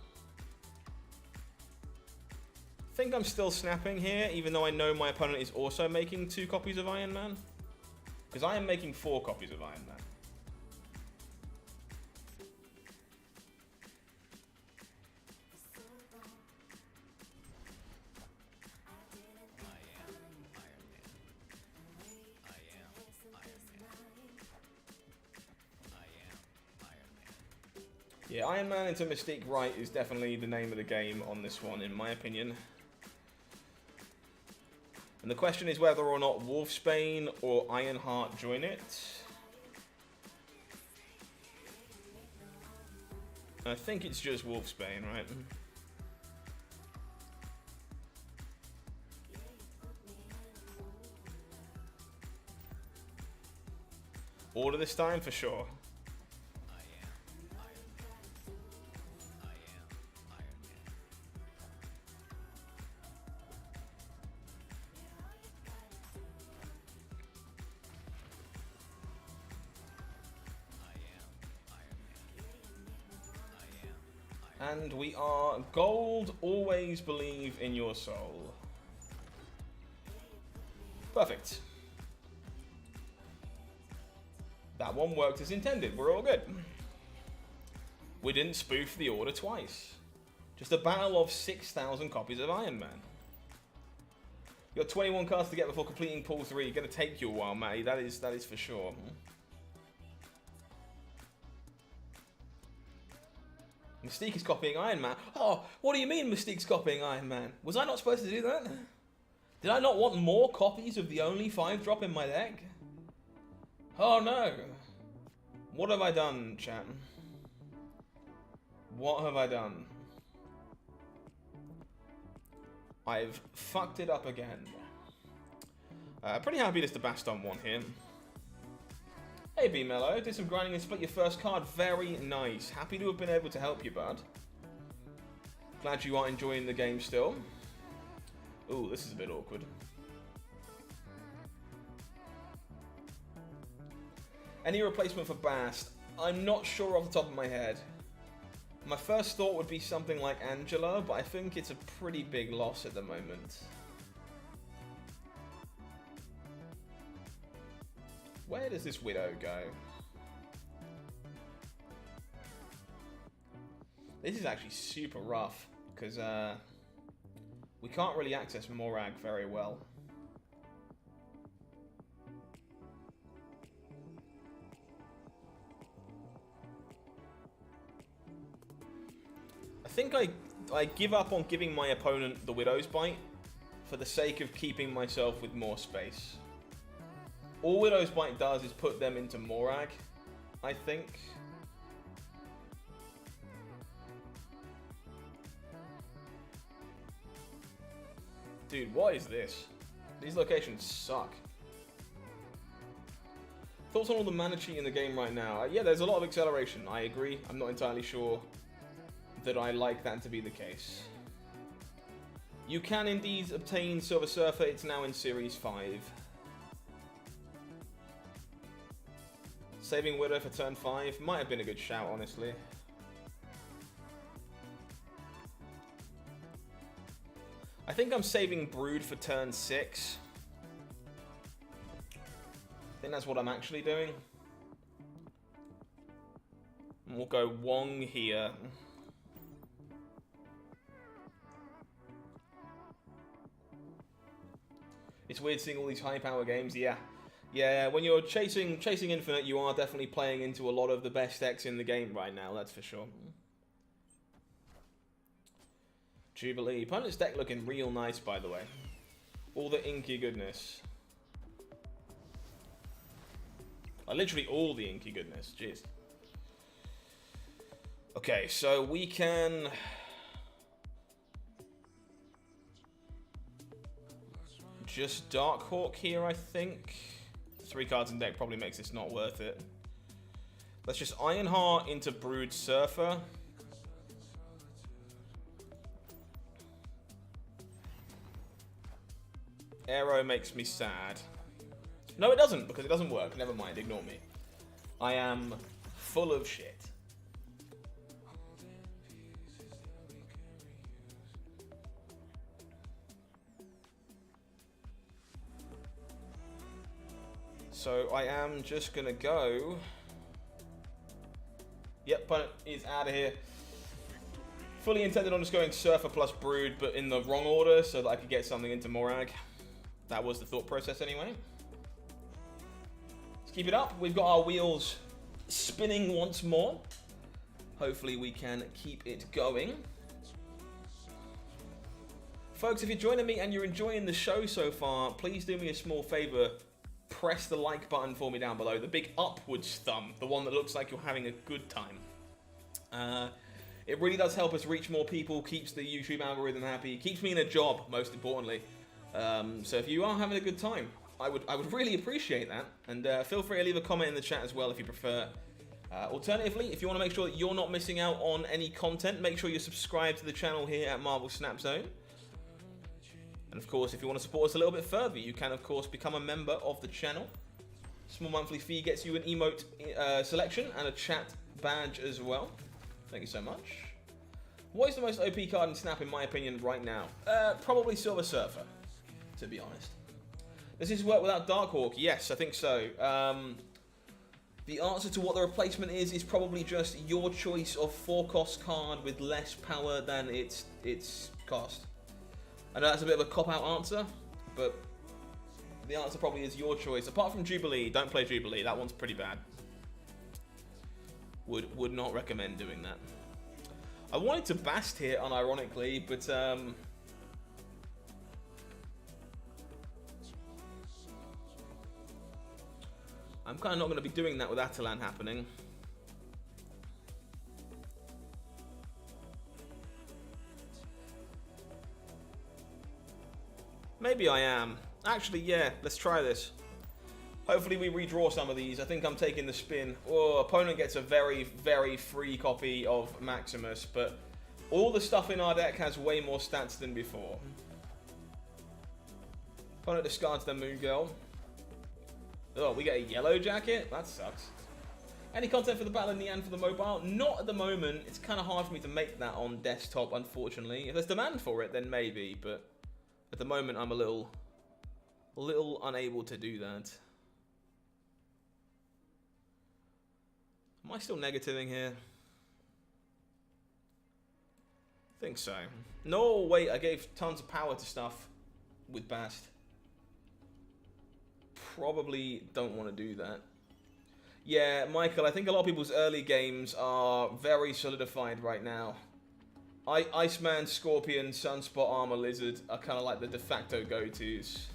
I think I'm still snapping here, even though I know my opponent is also making 2 copies of Iron Man. Because I am making 4 copies of Iron Man. Yeah, Iron Man into Mystique right is definitely the name of the game on this one, in my opinion. And the question is whether or not Wolfsbane or Ironheart join it. I think it's just Wolfsbane, right? Order this time for sure. And we are gold, always believe in your soul. Perfect. That one worked as intended, we're all good. We didn't spoof the order twice. Just a battle of 6,000 copies of Iron Man. You got 21 cards to get before completing pool 3. Gonna take you a while, Matty, that is for sure. Mystique is copying Iron Man. Oh, what do you mean Mystique's copying Iron Man? Was I not supposed to do that? Did I not want more copies of the only 5-drop in my deck? Oh no. What have I done, chat? What have I done? I've fucked it up again. Pretty happy just to Baston one here. Hey B Mello, did some grinding and split your first card. Very nice. Happy to have been able to help you, bud. Glad you are enjoying the game still. Ooh, this is a bit awkward. Any replacement for Bast? I'm not sure off the top of my head. My first thought would be something like Angela, but I think it's a pretty big loss at the moment. Where does this Widow go? This is actually super rough, because we can't really access Morag very well. I think I give up on giving my opponent the Widow's Bite for the sake of keeping myself with more space. All Widow's Bite does is put them into Morag, I think. Dude, what is this? These locations suck. Thoughts on all the mana cheat in the game right now? Yeah, there's a lot of acceleration. I agree. I'm not entirely sure that I like that to be the case. You can indeed obtain Silver Surfer. It's now in Series 5. Saving Widow for turn 5 might have been a good shout, honestly. I think I'm saving Brood for turn 6. I think that's what I'm actually doing. And we'll go Wong here. It's weird seeing all these high power games, yeah. Yeah, when you're chasing Infinite, you are definitely playing into a lot of the best decks in the game right now, that's for sure. Jubilee. Opponent's deck looking real nice, by the way. All the inky goodness. Literally all the inky goodness, jeez. Okay, so we can... just Darkhawk here, I think. 3 cards in deck probably makes this not worth it. Let's just Ironheart into Brood Surfer. Arrow makes me sad. No, it doesn't, because it doesn't work. Never mind, ignore me. I am full of shit. So I am just gonna go. Yep, opponent is out of here. Fully intended on just going Surfer plus Brood, but in the wrong order so that I could get something into Morag. That was the thought process anyway. Let's keep it up. We've got our wheels spinning once more. Hopefully we can keep it going. Folks, if you're joining me and you're enjoying the show so far, please do me a small favor. Press the like button for me down below. The big upwards thumb. The one that looks like you're having a good time. It really does help us reach more people. Keeps the YouTube algorithm happy. Keeps me in a job, most importantly. So if you are having a good time, I would really appreciate that. And feel free to leave a comment in the chat as well if you prefer. Alternatively, if you want to make sure that you're not missing out on any content, make sure you're subscribed to the channel here at Marvel Snap Zone. And of course, if you want to support us a little bit further, you can of course become a member of the channel. Small monthly fee gets you an emote selection and a chat badge as well. Thank you so much. What is the most OP card in Snap in my opinion right now? Probably Silver Surfer, to be honest. Does this work without Darkhawk? Yes, I think so. The answer to what the replacement is probably just your choice of 4-cost card with less power than its cost. I know that's a bit of a cop-out answer, but the answer probably is your choice. Apart from Jubilee, don't play Jubilee. That one's pretty bad. Would not recommend doing that. I wanted to Bast here, unironically, but I'm kind of not going to be doing that with Atalan happening. Maybe I am. Actually, yeah, let's try this. Hopefully we redraw some of these. I think I'm taking the spin. Oh, opponent gets a very, very free copy of Maximus, but all the stuff in our deck has way more stats than before. Opponent discards their Moon Girl. Oh, we get a yellow jacket? That sucks. Any content for the Battle of Nian for the mobile? Not at the moment. It's kind of hard for me to make that on desktop, unfortunately. If there's demand for it, then maybe, but at the moment I'm a little unable to do that. Am I still negativing here? I think so. No, wait, I gave tons of power to stuff with Bast. Probably don't want to do that. Yeah, Michael, I think a lot of people's early games are very solidified right now. Iceman, Scorpion, Sunspot, Armor, Lizard are kind of like the de facto go-tos.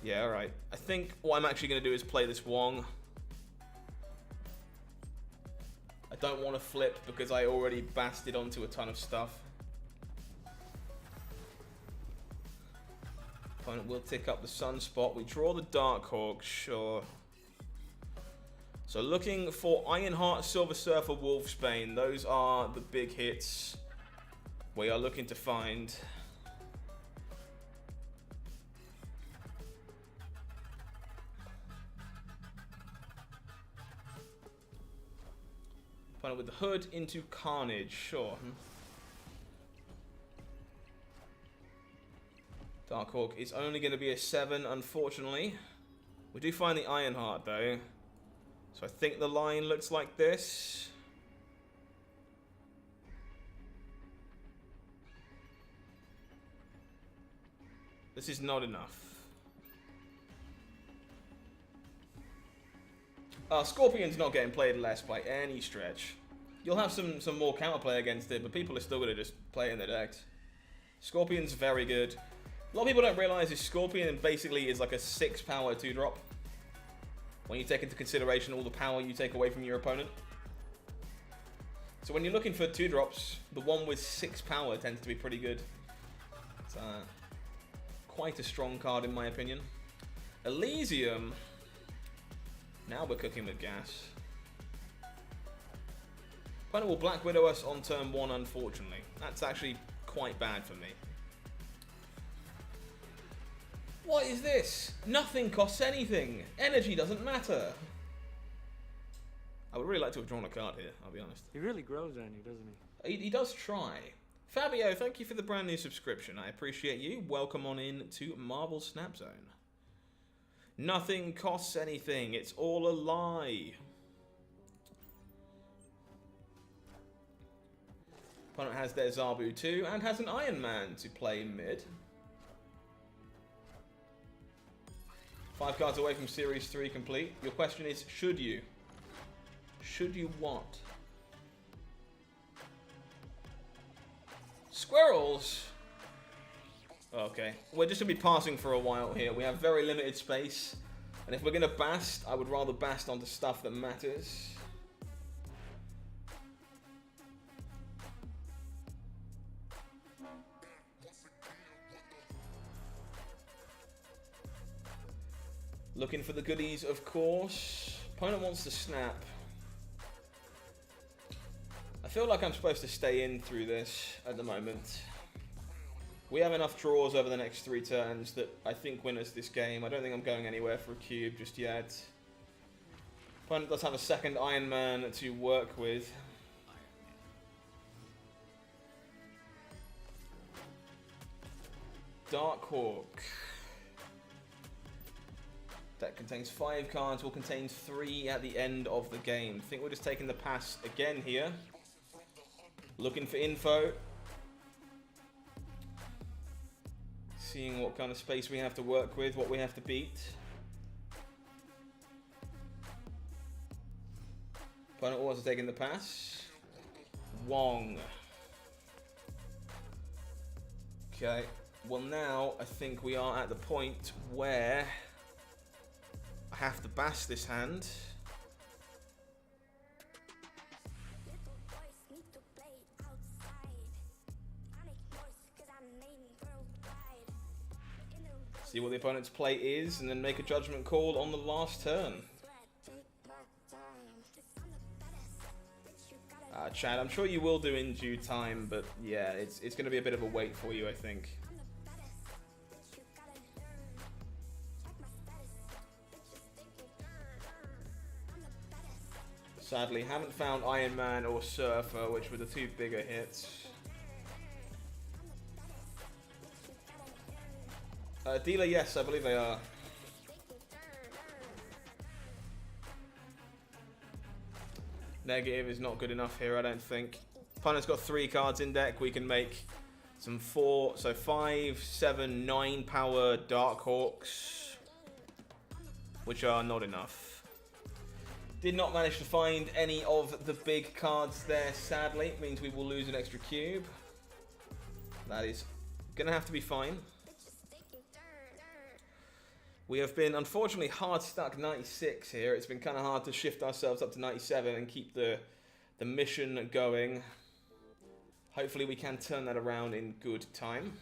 Yeah, alright. I think what I'm actually going to do is play this Wong. I don't want to flip because I already basted onto a ton of stuff. Opponent will tick up the Sunspot. We draw the Darkhawk, sure. So looking for Ironheart, Silver Surfer, Wolfsbane. Those are the big hits we are looking to find. Opponent with the Hood into Carnage, sure. Darkhawk is only going to be a 7, unfortunately. We do find the Ironheart, though. So I think the line looks like this. This is not enough. Scorpion's not getting played less by any stretch. You'll have some more counterplay against it, but people are still going to just play it in their decks. Scorpion's very good. A lot of people don't realize is Scorpion basically is like a 6 power 2-drop. When you take into consideration all the power you take away from your opponent. So when you're looking for 2-drops, the one with 6 power tends to be pretty good. It's quite a strong card in my opinion. Elysium. Now we're cooking with gas. Opponent will Black Widow us on turn 1, unfortunately. That's actually quite bad for me. What is this? Nothing costs anything. Energy doesn't matter. I would really like to have drawn a card here, I'll be honest. He really grows on you, doesn't he? He does try. Fabio, thank you for the brand new subscription. I appreciate you. Welcome on in to Marvel Snap Zone. Nothing costs anything. It's all a lie. Opponent has their Zabu too, and has an Iron Man to play mid. 5 cards away from Series 3 complete. Your question is, should you? Should you what? Squirrels! Okay, we're just going to be passing for a while here. We have very limited space. And if we're going to bast, I would rather bast onto stuff that matters. Looking for the goodies, of course. Opponent wants to snap. I feel like I'm supposed to stay in through this at the moment. We have enough draws over the next 3 turns that I think win us this game. I don't think I'm going anywhere for a cube just yet. Opponent does have a second Iron Man to work with. Darkhawk. Deck contains 5 cards, will contain 3 at the end of the game. I think we're just taking the pass again here. Looking for info. Seeing what kind of space we have to work with, what we have to beat. Opponent also taking the pass. Wong. Okay, well now I think we are at the point where I have to bash this hand. See what the opponent's play is, and then make a judgment call on the last turn. Chad, I'm sure you will do in due time, but yeah, it's going to be a bit of a wait for you, I think. Sadly, haven't found Iron Man or Surfer, which were the two bigger hits. Dealer, yes, I believe they are. Negative is not good enough here, I don't think. Opponent's got 3 cards in deck. We can make some 4, so 5, 7, 9 power Darkhawks, which are not enough. Did not manage to find any of the big cards there, sadly. It means we will lose an extra cube. That is going to have to be fine. We have been, unfortunately, hard stuck 96 here. It's been kind of hard to shift ourselves up to 97 and keep the mission going. Hopefully we can turn that around in good time.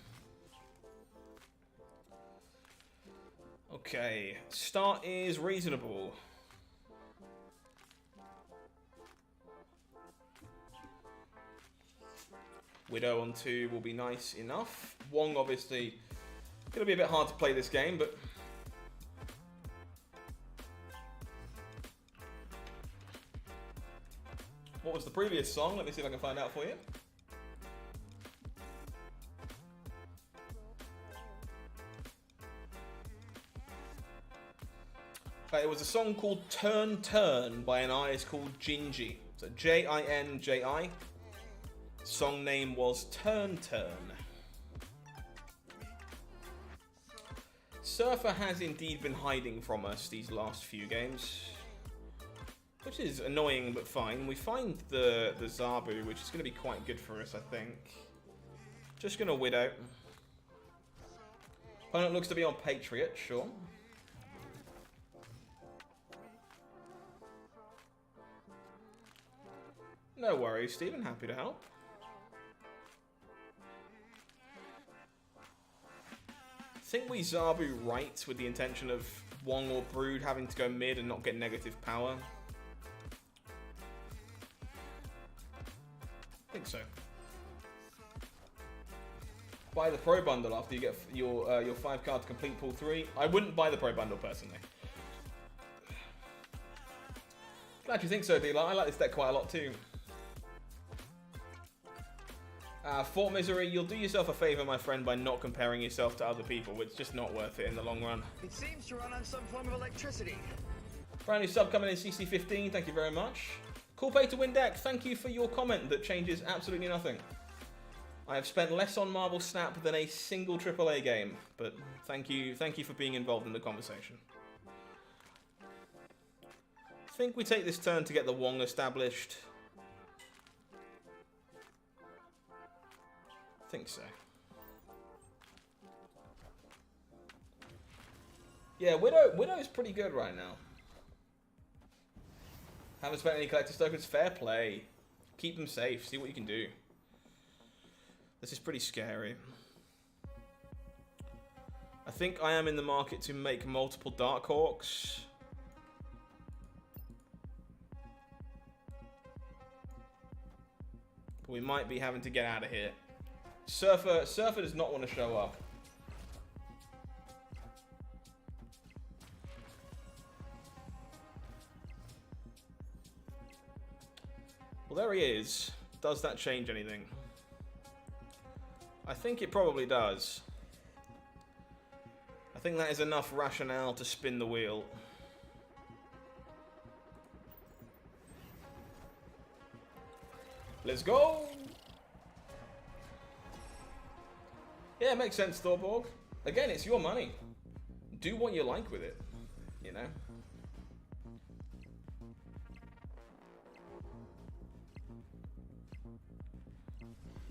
Okay, start is reasonable. Widow on 2 will be nice enough. Wong, obviously, going to be a bit hard to play this game, but... What was the previous song? Let me see if I can find out for you. It was a song called Turn Turn by an artist called Ginji. So Jinji. Song name was Turn Turn. Surfer has indeed been hiding from us these last few games, which is annoying but fine. We find the Zabu, which is going to be quite good for us, I think. Just going to Widow. Opponent looks to be on Patriot, sure. No worries, Stephen. Happy to help. I think we Zabu right with the intention of Wong or Brood having to go mid and not get negative power. I think so. Buy the Pro Bundle after you get your 5 card complete pull 3. I wouldn't buy the Pro Bundle personally. Glad you think so, Dealer. I like this deck quite a lot too. Fort Misery, you'll do yourself a favor, my friend, by not comparing yourself to other people. It's just not worth it in the long run. It seems to run on some form of electricity. Brand new sub coming in, CC15. Thank you very much. Cool pay to win deck. Thank you for your comment that changes absolutely nothing. I have spent less on Marble Snap than a single AAA game, but thank you for being involved in the conversation. I think we take this turn to get the Wong established. I think so. Yeah, Widow's pretty good right now. Haven't spent any collector tokens. Fair play. Keep them safe. See what you can do. This is pretty scary. I think I am in the market to make multiple Darkhawks. But we might be having to get out of here. Surfer does not want to show up. Well, there he is. Does that change anything? I think it probably does. I think that is enough rationale to spin the wheel. Let's go! Yeah, it makes sense, Thorborg. Again, it's your money. Do what you like with it, you know?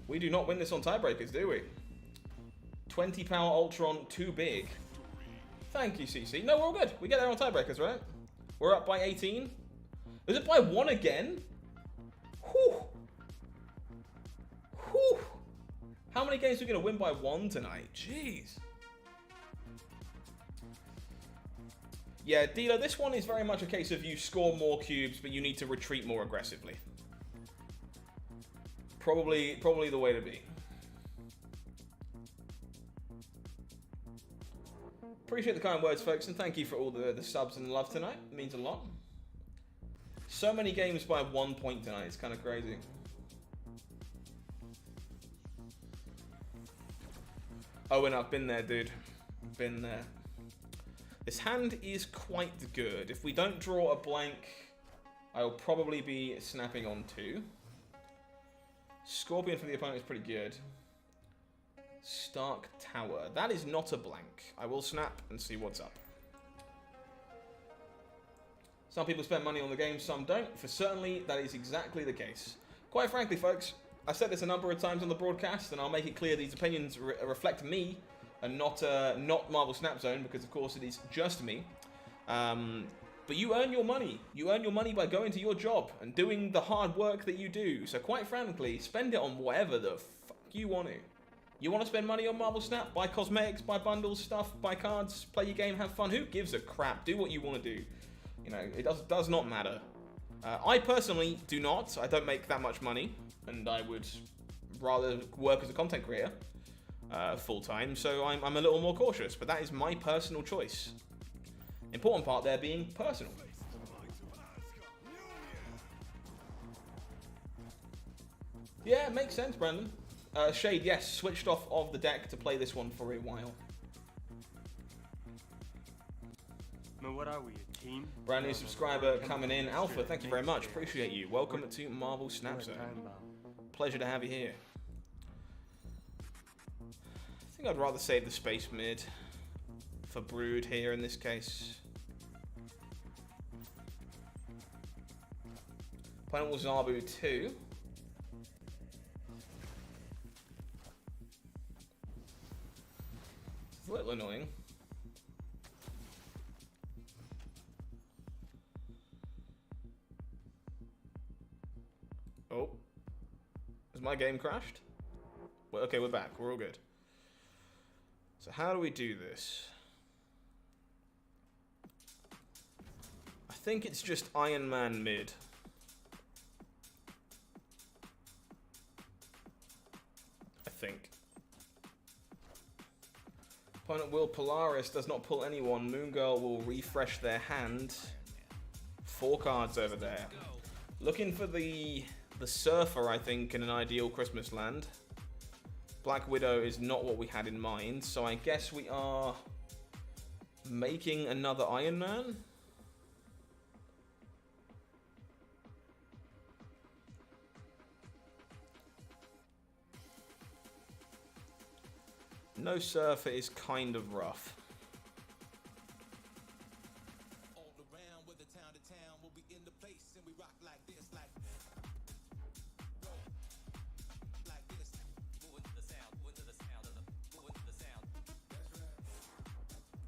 We do not win this on tiebreakers, do we? 20 power Ultron, too big. Thank you, CC. No, we're all good. We get there on tiebreakers, right? We're up by 18. Is it by 1 again? Whew. Whew. How many games are we going to win by 1 tonight? Jeez. Yeah, Dealer, this one is very much a case of you score more cubes, but you need to retreat more aggressively. Probably the way to be. Appreciate the kind words, folks, and thank you for all the subs and love tonight. It means a lot. So many games by 1 point tonight. It's kind of crazy. Oh, and I've been there, dude. Been there. This hand is quite good. If we don't draw a blank, I'll probably be snapping on 2. Scorpion for the opponent is pretty good. Stark Tower. That is not a blank. I will snap and see what's up. Some people spend money on the game, some don't. For certainly, that is exactly the case. Quite frankly, folks, I've said this a number of times on the broadcast, and I'll make it clear these opinions reflect me and not Marvel Snap Zone, because of course it is just me. But you earn your money. You earn your money by going to your job and doing the hard work that you do. So quite frankly, spend it on whatever the fuck you want to. You want to spend money on Marvel Snap? Buy cosmetics, buy bundles, stuff, buy cards, play your game, have fun. Who gives a crap? Do what you want to do. You know, it does not matter. I personally do not. I don't make that much money, and I would rather work as a content creator full-time, so I'm a little more cautious, but that is my personal choice. Important part there being personal. Yeah, it makes sense, Brandon. Shade, yes, switched off of the deck to play this one for a while. Man, what are we, a team? Brand new subscriber coming in. Alpha, thank you very much. Appreciate you. Welcome to Marvel Snap Zone. Pleasure to have you here. I think I'd rather save the space mid for Brood here in this case. Opponent will Zabu 2. It's a little annoying. Oh. Has my game crashed? Well, okay, we're back. We're all good. So how do we do this? I think it's just Iron Man mid. I think. Opponent will Polaris, does not pull anyone. Moon Girl will refresh their hand. 4 cards over there. Looking for the Surfer, I think, in an ideal Christmas land. Black Widow is not what we had in mind, so I guess we are making another Iron Man. No Surfer is kind of rough.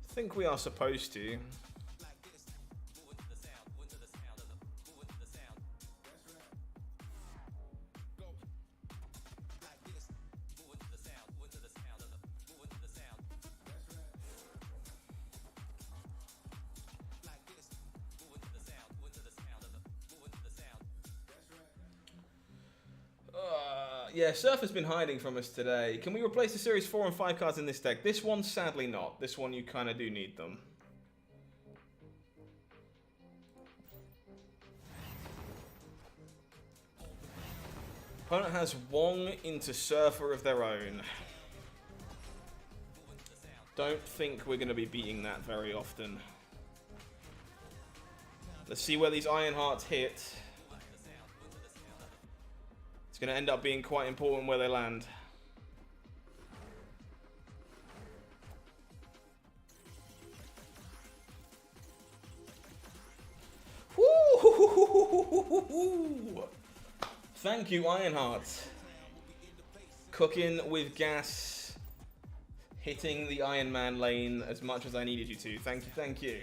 I think we are supposed to. Yeah, Surf has been hiding from us today. Can we replace the Series 4 and 5 cards in this deck? This one, sadly not. This one, you kind of do need them. Opponent has Wong into Surfer of their own. Don't think we're going to be beating that very often. Let's see where these Iron Hearts hit. It's going to end up being quite important where they land. Woo! Thank you, Ironheart. Cooking with gas. Hitting the Iron Man lane as much as I needed you to. Thank you, thank you.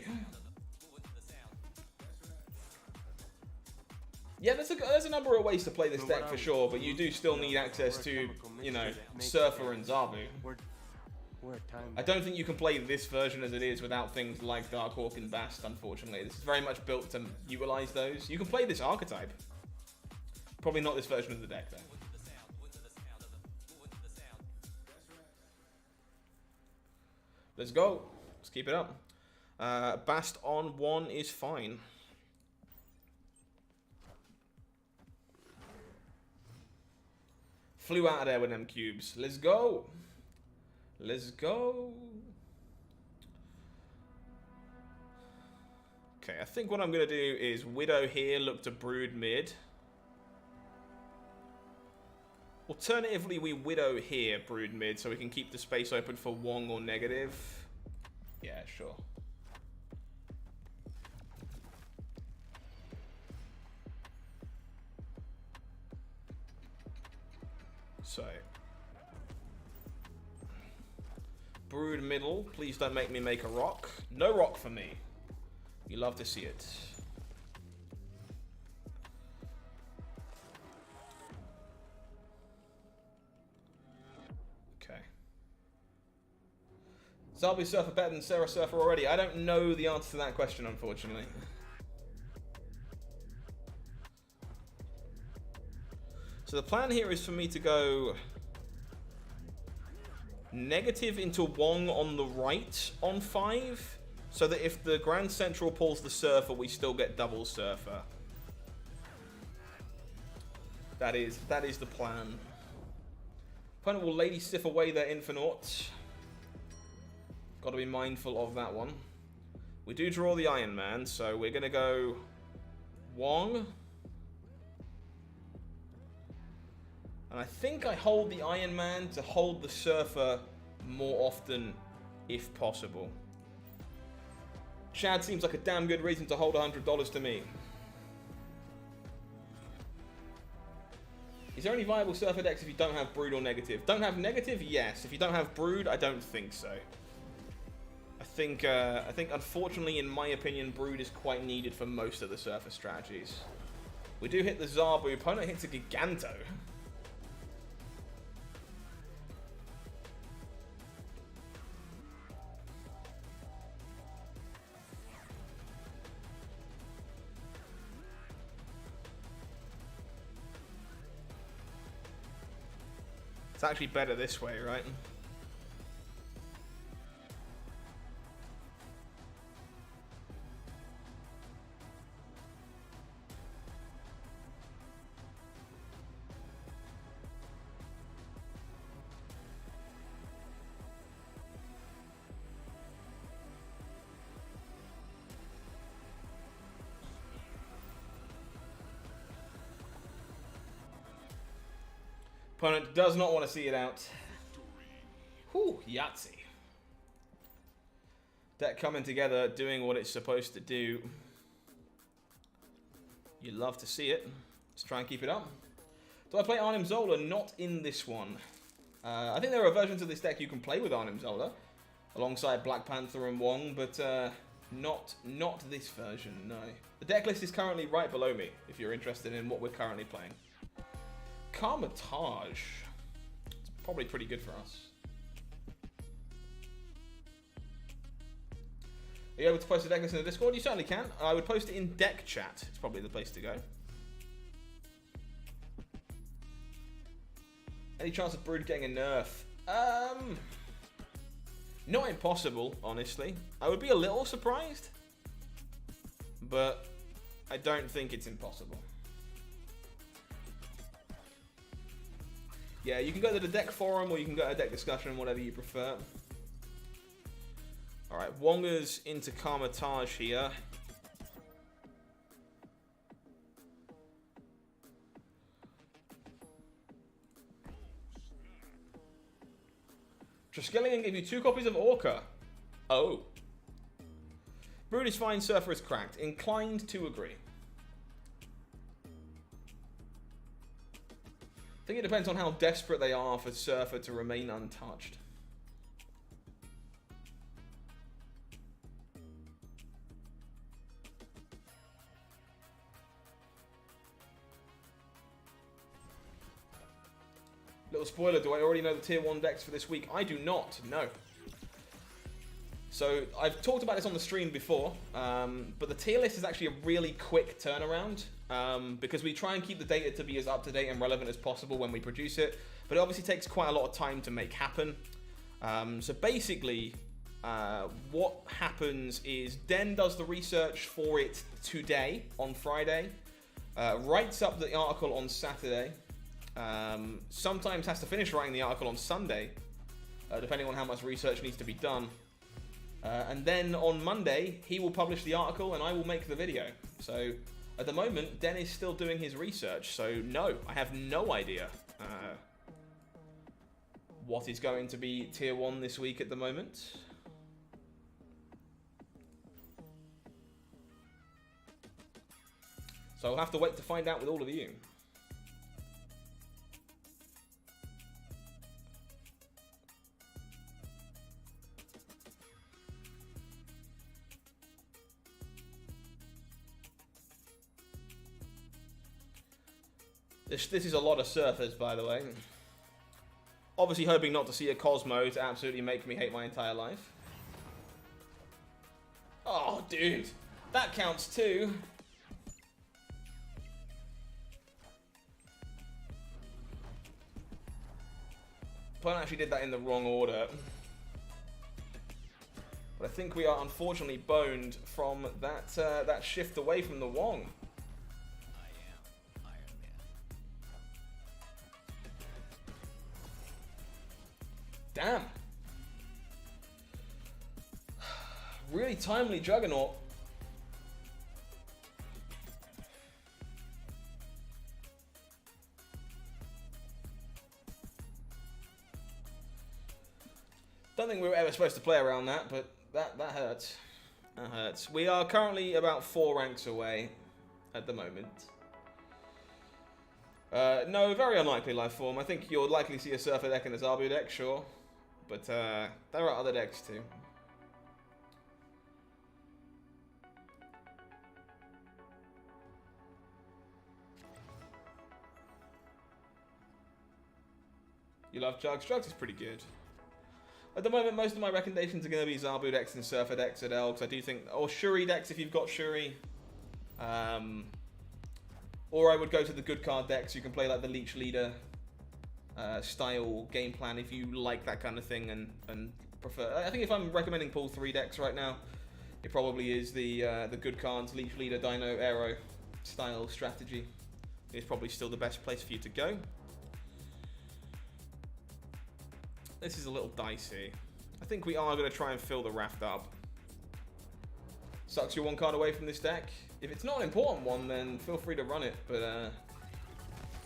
Yeah, there's a number of ways to play this deck for sure, but you do still need access to, you know, Surfer and Zabu. We're at time. I don't think you can play this version as it is without things like Darkhawk and Bast, unfortunately. This is very much built to utilize those. You can play this archetype. Probably not this version of the deck, though. Let's go. Let's keep it up. Bast on 1 is fine. Flew out of there with them cubes. Let's go. Let's go. Okay, I think what I'm going to do is Widow here, look to Brood mid. Alternatively, we Widow here, Brood mid, so we can keep the space open for Wong or negative. Yeah, sure. So, Brood middle, please don't make me make a rock. No rock for me. You love to see it. Okay. Zarbi Surfer better than Sarah Surfer already? I don't know the answer to that question, unfortunately. So the plan here is for me to go negative into Wong on the right on 5, so that if the Grand Central pulls the Surfer, we still get double Surfer. That is the plan. Opponent will Lady Sif away their Infinite. Got to be mindful of that one. We do draw the Iron Man, so we're going to go Wong. And I think I hold the Iron Man to hold the Surfer more often, if possible. Chad seems like a damn good reason to hold $100 to me. Is there any viable Surfer decks if you don't have Brood or Negative? Don't have Negative? Yes. If you don't have Brood, I don't think so. I think unfortunately, in my opinion, Brood is quite needed for most of the Surfer strategies. We do hit the Zabu. Opponent hits a Giganto. It's actually better this way, right? Opponent does not want to see it out. Whew, Yahtzee. Deck coming together, doing what it's supposed to do. You love to see it. Let's try and keep it up. Do I play Arnim Zola? Not in this one. I think there are versions of this deck you can play with Arnim Zola, alongside Black Panther and Wong, but not this version, no. The deck list is currently right below me, if you're interested in what we're currently playing. Carmitage. It's probably pretty good for us. Are you able to post a deck list in the Discord? You certainly can. I would post it in deck chat. It's probably the place to go. Any chance of Brood getting a nerf? Not impossible, honestly. I would be a little surprised, but I don't think it's impossible. Yeah, you can go to the deck forum or you can go to deck discussion, whatever you prefer. Alright, Wonga's into Carmitage here. Triskelion gave you 2 copies of Orca. Oh. Brood is fine, Surfer is cracked. Inclined to agree. I think it depends on how desperate they are for Surfer to remain untouched. Little spoiler, do I already know the tier 1 decks for this week? I do not, no. So I've talked about this on the stream before, but the tier list is actually a really quick turnaround because we try and keep the data to be as up-to-date and relevant as possible when we produce it, but it obviously takes quite a lot of time to make happen. So basically, what happens is Den does the research for it today, on Friday, writes up the article on Saturday, sometimes has to finish writing the article on Sunday, depending on how much research needs to be done. And then on Monday, he will publish the article and I will make the video. So at the moment, Den is still doing his research. So no, I have no idea what is going to be tier 1 this week at the moment. So I'll have to wait to find out with all of you. This is a lot of surfers, by the way. Obviously hoping not to see a Cosmo to absolutely make me hate my entire life. Oh, dude. That counts too. Opponent actually did that in the wrong order. But I think we are unfortunately boned from that, that shift away from the Wong. Damn. Really timely Juggernaut. Don't think we were ever supposed to play around that, but that hurts. That hurts. We are currently about 4 ranks away at the moment. No, very unlikely life form. I think you'll likely see a Surfer deck and a Zabu deck, sure. But there are other decks too. You love Jugs? Jugs is pretty good. At the moment, most of my recommendations are going to be Zabu decks and Surfer decks at Elves. I do think, or Shuri decks if you've got Shuri. Or I would go to the good card decks. You can play like the Leech Leader style game plan if you like that kind of thing and prefer. I think if I'm recommending pull 3 decks right now, it probably is the good cards, Leech Leader, Dino, Aero style strategy. It's probably still the best place for you to go. This is a little dicey. I think we are going to try and fill the raft up. Sucks you're 1 card away from this deck. If it's not an important one, then feel free to run it. But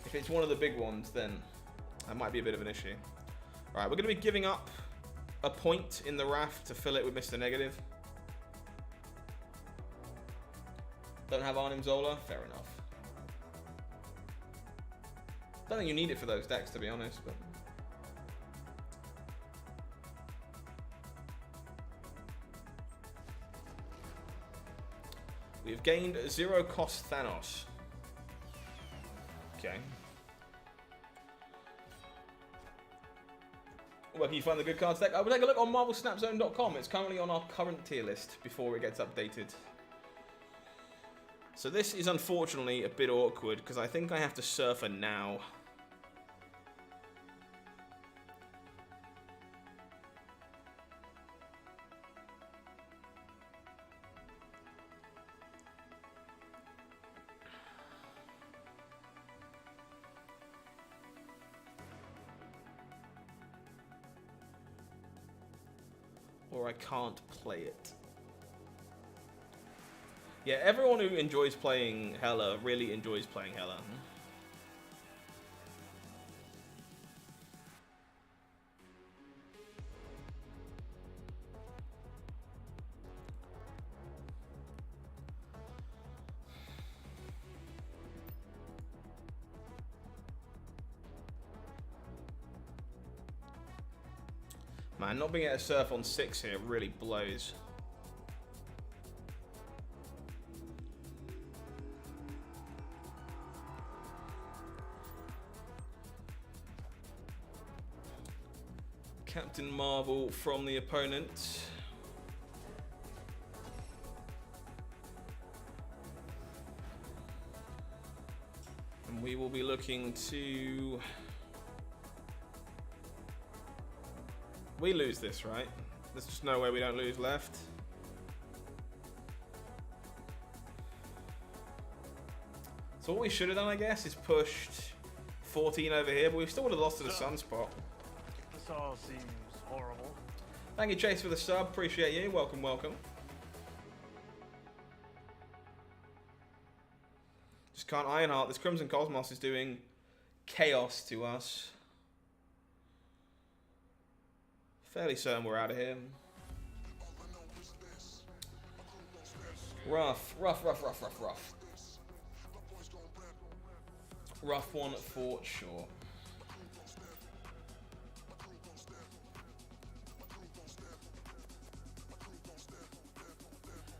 if it's one of the big ones, then that might be a bit of an issue. Alright, we're going to be giving up a point in the raft to fill it with Mr. Negative. Don't have Arnim Zola? Fair enough. Don't think you need it for those decks, to be honest. But we've gained 0 cost Thanos. Okay. Where can you find the good cards deck? I would take a look on MarvelSnapZone.com. It's currently on our current tier list before it gets updated. So this is unfortunately a bit awkward because I think I have to Surfer now. Or I can't play it. Yeah, everyone who enjoys playing Hela really enjoys playing Hela. Man, not being able to surf on 6 here really blows. Captain Marvel from the opponent. we will be looking to... We lose this, right? There's just no way we don't lose left. So what we should have done, I guess, is pushed 14 over here, but we still would have lost to the sunspot. This all seems horrible. Thank you, Chase, for the sub. Appreciate you. Welcome, welcome. Just can't Ironheart. This Crimson Cosmos is doing chaos to us. Fairly certain we're out of here. Rough. Rough one for sure.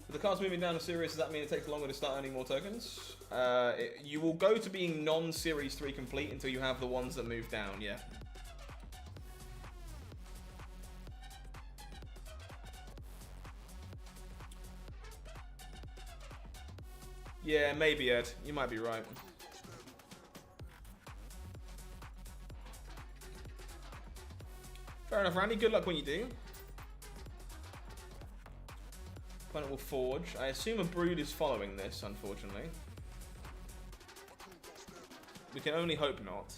With the cards moving down a series, does that mean it takes longer to start earning more tokens? You will go to being non-Series 3 complete until you have the ones that move down, yeah. Yeah, maybe, Ed. You might be right. Fair enough, Randy. Good luck when you do. Opponent will forge. I assume a brood is following this, unfortunately. We can only hope not.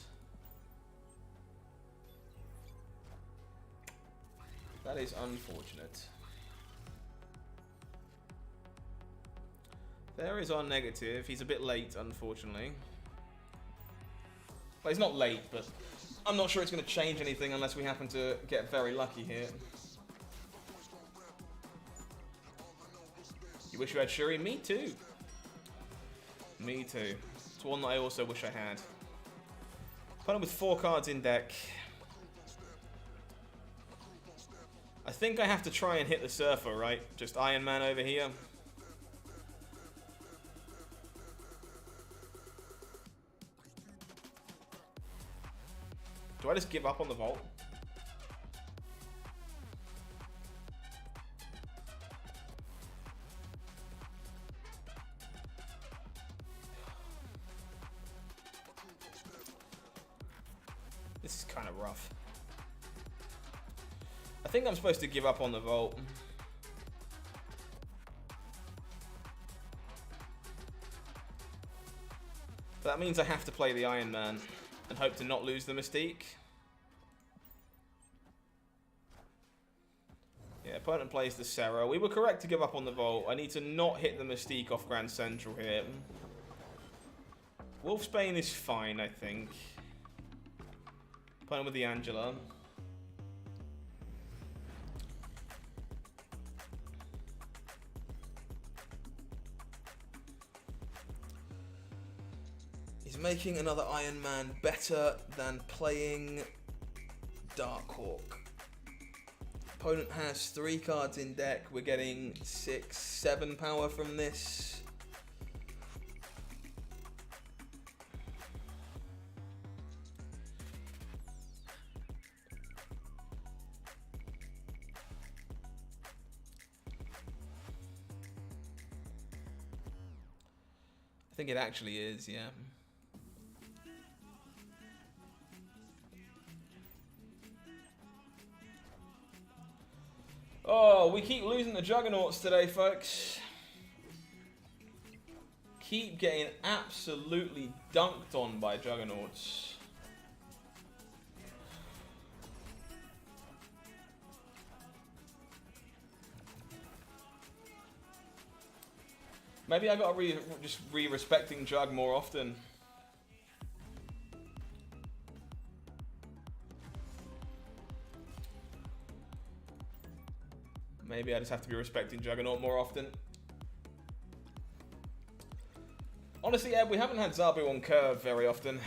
That is unfortunate. There is our negative. He's a bit late, unfortunately. Well, he's not late, but I'm not sure it's going to change anything unless we happen to get very lucky here. You wish you had Shuri? Me too. Me too. It's one that I also wish I had. Opponent with 4 cards in deck. I think I have to try and hit the Surfer, right? Just Iron Man over here. Do I just give up on the vault? This is kind of rough. I think I'm supposed to give up on the vault. But that means I have to play the Iron Man and hope to not lose the Mystique. Yeah, opponent plays the Serra. We were correct to give up on the vault. I need to not hit the Mystique off Grand Central here. Wolfsbane is fine, I think. Opponent with the Angela. He's making another Iron Man better than playing Darkhawk. Opponent has 3 cards in deck. We're getting 6, 7 power from this. I think it actually is, yeah. Oh, we keep losing the Juggernauts today, folks. Keep getting absolutely dunked on by Juggernauts. Maybe I gotta just re-respecting Jug more often. Maybe I just have to be respecting Juggernaut more often. Honestly, Ed, we haven't had Zabu on curve very often.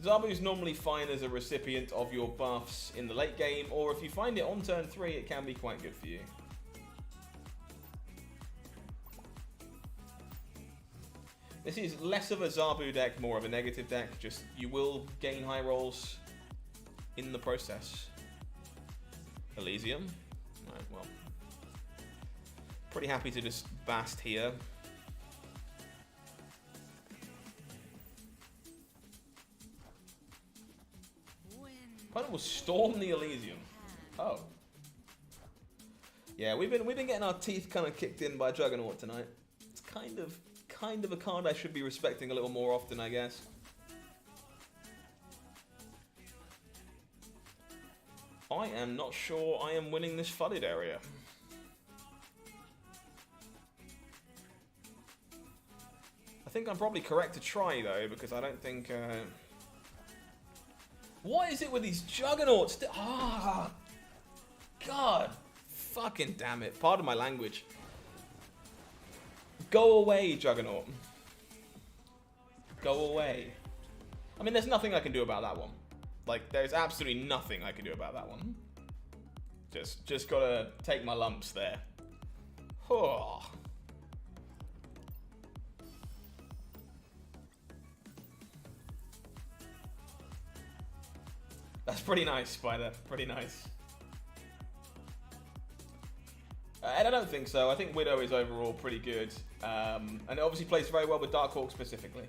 Zabu's normally fine as a recipient of your buffs in the late game, or if you find it on turn 3, it can be quite good for you. This is less of a Zabu deck, more of a negative deck, just you will gain high rolls in the process. Elysium. Right, well. Pretty happy to just bast here. will storm the Elysium. Oh. Yeah, we've been getting our teeth kind of kicked in by Juggernaut tonight. It's kind of a card I should be respecting a little more often, I guess. I am not sure I am winning this flooded area. I think I'm probably correct to try, though, because I don't think... What is it with these Juggernauts? Ah! God! Fucking damn it. Pardon my language. Go away, Juggernaut. Go away. I mean, there's nothing I can do about that one. Like, there's absolutely nothing I can do about that one. Just gotta take my lumps there. Oh. That's pretty nice, Spider. Pretty nice. And I don't think so. I think Widow is overall pretty good. And it obviously plays very well with Darkhawk specifically.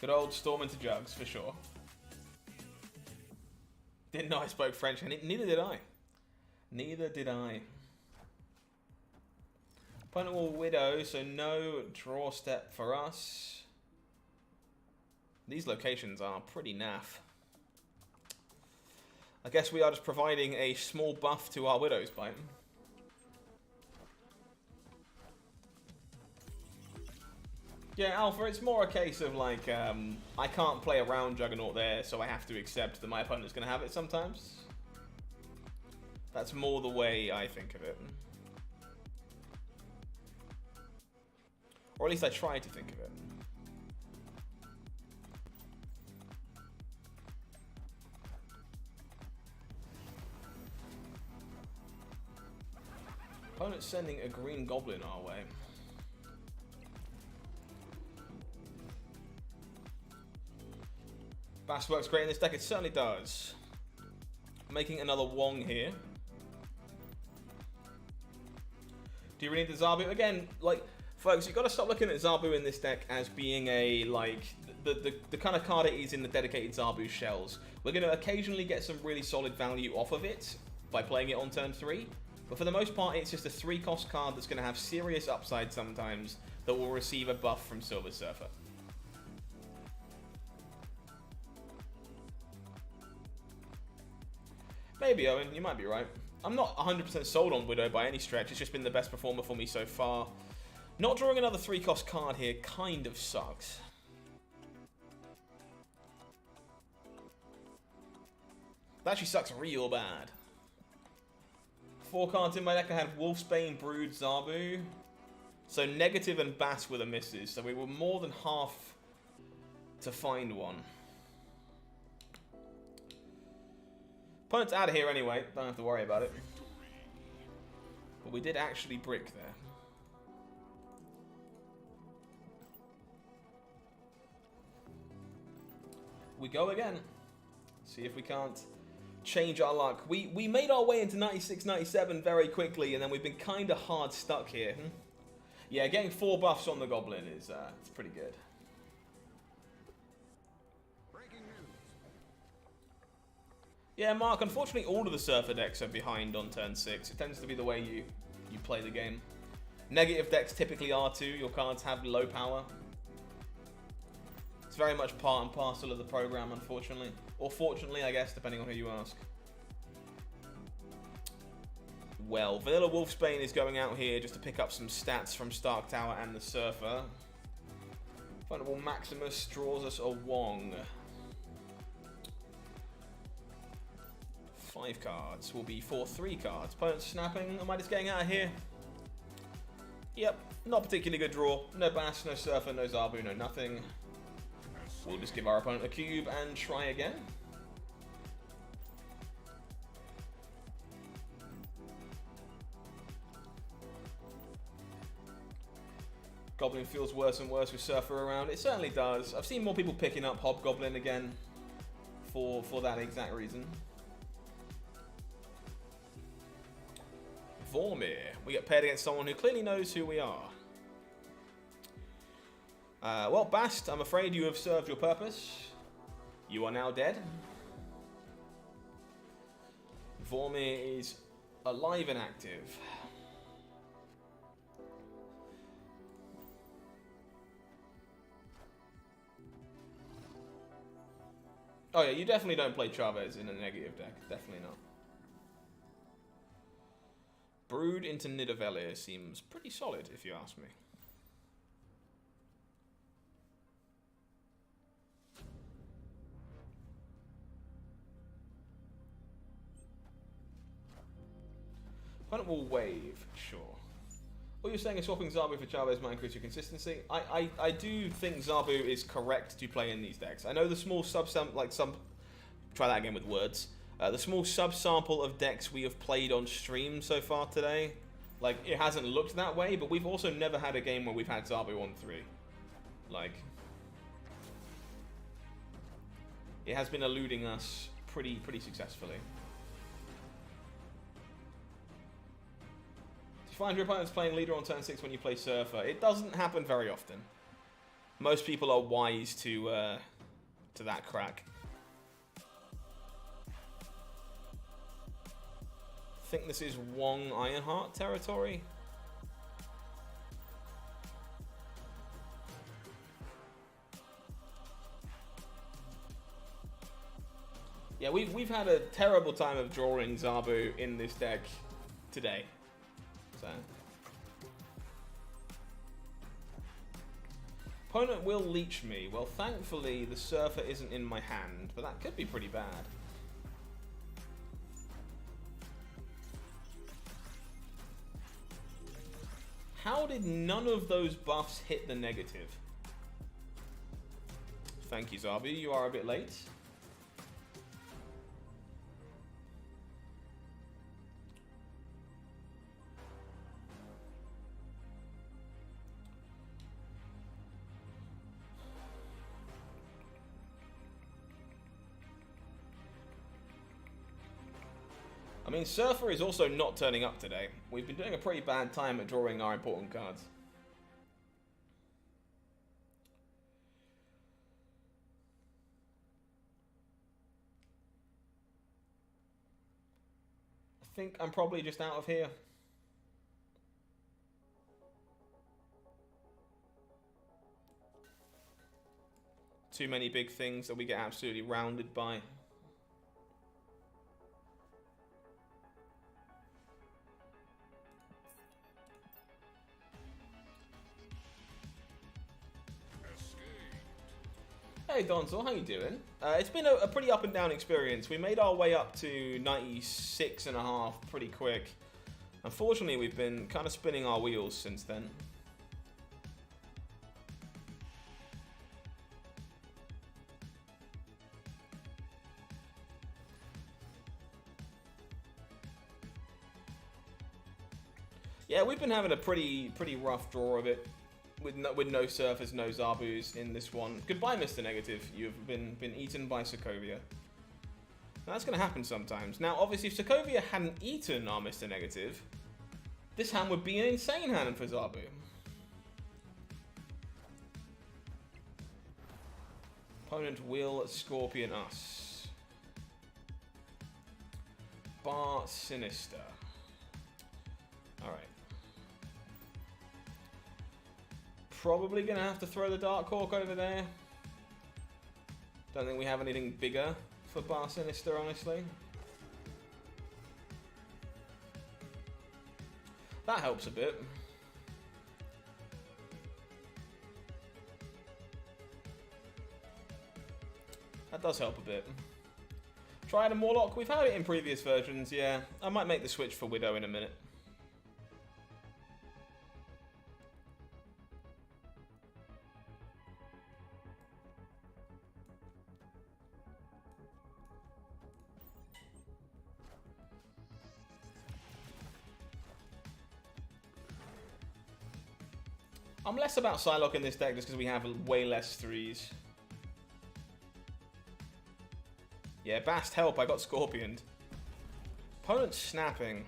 Good old Storm into Jugs, for sure. Didn't know I spoke French, and neither did I. Neither did I. Opponent will Widow, so no draw step for us. These locations are pretty naff. I guess we are just providing a small buff to our Widow's Bite. Yeah, Alpha, it's more a case of like, I can't play around Juggernaut there, so I have to accept that my opponent's going to have it sometimes. That's more the way I think of it. Or at least I try to think of it. Opponent's sending a green goblin our way. Bass works great in this deck, it certainly does. Making another Wong here. Do you really need the Zabu? Again, like, folks, you've got to stop looking at Zabu in this deck as being a, like, the kind of card it is in the dedicated Zabu shells. We're going to occasionally get some really solid value off of it by playing it on turn 3. But for the most part, it's just a 3-cost card that's going to have serious upside sometimes that will receive a buff from Silver Surfer. Maybe, Owen, you might be right. I'm not 100% sold on Widow by any stretch. It's just been the best performer for me so far. Not drawing another 3-cost card here kind of sucks. That actually sucks real bad. 4 cards in my deck. I had Wolfsbane, Brood, Zabu. So negative and Bass were the misses. So we were more than half to find one. Opponent's out of here anyway, don't have to worry about it. But we did actually brick there. We go again. See if we can't change our luck. We made our way into 96, 97 very quickly, and then we've been kind of hard stuck here. Yeah, getting 4 buffs on the Goblin is it's pretty good. Yeah, Mark, unfortunately all of the Surfer decks are behind on turn 6. It tends to be the way you play the game. Negative decks typically are too. Your cards have low power. It's very much part and parcel of the program, unfortunately. Or fortunately, I guess, depending on who you ask. Well, Vanilla Wolfsbane is going out here just to pick up some stats from Stark Tower and the Surfer. Final Maximus draws us a Wong. 5 cards will be for 3 cards. Opponent snapping. Am I just getting out of here? Yep, not particularly good draw. No Bass, no Surfer, no Zabu, no nothing. We'll just give our opponent a cube and try again. Goblin feels worse and worse with Surfer around. It certainly does. I've seen more people picking up Hobgoblin again for that exact reason. Vormir. We get paired against someone who clearly knows who we are. Well, Bast, I'm afraid you have served your purpose. You are now dead. Vormir is alive and active. Oh yeah, you definitely don't play Chavez in a negative deck. Definitely not. Brood into Nidavellir seems pretty solid, if you ask me. Opponent will wave, sure. What you're saying is swapping Zabu for Chavez might increase your consistency. I do think Zabu is correct to play in these decks. I know the small try that again with words. The small subsample of decks we have played on stream so far today, like, it hasn't looked that way, but we've also never had a game where we've had Zabu on 3. Like, it has been eluding us pretty successfully. Find your opponents playing leader on turn 6 when you play Surfer. It doesn't happen very often. Most people are wise to that crack. I think this is Wong Ironheart territory. Yeah, we've had a terrible time of drawing Zabu in this deck today. So. Opponent will leech me. Well, thankfully, the Surfer isn't in my hand, but that could be pretty bad. How did none of those buffs hit the negative? Thank you, Zabu. You are a bit late. I mean, Surfer is also not turning up today. We've been doing a pretty bad time at drawing our important cards. I think I'm probably just out of here. Too many big things that we get absolutely rounded by. Hey Donzel, how you doing? It's been a pretty up and down experience. We made our way up to 96.5 pretty quick. Unfortunately, we've been kind of spinning our wheels since then. Yeah, we've been having a pretty rough draw of it. With no Surfers, no Zabus in this one. Goodbye, Mr. Negative. You've been eaten by Sokovia. Now, that's going to happen sometimes. Now, obviously, if Sokovia hadn't eaten our Mr. Negative, this hand would be an insane hand for Zabu. Opponent will Scorpion us. Bar Sinister. Alright. Probably going to have to throw the Dark Hawk over there. Don't think we have anything bigger for Bar Sinister, honestly. That helps a bit. That does help a bit. Triad and Warlock, we've had it in previous versions, yeah. I might make the switch for Widow in a minute. I'm less about Psylocke in this deck just because we have way less threes. Yeah, Bast help, I got Scorpioned. Opponent snapping.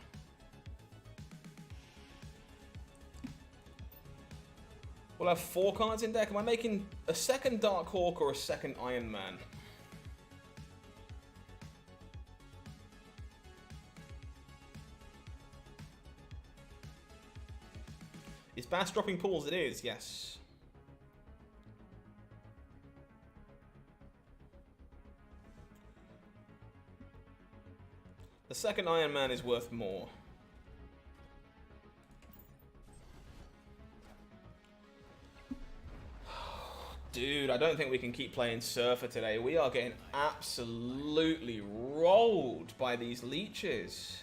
We'll have 4 cards in deck. Am I making a second Dark Hawk or a second Iron Man? Is Bass dropping pools? It is, yes. The second Iron Man is worth more. Dude, I don't think we can keep playing Surfer today. We are getting absolutely rolled by these leeches.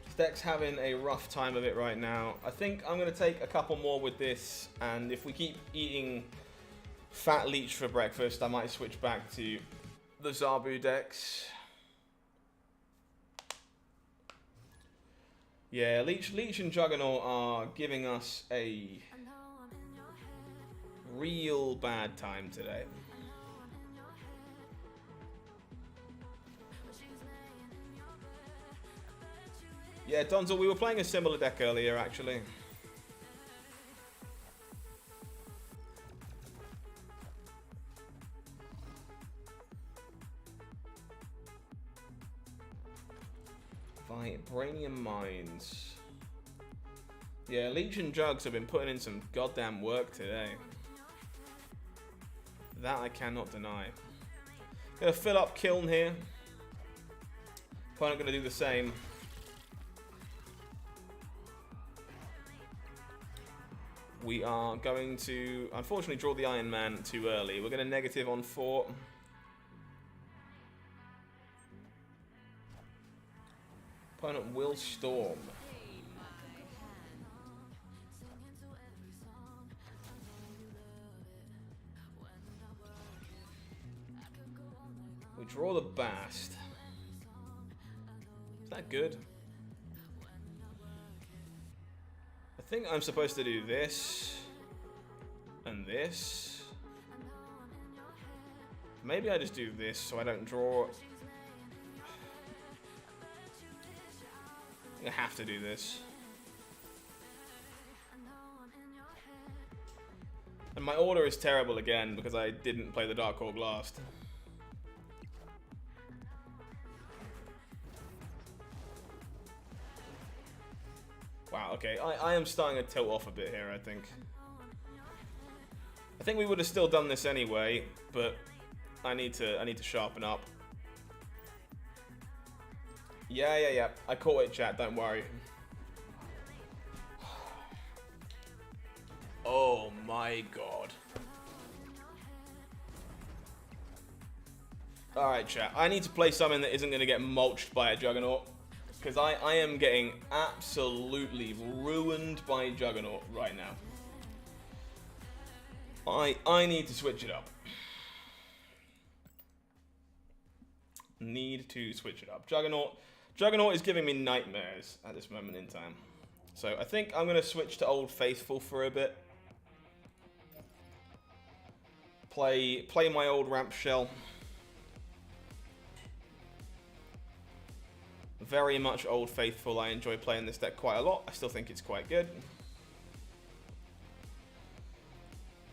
This deck's having a rough time of it right now. I think I'm going to take a couple more with this, and if we keep eating Fat Leech for breakfast, I might switch back to the Zabu decks. Yeah, Leech and Juggernaut are giving us a real bad time today. Yeah, Donzel, we were playing a similar deck earlier, actually. Vibranium Mines. Yeah, Leech and Jugs have been putting in some goddamn work today. That I cannot deny. Gonna fill up Kiln here. Opponent gonna do the same. We are going to, unfortunately, draw the Iron Man too early. We're going to negative on 4. Opponent will Storm. We draw the Bast. Is that good? I think I'm supposed to do this and this. Maybe I just do this so I don't draw. I have to do this. And my order is terrible again because I didn't play the Dark Hawk last. Wow, okay, I am starting to tilt off a bit here, I think. I think we would have still done this anyway, but I need to sharpen up. Yeah. I caught it, chat, don't worry. Oh my god. Alright, chat, I need to play something that isn't going to get mulched by a Juggernaut. Because I am getting absolutely ruined by Juggernaut right now. I need to switch it up. Need to switch it up. Juggernaut is giving me nightmares at this moment in time. So I think I'm going to switch to Old Faithful for a bit. Play my old Ramp Shell. Very much Old Faithful. I enjoy playing this deck quite a lot. I still think it's quite good.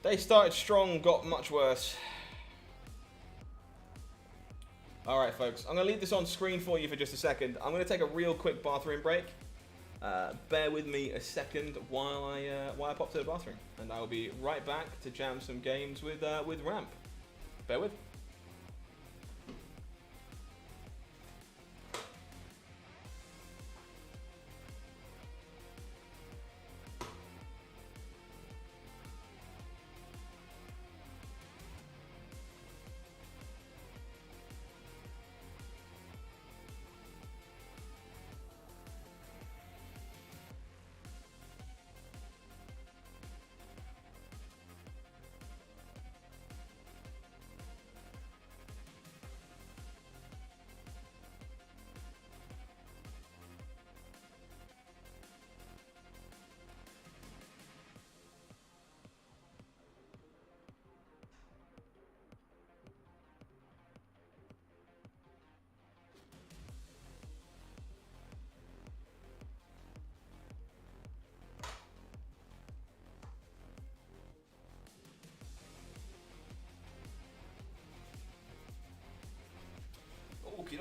They started strong, got much worse. Alright folks, I'm going to leave this on screen for you for just a second. I'm going to take a real quick bathroom break. Bear with me a second while I pop to the bathroom. And I will be right back to jam some games with Ramp. Bear with.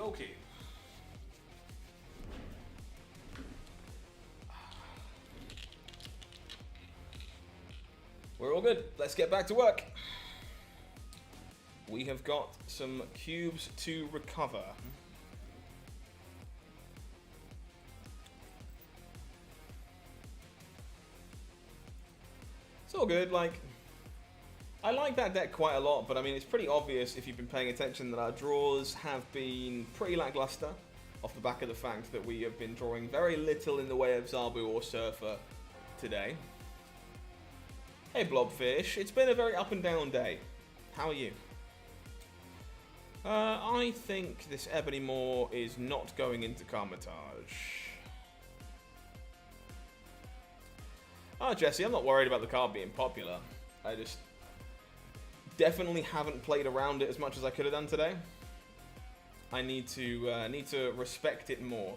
dokie. We're all good. Let's get back to work. We have got some cubes to recover. It's all good. Like, I like that deck quite a lot, but I mean, it's pretty obvious if you've been paying attention that our draws have been pretty lackluster off the back of the fact that we have been drawing very little in the way of Zabu or Surfer today. Hey Blobfish, it's been a very up and down day. How are you? I think this Ebony Moor is not going into Carmitage. Oh, Jesse, I'm not worried about the card being popular. I just definitely haven't played around it as much as I could have done today. I need to respect it more.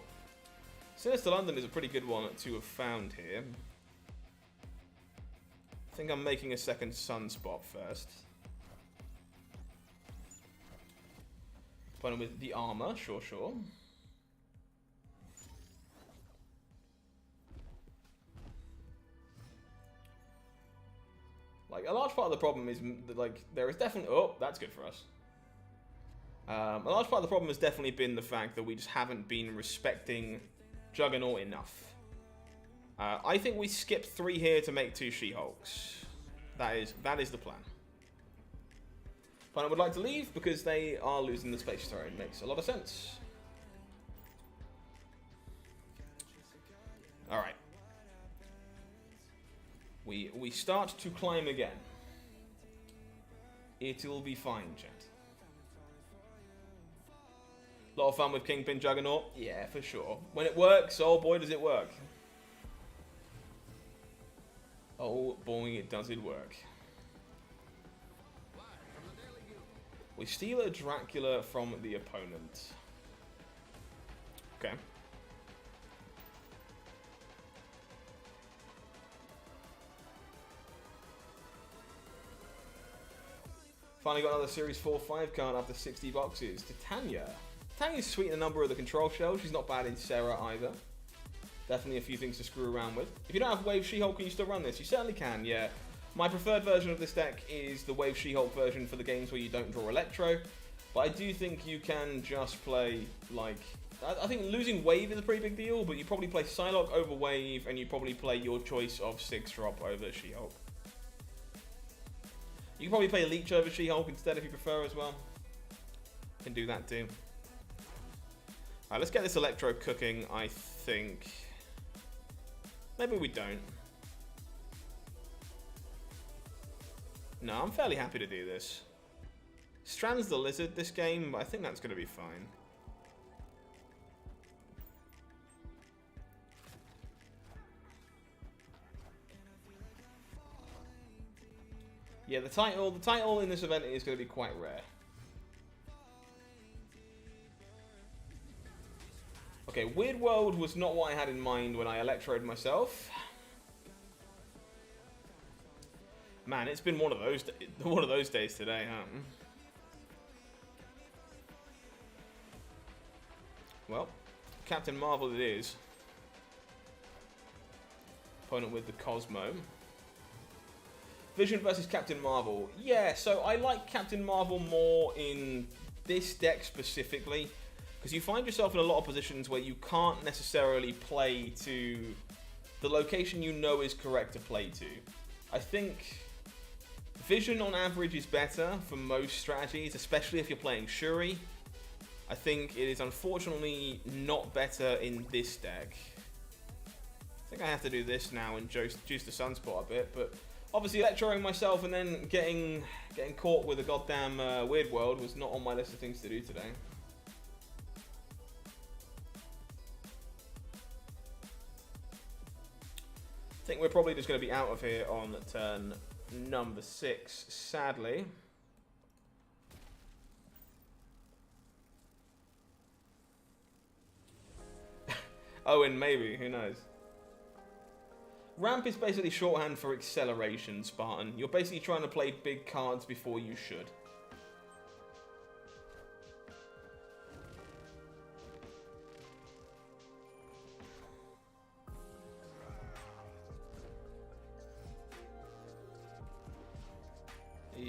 Sinister London is a pretty good one to have found here. I think I'm making a second Sunspot first. Playing with the armor, sure. Like, a large part of the problem is that, like, there is definitely... Oh, that's good for us. A large part of the problem has definitely been the fact that we just haven't been respecting Juggernaut enough. I think we skip 3 here to make 2 She-Hulks. That is the plan. But I would like to leave because they are losing the space throne. Makes a lot of sense. Alright. We start to climb again. It will be fine, chat. A lot of fun with Kingpin Juggernaut? Yeah, for sure. When it works, oh boy does it work. Oh boy, does it work. We steal a Dracula from the opponent. Okay. Finally got another Series 4-5 card after 60 boxes. Titania. Titania's sweet in a number of the control shells. She's not bad in Sarah either. Definitely a few things to screw around with. If you don't have Wave She-Hulk, can you still run this? You certainly can, yeah. My preferred version of this deck is the Wave She-Hulk version for the games where you don't draw Electro. But I do think you can just play, like... I think losing Wave is a pretty big deal, but you probably play Psylocke over Wave, and you probably play your choice of 6-drop over She-Hulk. You can probably play Leech over She-Hulk instead if you prefer as well. You can do that too. Alright, let's get this Electro cooking, I think. Maybe we don't. No, I'm fairly happy to do this. Strand's the Lizard this game, but I think that's going to be fine. Yeah, the title in this event is going to be quite rare. Okay, Weird World was not what I had in mind when I Electroed myself. Man, it's been one of those days today, huh? Well, Captain Marvel it is. Opponent with the Cosmo. Vision versus Captain Marvel. Yeah, so I like Captain Marvel more in this deck specifically, because you find yourself in a lot of positions where you can't necessarily play to the location you know is correct to play to. I think Vision on average is better for most strategies, especially if you're playing Shuri. I think it is unfortunately not better in this deck. I think I have to do this now and juice the Sunspot a bit, but obviously Electroing myself and then getting caught with a goddamn Weird World was not on my list of things to do today. I think we're probably just going to be out of here on turn number 6, sadly. Owen, maybe, who knows. Ramp is basically shorthand for acceleration, Spartan. You're basically trying to play big cards before you should.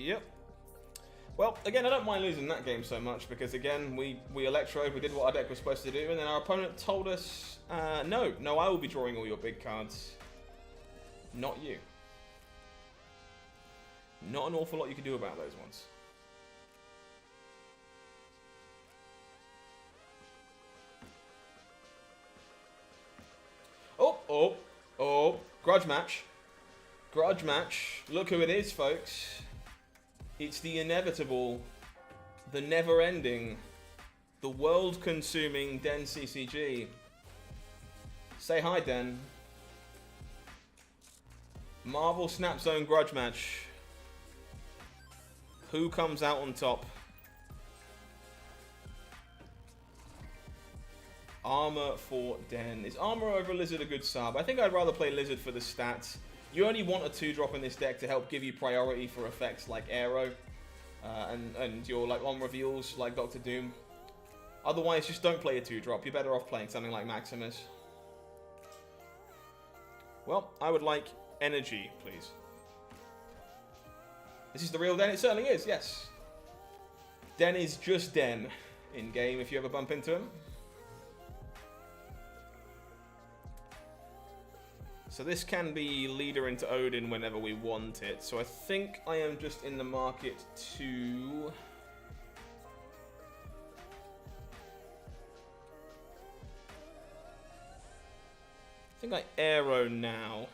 Yep. Well, again, I don't mind losing that game so much because, again, we electroed, we did what our deck was supposed to do, and then our opponent told us, no, I will be drawing all your big cards. Not you. Not an awful lot you can do about those ones. Oh, grudge match. Grudge match. Look who it is, folks. It's the inevitable, the never-ending, the world-consuming Den CCG. Say hi, Den. Marvel Snap Zone grudge match. Who comes out on top? Armor for Den. Is Armor over Lizard a good sub? I think I'd rather play Lizard for the stats. You only want a 2-drop in this deck to help give you priority for effects like Aero. And your like on reveals like Doctor Doom. Otherwise, just don't play a 2-drop. You're better off playing something like Maximus. Well, I would like energy, please. This is the real Den? It certainly is, yes. Den is just Den in game if you ever bump into him. So this can be leader into Odin whenever we want it. So I think I am just in the market to... I think I Aero now.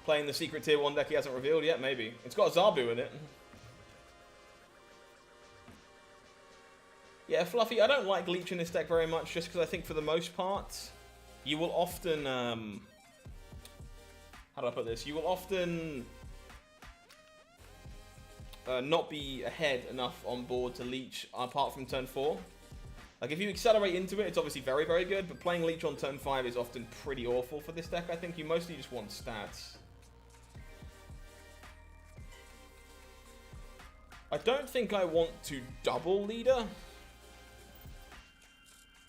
Playing the secret tier 1 deck he hasn't revealed yet, maybe. It's got a Zabu in it. Yeah, Fluffy, I don't like Leech in this deck very much, just because I think for the most part, you will often, how do I put this? You will often not be ahead enough on board to Leech apart from turn 4. Like, if you accelerate into it, it's obviously very, very good, but playing Leech on turn 5 is often pretty awful for this deck. I think you mostly just want stats. I don't think I want to double leader.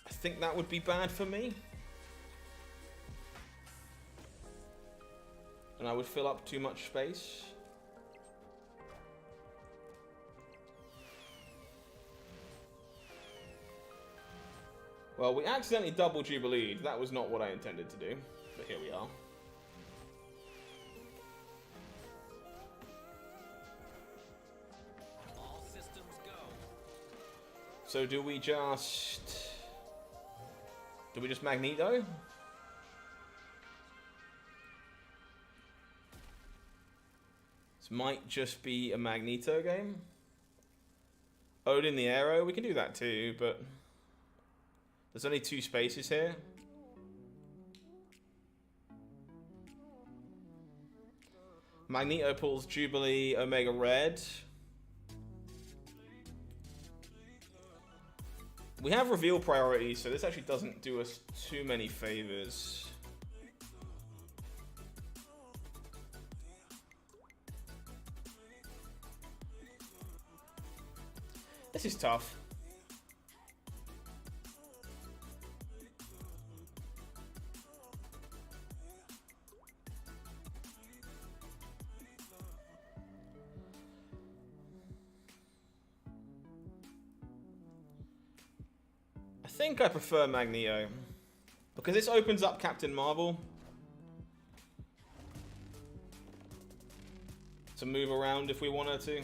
I think that would be bad for me. And I would fill up too much space. Well, we accidentally double Jubileed. That was not what I intended to do. But here we are. All systems go. So do we just Magneto? This might just be a Magneto game. Odin the Aero, we can do that too, but there's only 2 spaces here. Magneto pulls Jubilee, Omega Red. We have reveal priority, so this actually doesn't do us too many favors. This is tough. I think I prefer Magneto because this opens up Captain Marvel to move around if we want her to.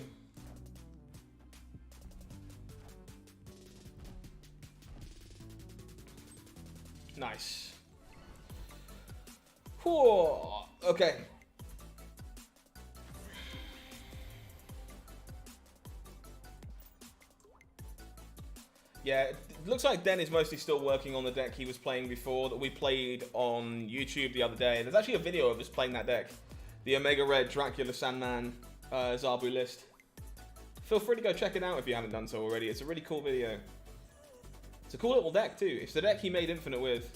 Nice. Whoa. Okay. Yeah, it looks like Den is mostly still working on the deck he was playing before that we played on YouTube the other day. There's actually a video of us playing that deck. The Omega Red Dracula Sandman Zabu list. Feel free to go check it out if you haven't done so already. It's a really cool video. It's a cool little deck too. It's the deck he made Infinite with.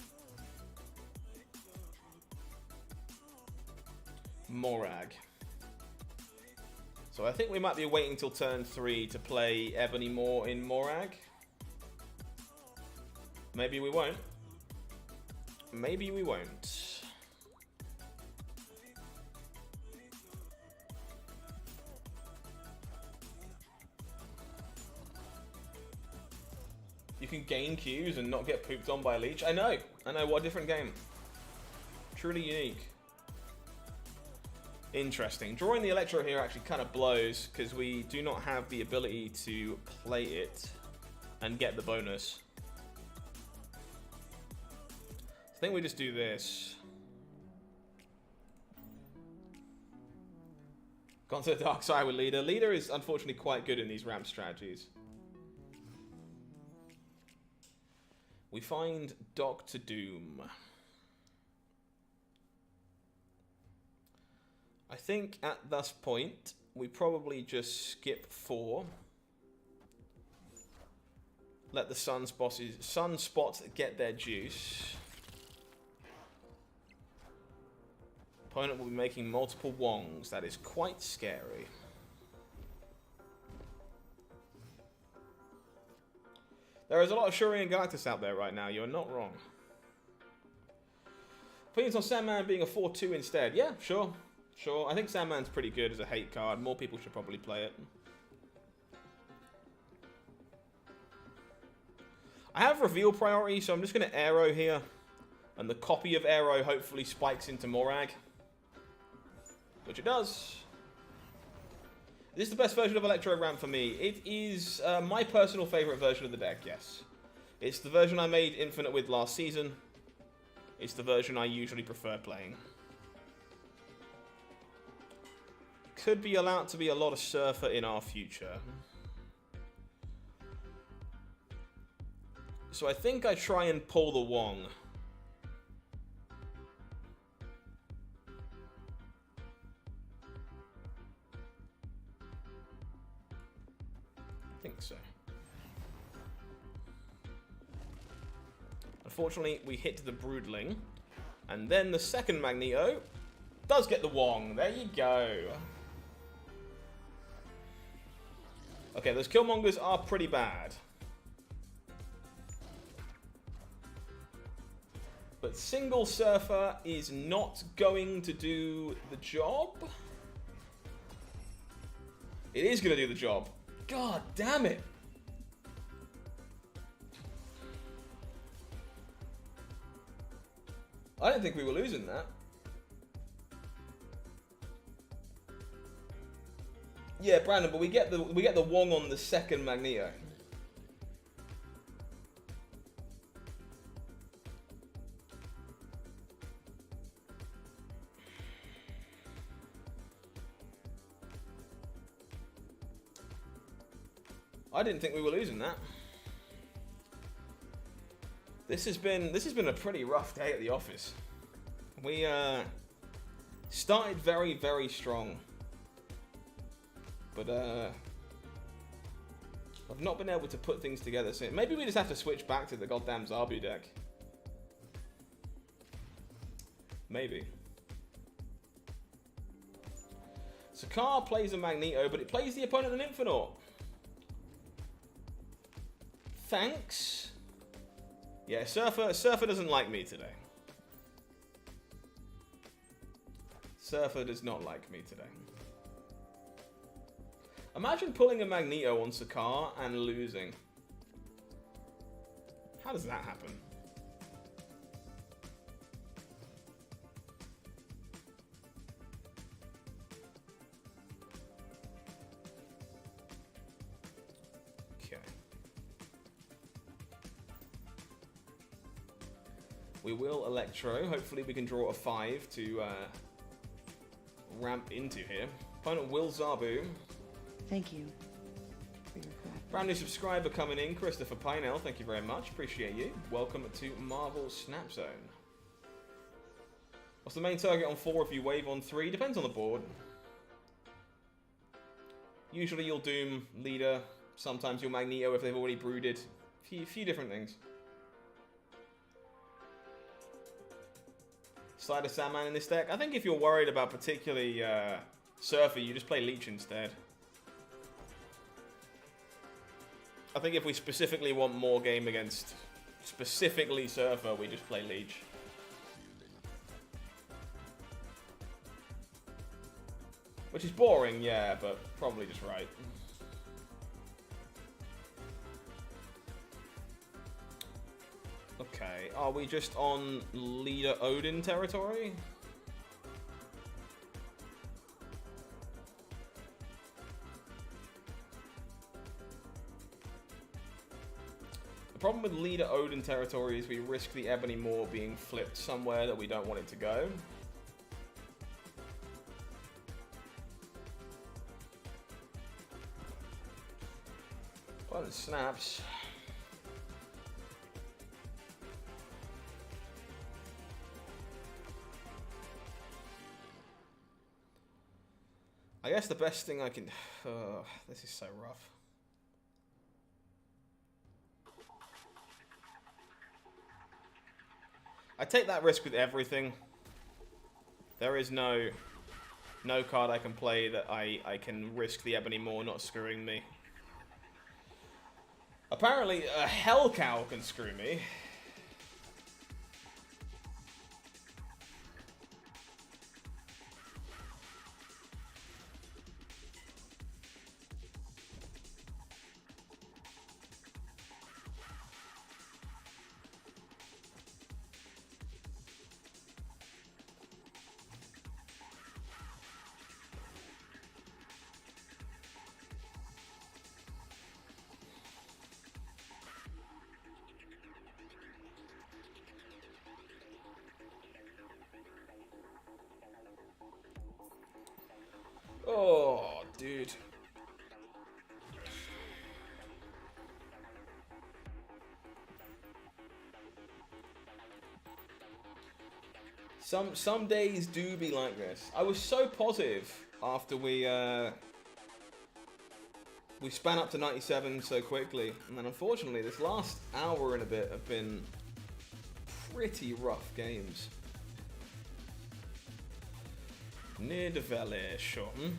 Morag. So I think we might be waiting till turn 3 to play Ebony Maw in Morag. Maybe we won't. Maybe we won't. gain Qs and not get pooped on by a leech. I know, what a different game. Truly unique. Interesting. Drawing the Electro here actually kind of blows, because we do not have the ability to play it and get the bonus. I think we just do this. Gone to the dark side with Leader. Leader is unfortunately quite good in these ramp strategies. We find Dr. Doom. I think at this point, we probably just skip 4. Let the sunspots get their juice. Opponent will be making multiple Wongs. That is quite scary. There is a lot of Shuri and Galactus out there right now. You're not wrong. Opinions on Sandman being a 4-2 instead. Yeah, sure. Sure. I think Sandman's pretty good as a hate card. More people should probably play it. I have reveal priority, so I'm just going to Aero here. And the copy of Aero hopefully spikes into Morag. Which it does. This is the best version of Electro Ramp for me. It is my personal favourite version of the deck, yes. It's the version I made Infinite with last season. It's the version I usually prefer playing. Could be allowed to be a lot of Surfer in our future. So I think I try and pull the Wong. I think so. Unfortunately, we hit the Broodling. And then the second Magneto does get the Wong. There you go. Okay, those Killmongers are pretty bad. But single Surfer is not going to do the job. It is going to do the job. God damn it. I didn't think we were losing that. Yeah, Brandon, but we get the Wong on the second Magneto. I didn't think we were losing that. This has been a pretty rough day at the office. We started very, very strong. But I've not been able to put things together since. Maybe we just have to switch back to the goddamn Zabu deck. Maybe. Sakaar plays a Magneto, but it plays the opponent an Infernaut. Thanks. Yeah, Surfer doesn't like me today. Surfer does not like me today. Imagine pulling a Magneto on Sakaar and losing. How does that happen? Okay. We will Electro. Hopefully we can draw a 5 to ramp into here. Opponent will Zabu. Thank you for your Brand new subscriber coming in, Christopher Pinell. Thank you very much. Appreciate you. Welcome to Marvel Snap Zone. What's the main target on 4 if you wave on 3? Depends on the board. Usually you'll Doom Leader. Sometimes you'll Magneto if they've already brooded. Few different things. Slide a Sandman in this deck. I think if you're worried about particularly Surfer, you just play Leech instead. I think if we specifically want more game against specifically Surfer, we just play Leech. Which is boring, yeah, but probably just right. Okay, are we just on Leader Odin territory? The problem with Leader Odin territory is we risk the Ebony Maw being flipped somewhere that we don't want it to go. Opponent snaps. I guess the best thing I can... this is so rough. I take that risk with everything. There is no card I can play that I can risk the Ebony Maw not screwing me. Apparently, a Hell Cow can screw me. Oh, dude. Some days do be like this. I was so positive after we span up to 97 so quickly, and then unfortunately this last hour and a bit have been pretty rough games. Nidvele Shorten.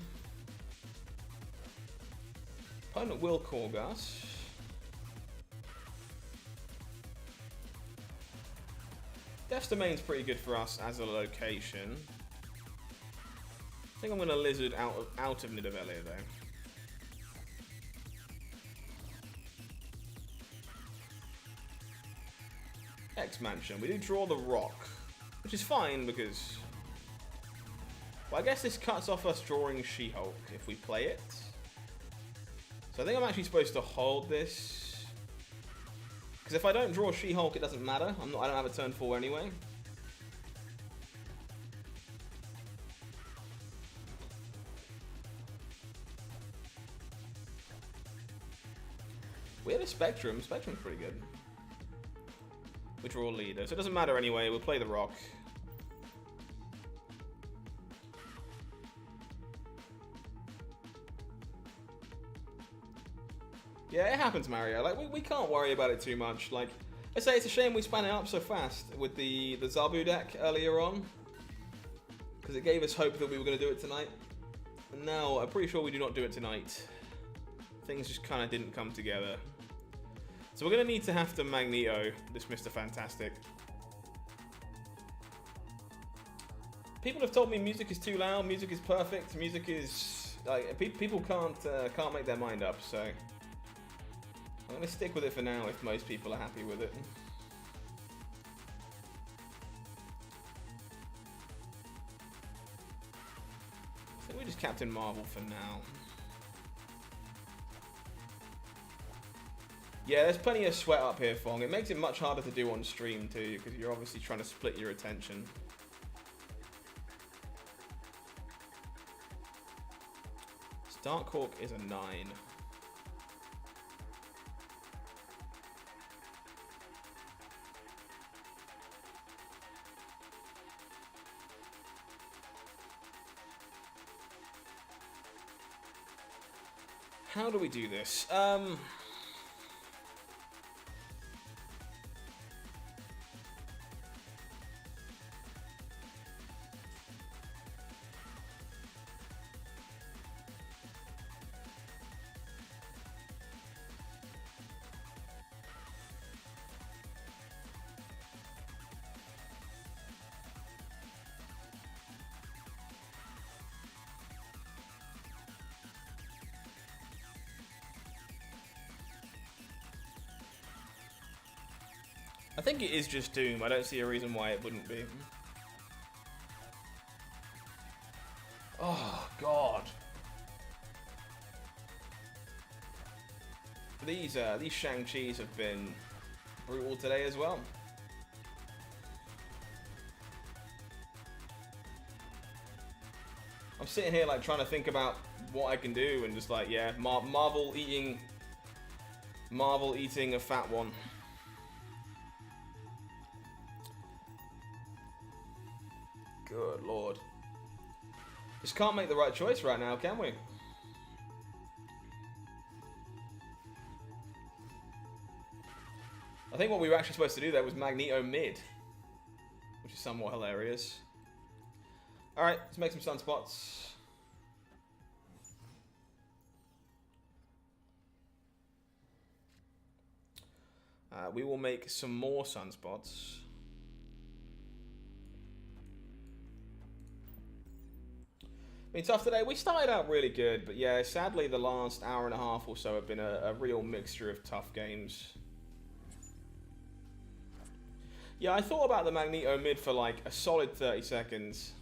Opponent will Korgas. Death's Domain's pretty good for us as a location. I think I'm going to Lizard out of Nidvele though. X-Mansion. We do draw the Rock, which is fine because... well, I guess this cuts off us drawing She-Hulk if we play it. So I think I'm actually supposed to hold this. Because if I don't draw She-Hulk, it doesn't matter. I don't have a turn 4 anyway. We have a Spectrum. Spectrum's pretty good. We draw Leader, so it doesn't matter anyway. We'll play the Rock. Yeah, it happens, Mario. Like, we can't worry about it too much. Like, I say it's a shame we span it up so fast with the Zabu deck earlier on. Because it gave us hope that we were going to do it tonight. And now, I'm pretty sure we do not do it tonight. Things just kind of didn't come together. So we're going to need to have to Magneto this Mr. Fantastic. People have told me music is too loud, music is perfect, music is... like, people can't make their mind up, so... I'm going to stick with it for now if most people are happy with it. I think we just Captain Marvel for now. Yeah, there's plenty of sweat up here, Fong. It makes it much harder to do on stream too, because you're obviously trying to split your attention. Starkhawk is a 9. How do we do this? I think it is just Doom. I don't see a reason why it wouldn't be. Oh, God. These Shang-Chis have been brutal today as well. I'm sitting here like trying to think about what I can do and just like, yeah, Marvel eating a fat one. Good Lord. Just can't make the right choice right now, can we? I think what we were actually supposed to do there was Magneto mid, which is somewhat hilarious. Alright, let's make some sunspots. We will make some more sunspots. Been tough today. We started out really good, but yeah, sadly the last hour and a half or so have been a real mixture of tough games. Yeah, I thought about the Magneto mid for like a solid 30 seconds.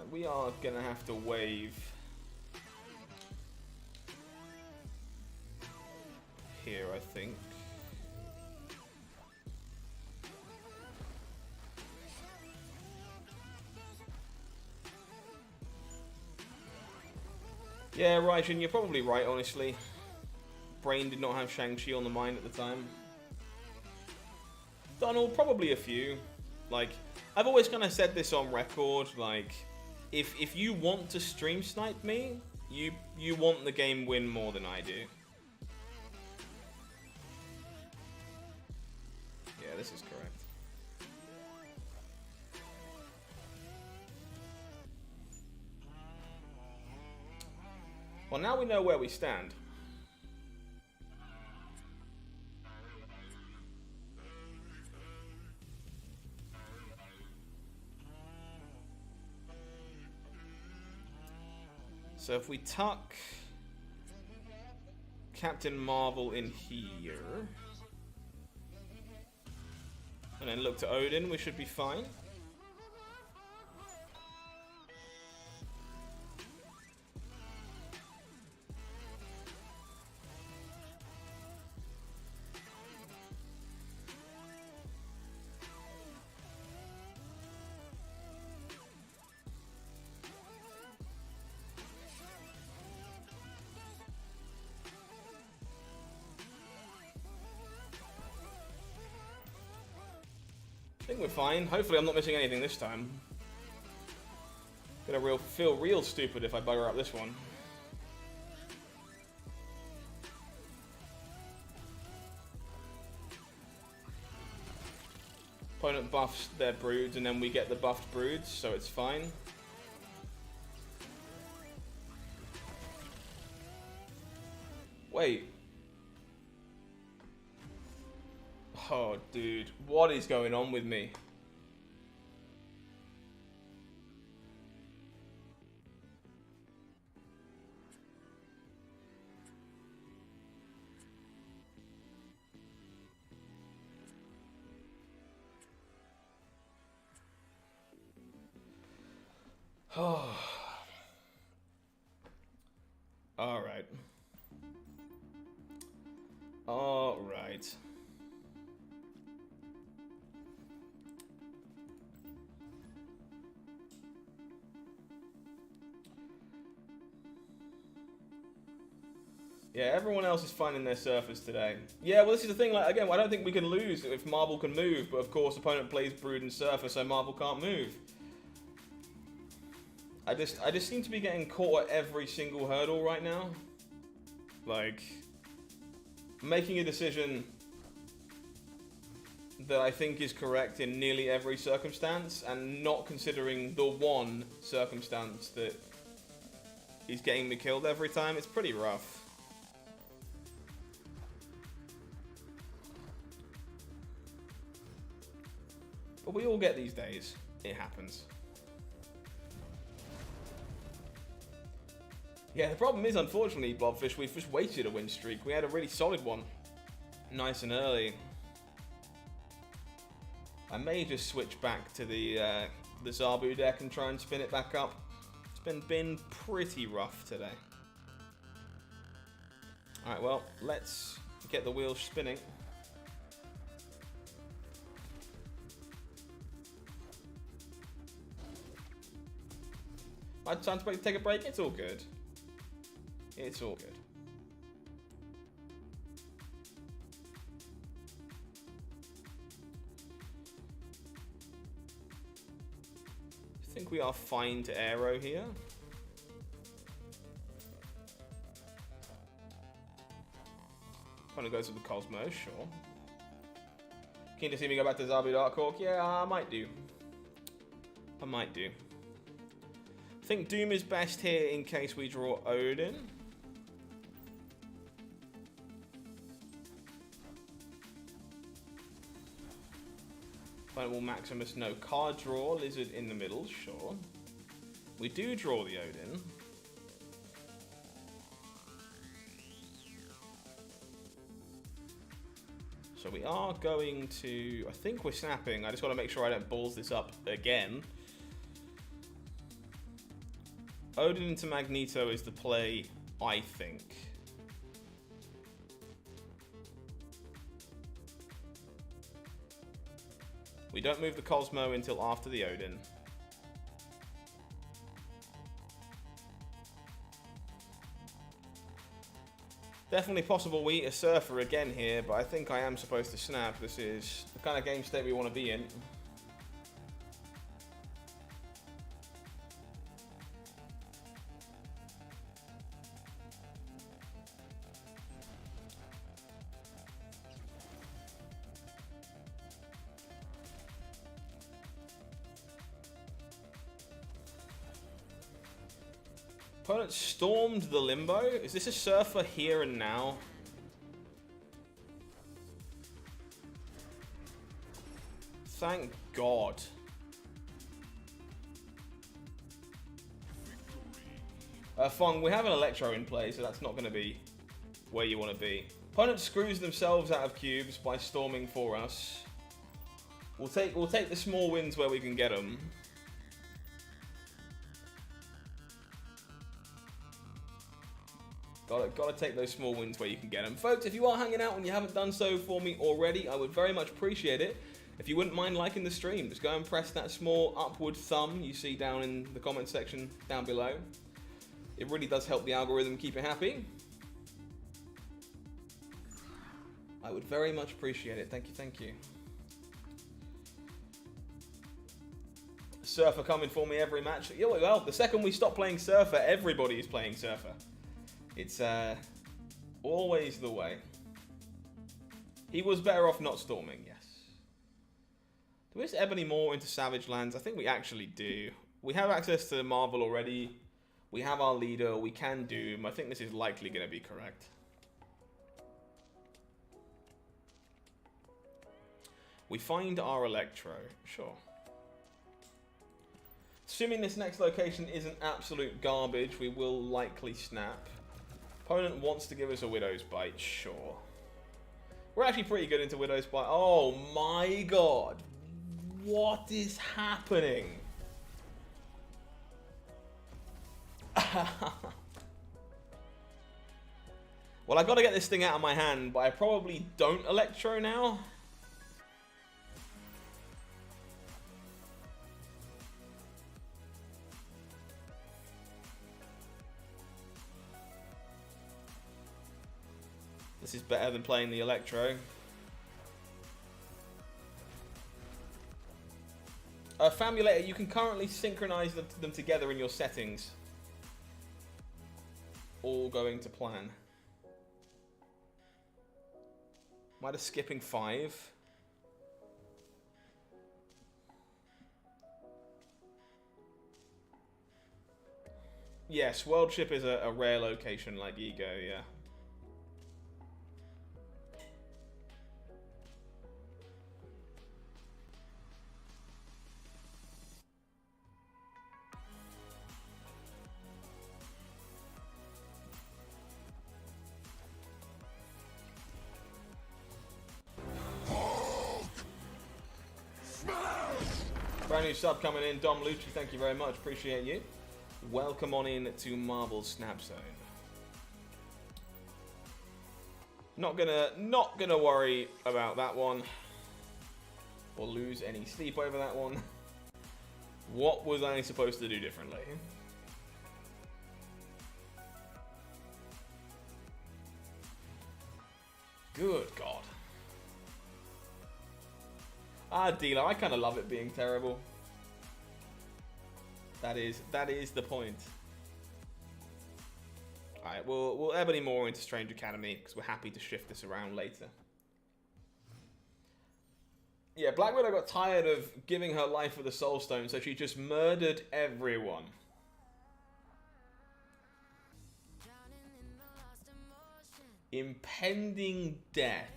We are gonna have to wave here, I think. Yeah, Raijin, you're probably right, honestly. Brain did not have Shang-Chi on the mind at the time. Donald, probably a few. Like, I've always kind of said this on record, like, if you want to stream snipe me, you want the game win more than I do. Yeah, this is correct. Well, now we know where we stand. So if we tuck Captain Marvel in here, and then look to Odin, we should be fine. I think we're fine. Hopefully I'm not missing anything this time. Gonna feel real stupid if I bugger up this one. Opponent buffs their broods and then we get the buffed broods, so it's fine. Wait. Oh, dude, what is going on with me? Oh. All right. All right. Yeah, everyone else is finding their surface today. Yeah, well, this is the thing. Like, again, I don't think we can lose if Marvel can move, but of course, opponent plays Brood and Surfer, so Marvel can't move. I just seem to be getting caught at every single hurdle right now. Like, making a decision that I think is correct in nearly every circumstance, and not considering the one circumstance that is getting me killed every time. It's pretty rough. But we all get these days. It happens. Yeah, the problem is, unfortunately, Blobfish, we've just wasted a win streak. We had a really solid one. Nice and early. I may just switch back to the Zabu deck and try and spin it back up. It's been pretty rough today. Alright, well, let's get the wheels spinning. My time to take a break? It's all good. It's all good. I think we are fine to aero here. Kind of goes with the Cosmos, sure. Keen to see me go back to Zabu Dark Hawk? Yeah, I might do. I might do. I think Doom is best here in case we draw Odin. Final Maximus, no. Card draw, Lizard in the middle, sure. We do draw the Odin. So we are going to... I think we're snapping. I just got to make sure I don't balls this up again. Odin into Magneto is the play, I think. We don't move the Cosmo until after the Odin. Definitely possible we eat a Surfer again here, but I think I am supposed to snap. This is the kind of game state we want to be in. Opponent stormed the Limbo. Is this a Surfer here and now? Thank God. Fong, we have an Electro in play, so that's not going to be where you want to be. Opponent screws themselves out of cubes by storming for us. We'll take the small wins where we can get them. Gotta take those small wins where you can get them. Folks, if you are hanging out and you haven't done so for me already, I would very much appreciate it. If you wouldn't mind liking the stream, just go and press that small upward thumb you see down in the comment section down below. It really does help the algorithm keep it happy. I would very much appreciate it. Thank you, thank you. Surfer coming for me every match. Yeah, well, the second we stop playing Surfer, everybody is playing Surfer. It's always the way. He was better off not storming, yes. Do we just Ebony more into Savage Lands? I think we actually do. We have access to Marvel already. We have our leader. We can Doom. I think this is likely going to be correct. We find our Electro. Sure. Assuming this next location isn't absolute garbage, we will likely snap. Opponent wants to give us a Widow's Bite, sure. We're actually pretty good into Widow's Bite. Oh my God. What is happening? Well, I gotta get this thing out of my hand, but I probably don't Electro now. This is better than playing the Electro. Famulator, you can currently synchronize them together in your settings. All going to plan. Might have skipping 5. Yes, World Ship is a rare location like Ego, yeah. Brand new sub coming in, Dom Lucci, thank you very much, appreciate you. Welcome on in to Marvel Snap Zone. Not gonna worry about that one. Or lose any sleep over that one. What was I supposed to do differently? Good God. Ah, Dealer, I kind of love it being terrible. That is the point. Alright, we'll ebony more into Strange Academy because we're happy to shift this around later. Yeah, Black Widow got tired of giving her life for the Soul Stone, so she just murdered everyone. Impending death.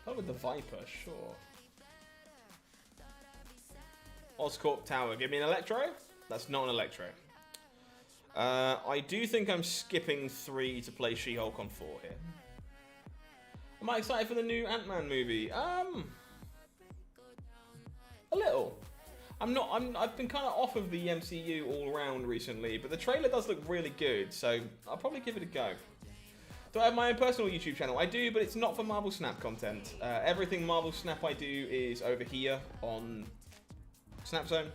Oh, with the Viper, sure. Oscorp Tower, give me an Electro? That's not an Electro. I do think I'm skipping 3 to play She-Hulk on 4 here. Am I excited for the new Ant-Man movie? A little. I've been kind of off of the MCU all around recently, but the trailer does look really good, so I'll probably give it a go. Do I have my own personal YouTube channel? I do, but it's not for Marvel Snap content. Everything Marvel Snap I do is over here on Snap Zone.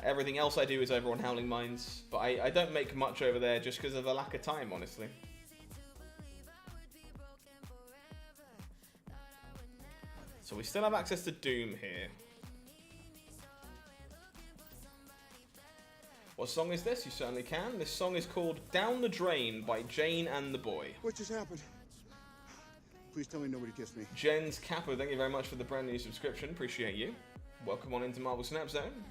Everything else I do is over on HowlingMines, but I don't make much over there just because of the lack of time, honestly. So we still have access to Doom here. What song is this? You certainly can. This song is called Down the Drain by Jane and the Boy. What just happened? Please tell me nobody kissed me. Jen's Kappa, thank you very much for the brand new subscription. Appreciate you. Welcome on into Marvel Snap Zone.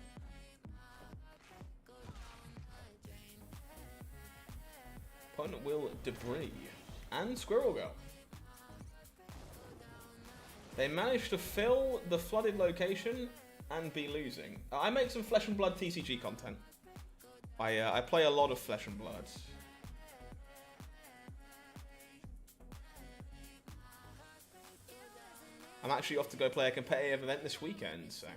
Opponent will Debris and Squirrel Girl. They managed to fill the flooded location and be losing. I make some Flesh and Blood TCG content. I play a lot of Flesh and Blood. I'm actually off to go play a competitive event this weekend, so.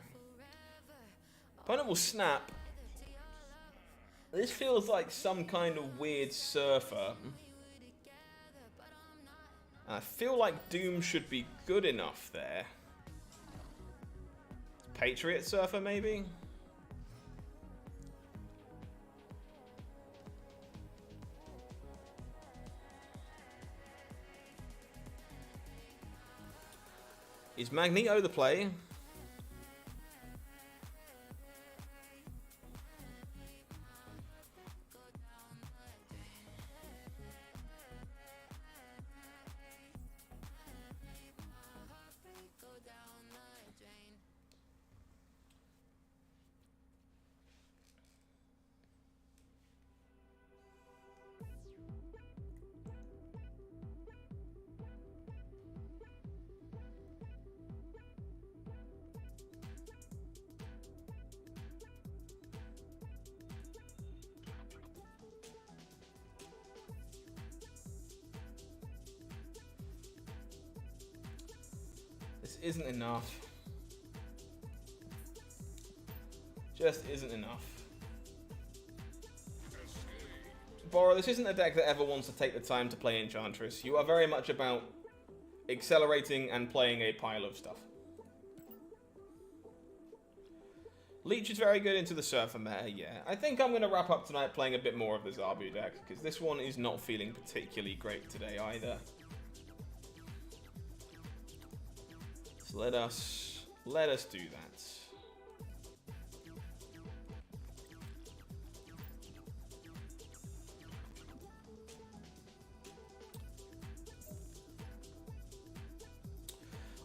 Opponent will snap. This feels like some kind of weird surfer. And I feel like Doom should be good enough there. Patriot surfer, maybe? Is Magneto the play? Isn't enough. Just isn't enough. Bora, this isn't a deck that ever wants to take the time to play Enchantress. You are very much about accelerating and playing a pile of stuff. Leech is very good into the Surfer meta, yeah. I think I'm going to wrap up tonight playing a bit more of the Zabu deck, because this one is not feeling particularly great today either. Let us do that.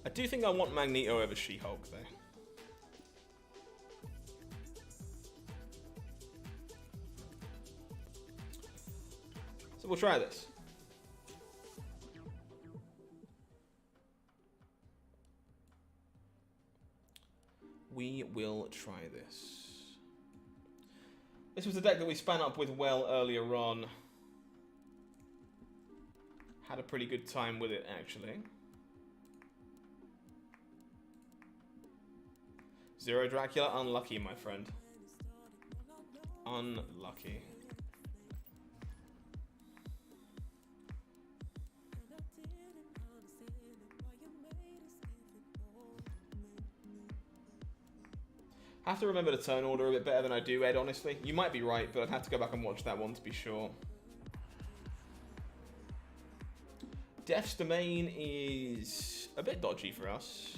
I do think I want Magneto over She-Hulk though. So we'll try this. will try this. This was the deck that we span up with well earlier on. Had a pretty good time with it, actually. 0 Dracula, unlucky, my friend. Unlucky. I have to remember the turn order a bit better than I do, Ed, honestly. You might be right, but I'd have to go back and watch that one to be sure. Death's Domain is a bit dodgy for us.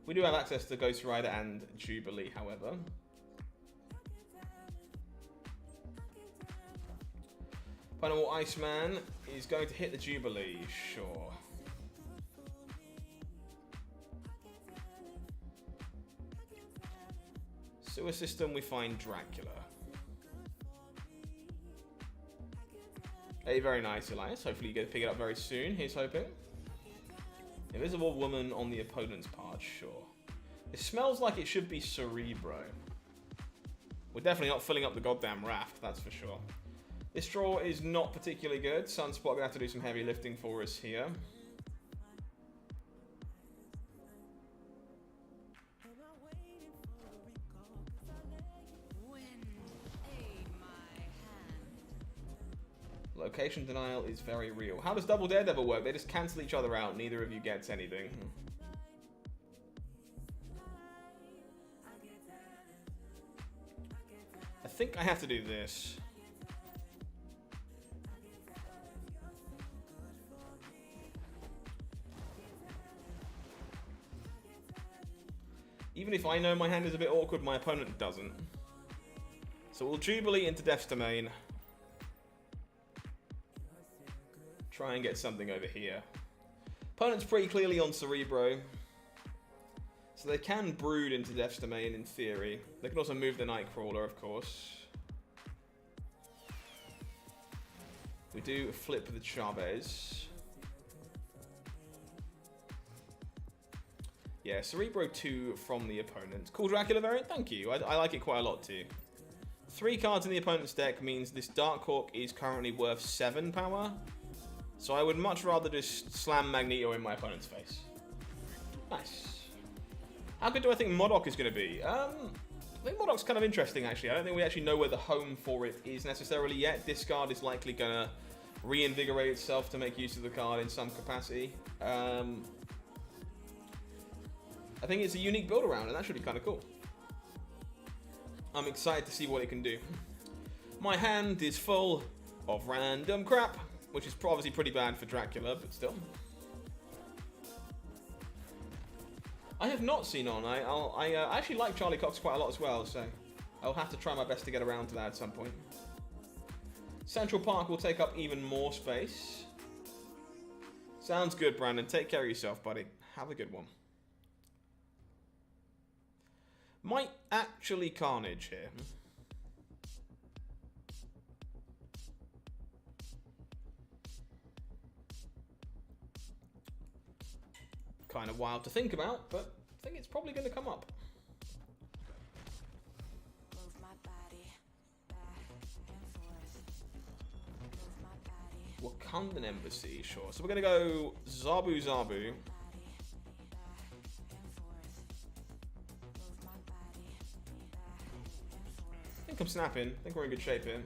We do have access to Ghost Rider and Jubilee, however. Final Iceman is going to hit the Jubilee, sure. Sewer System, we find Dracula. Hey, very nice, Elias. Hopefully you get to pick it up very soon. Here's hoping. Invisible Woman on the opponent's part, sure. It smells like it should be Cerebro. We're definitely not filling up the goddamn raft, that's for sure. This draw is not particularly good. Sunspot gonna have to do some heavy lifting for us here. Location denial is very real. How does Double Daredevil work? They just cancel each other out. Neither of you gets anything. I think I have to do this. Even if I know my hand is a bit awkward, my opponent doesn't. So we'll Jubilee into Death's Domain. Try and get something over here. Opponent's pretty clearly on Cerebro. So they can brood into Death's Domain in theory. They can also move the Nightcrawler, of course. We do flip the Chavez. Yeah, Cerebro 2 from the opponent. Cool Dracula variant, thank you. I like it quite a lot too. 3 cards in the opponent's deck means this Darkhawk is currently worth 7 power. So I would much rather just slam Magneto in my opponent's face. Nice. How good do I think Modok is going to be? I think Modok's kind of interesting, actually. I don't think we actually know where the home for it is necessarily yet. Discard is likely going to reinvigorate itself to make use of the card in some capacity. I think it's a unique build around, and that should be kind of cool. I'm excited to see what it can do. My hand is full of random crap, which is obviously pretty bad for Dracula, but still. I have not seen On. I actually like Charlie Cox quite a lot as well, so I'll have to try my best to get around to that at some point. Central Park will take up even more space. Sounds good, Brandon. Take care of yourself, buddy. Have a good one. Might actually Carnage here. Kind of wild to think about, but I think it's probably going to come up. Wakandan Embassy, sure. So we're going to go Zabu Zabu. I think I'm snapping. I think we're in good shape here.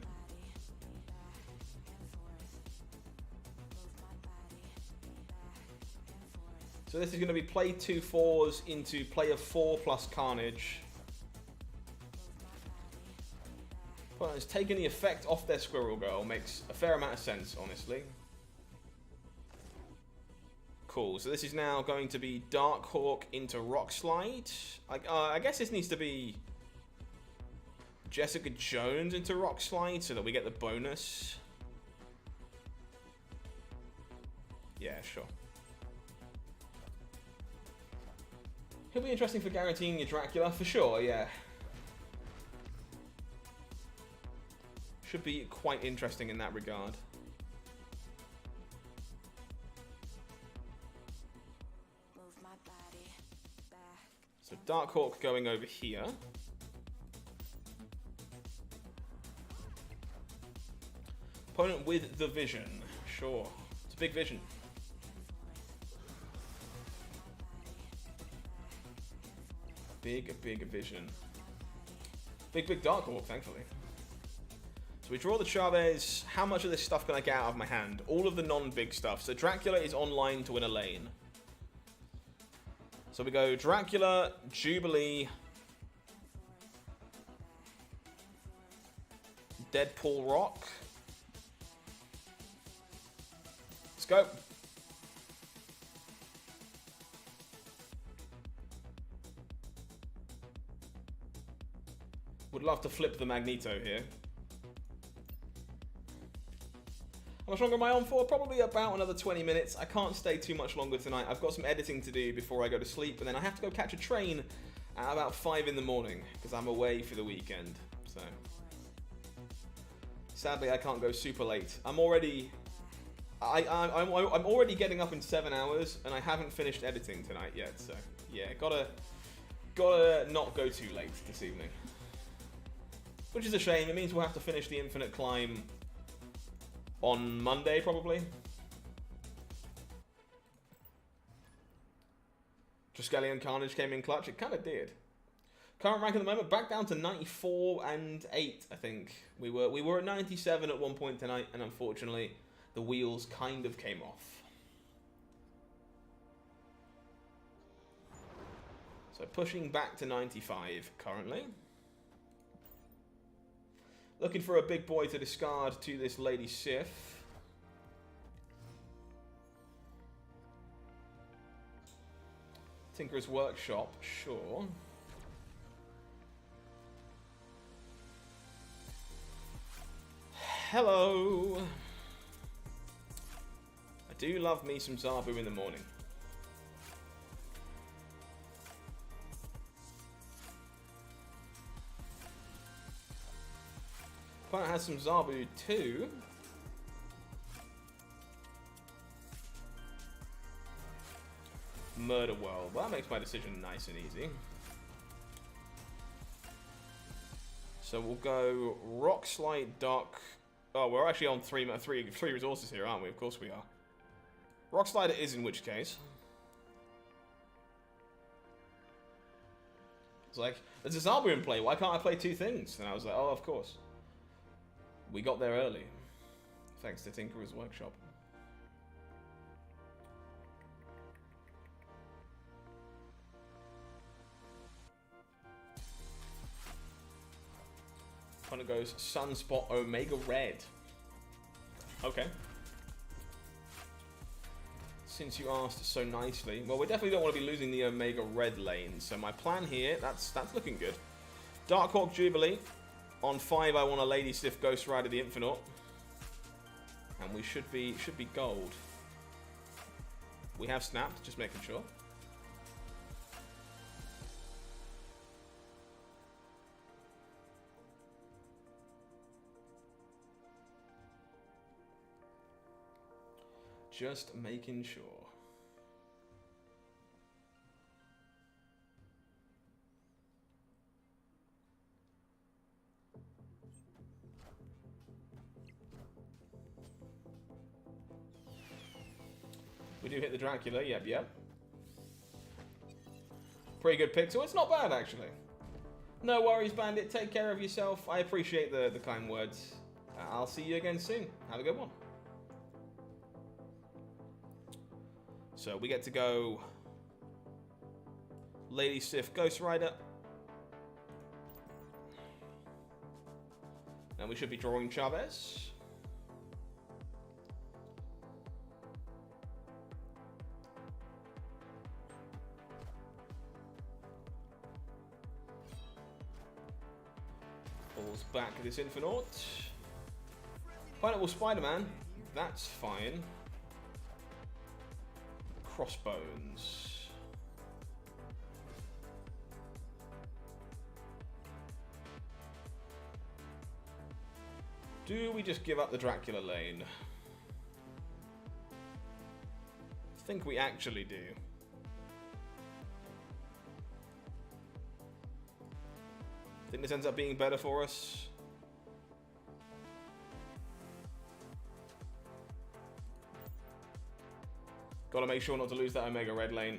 So this is going to be play 2 4s into play of 4 plus Carnage. Opponent's taking the effect off their Squirrel Girl. Makes a fair amount of sense, honestly. Cool. So this is now going to be Darkhawk into Rock Slide. I guess this needs to be Jessica Jones into Rock Slide so that we get the bonus. Yeah, sure. He'll be interesting for guaranteeing your Dracula, for sure, yeah. Should be quite interesting in that regard. So Darkhawk going over here. Opponent with the vision. Sure. It's a big vision. Big vision. Big Darkhawk, thankfully. So we draw the Chavez. How much of this stuff can I get out of my hand? All of the non-big stuff. So Dracula is online to win a lane. So we go Dracula, Jubilee, Deadpool Rock. Let's go. Would love to flip the Magneto here. How much longer am I on for? Probably about another 20 minutes. I can't stay too much longer tonight. I've got some editing to do before I go to sleep, and then I have to go catch a train at about 5 in the morning because I'm away for the weekend. So sadly, I can't go super late. I'm already getting up in 7 hours, and I haven't finished editing tonight yet. So yeah, gotta not go too late this evening, which is a shame. It means we'll have to finish the Infinite Climb on Monday, probably. Triskelion Carnage came in clutch. It kind of did. Current rank at the moment, back down to 94 and 8, I think. We were at 97 at one point tonight, and unfortunately, the wheels kind of came off. So pushing back to 95 currently. Looking for a big boy to discard to this Lady Sif. Tinker's Workshop, sure. Hello. I do love me some Zabu in the morning. Opponent has some Zabu too. Murder World. Well, that makes my decision nice and easy. So we'll go Rock Slide Dock. Oh, we're actually on three resources here, aren't we? Of course we are. Rock Slide it is, in which case. It's like, there's a Zabu in play. Why can't I play two things? And I was like, oh, of course. We got there early, thanks to Tinker's Workshop. Opponent goes Sunspot Omega Red. Okay. Since you asked so nicely, well, we definitely don't want to be losing the Omega Red lane. So my plan here, that's looking good. Darkhawk Jubilee. On 5, I want a Lady Sif Ghost Rider the Infinite, and we should be gold. We have snapped, just making sure. Just making sure. We do hit the Dracula, yep. Pretty good pick, so it's not bad, actually. No worries, Bandit. Take care of yourself. I appreciate the kind words. I'll see you again soon. Have a good one. So we get to go Lady Sif Ghost Rider. And we should be drawing Chavez. Pulls back this Infinite. Pineapple Spider-Man. That's fine. Crossbones. Do we just give up the Dracula lane? I think we actually do. think this ends up being better for us. Gotta make sure not to lose that Omega red lane.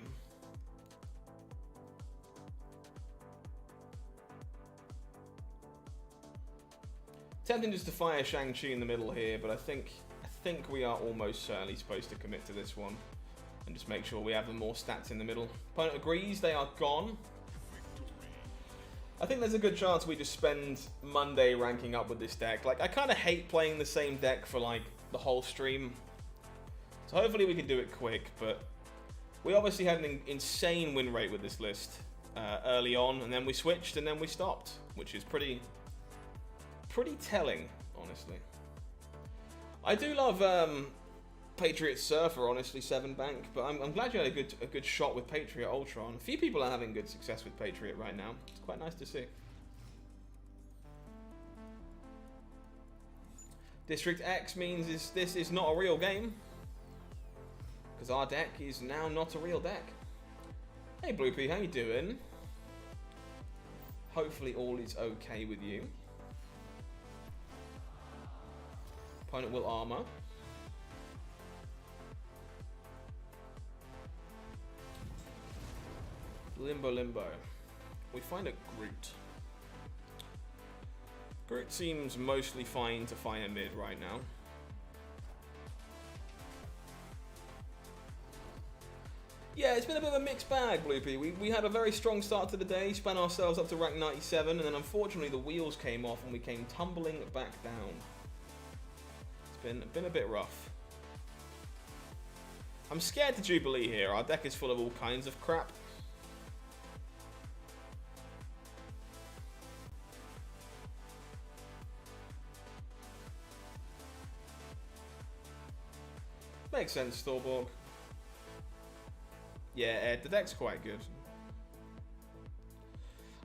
Tempting just to fire Shang-Chi in the middle here, but I think we are almost certainly supposed to commit to this one. And just make sure we have the more stats in the middle. Opponent agrees, they are gone. I think there's a good chance we just spend Monday ranking up with this deck. Like, I kind of hate playing the same deck for, like, the whole stream. So hopefully we can do it quick, but we obviously had an insane win rate with this list early on, and then we switched, and then we stopped, which is pretty telling, honestly. I do love Patriot Surfer, honestly, 7 bank, but I'm glad you had a good shot with Patriot Ultron. A few people are having good success with Patriot right now. It's quite nice to see. District X means this is not a real game, because our deck is now not a real deck. Hey Bloopy, how you doing? Hopefully all is okay with you. Opponent will armor. Limbo. We find a Groot. Groot seems mostly fine to fire mid right now. Yeah, it's been a bit of a mixed bag, Bloopy. We had a very strong start to the day, spun ourselves up to rank 97, and then unfortunately the wheels came off and we came tumbling back down. It's been a bit rough. I'm scared to Jubilee here. Our deck is full of all kinds of crap. Makes sense, Storborg. Yeah, Ed, the deck's quite good.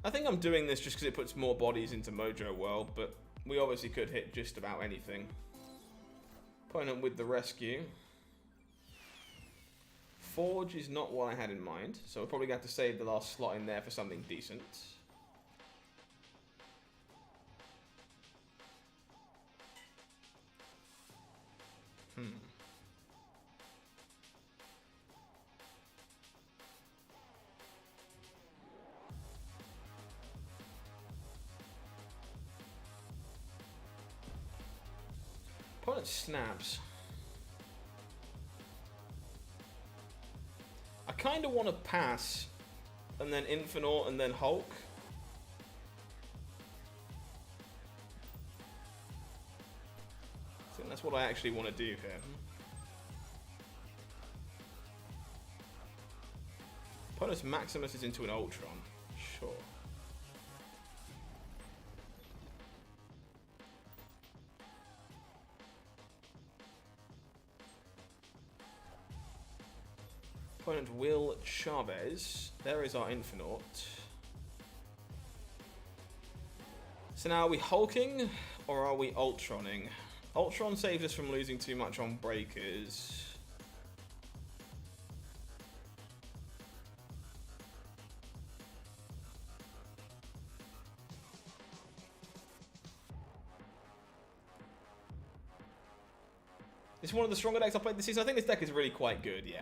I think I'm doing this just because it puts more bodies into Mojo World, but we obviously could hit just about anything. Opponent with the rescue. Forge is not what I had in mind, so we're probably going to have to save the last slot in there for something decent. Opponent snaps. I kind of want to pass, and then Infinite, and then Hulk. I think that's what I actually want to do here. Opponent's Maximus is into an Ultron. Sure. Opponent Will Chavez. There is our Infinite. So now are we hulking or are we Ultroning? Ultron saves us from losing too much on breakers. This is one of the stronger decks I played this season. I think this deck is really quite good, yeah.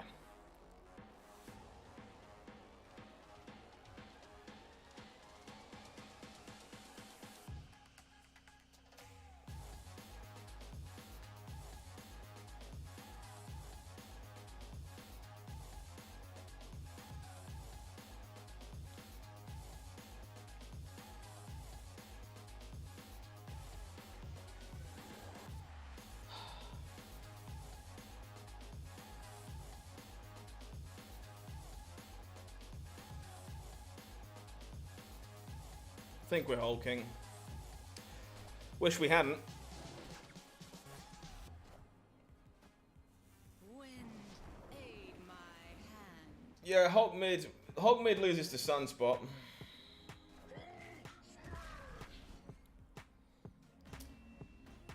I think we're hulking. Wish we hadn't. Wind, aid my hand. Yeah, Hulk mid loses to Sunspot.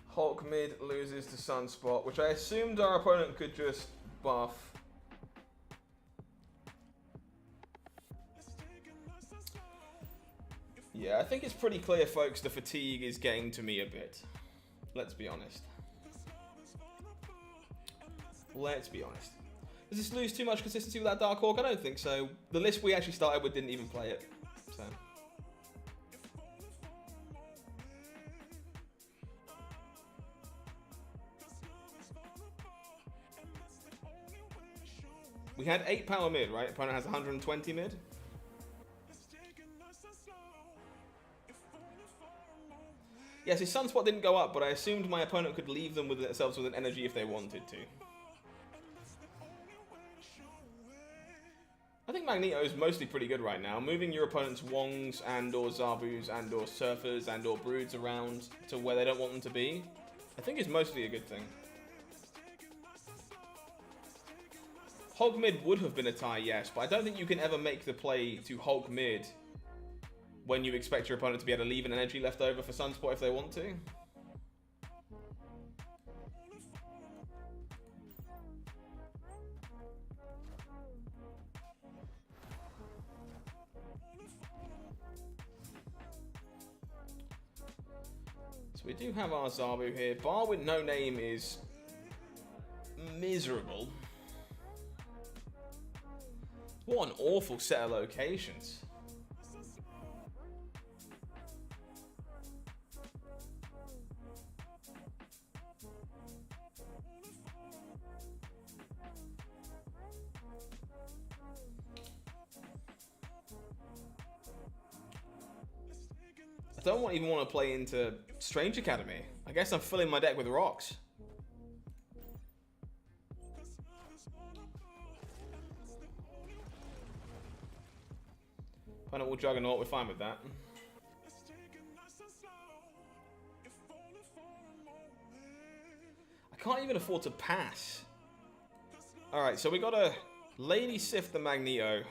Hulk mid loses to Sunspot, which I assumed our opponent could just buff. Yeah, I think it's pretty clear, folks, the fatigue is getting to me a bit. Let's be honest. Let's be honest. Does this lose too much consistency with that Dark Hawk? I don't think so. The list we actually started with didn't even play it. So. We had 8 power mid, right? Opponent has 120 mid. Yes, his Sunspot didn't go up, but I assumed my opponent could leave them with themselves with an energy if they wanted to. I think Magneto is mostly pretty good right now. Moving your opponent's Wongs and or Zabus and or Surfers and or Broods around to where they don't want them to be, I think is mostly a good thing. Hulk mid would have been a tie, yes, but I don't think you can ever make the play to Hulk mid when you expect your opponent to be able to leave an energy left over for Sunspot if they want to. So we do have our Zabu here. Bar with no name is miserable. What an awful set of locations. I don't even want to play into Strange Academy. I guess I'm filling my deck with rocks. Opponent will Juggernaut, we're fine with that. I can't even afford to pass. Alright, so we got a Lady Sif the Magneto.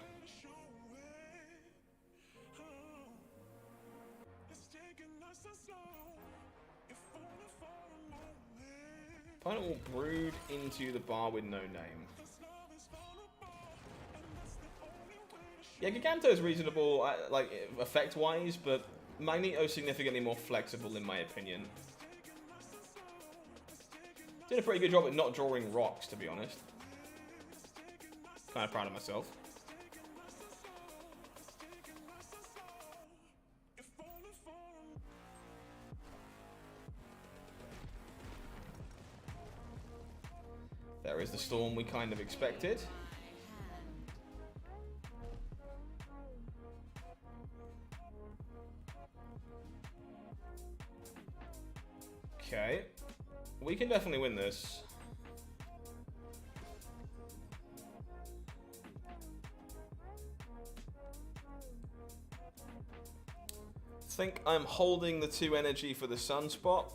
Opponent will Brood into the Bar with no name. Yeah, Giganto is reasonable, like, effect-wise, but Magneto is significantly more flexible, in my opinion. Did a pretty good job at not drawing rocks, to be honest. Kind of proud of myself. There is the storm we kind of expected. Okay, we can definitely win this. I think I'm holding the 2 energy for the Sunspot.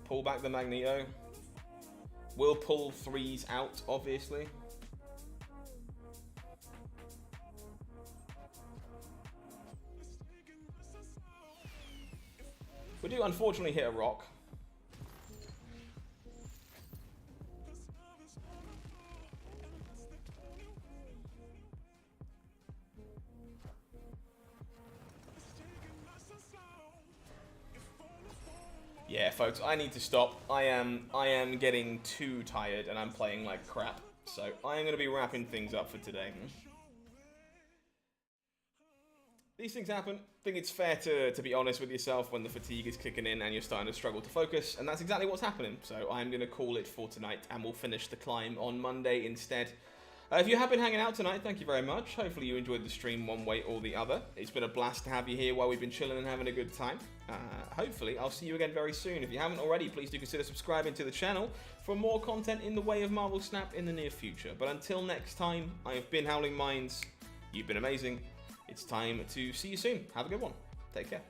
Pull back the Magneto. We'll pull 3s out, obviously. We do unfortunately hit a rock. Yeah, folks, I need to stop. I am getting too tired and I'm playing like crap. So I am going to be wrapping things up for today. These things happen. I think it's fair to be honest with yourself when the fatigue is kicking in and you're starting to struggle to focus, and that's exactly what's happening. So I'm going to call it for tonight, and we'll finish the climb on Monday instead. If you have been hanging out tonight, thank you very much. Hopefully you enjoyed the stream one way or the other. It's been a blast to have you here while we've been chilling and having a good time. Hopefully I'll see you again very soon. If you haven't already, please do consider subscribing to the channel for more content in the way of Marvel Snap in the near future. But until next time, I have been HowlingMines. You've been amazing. It's time to see you soon. Have a good one. Take care.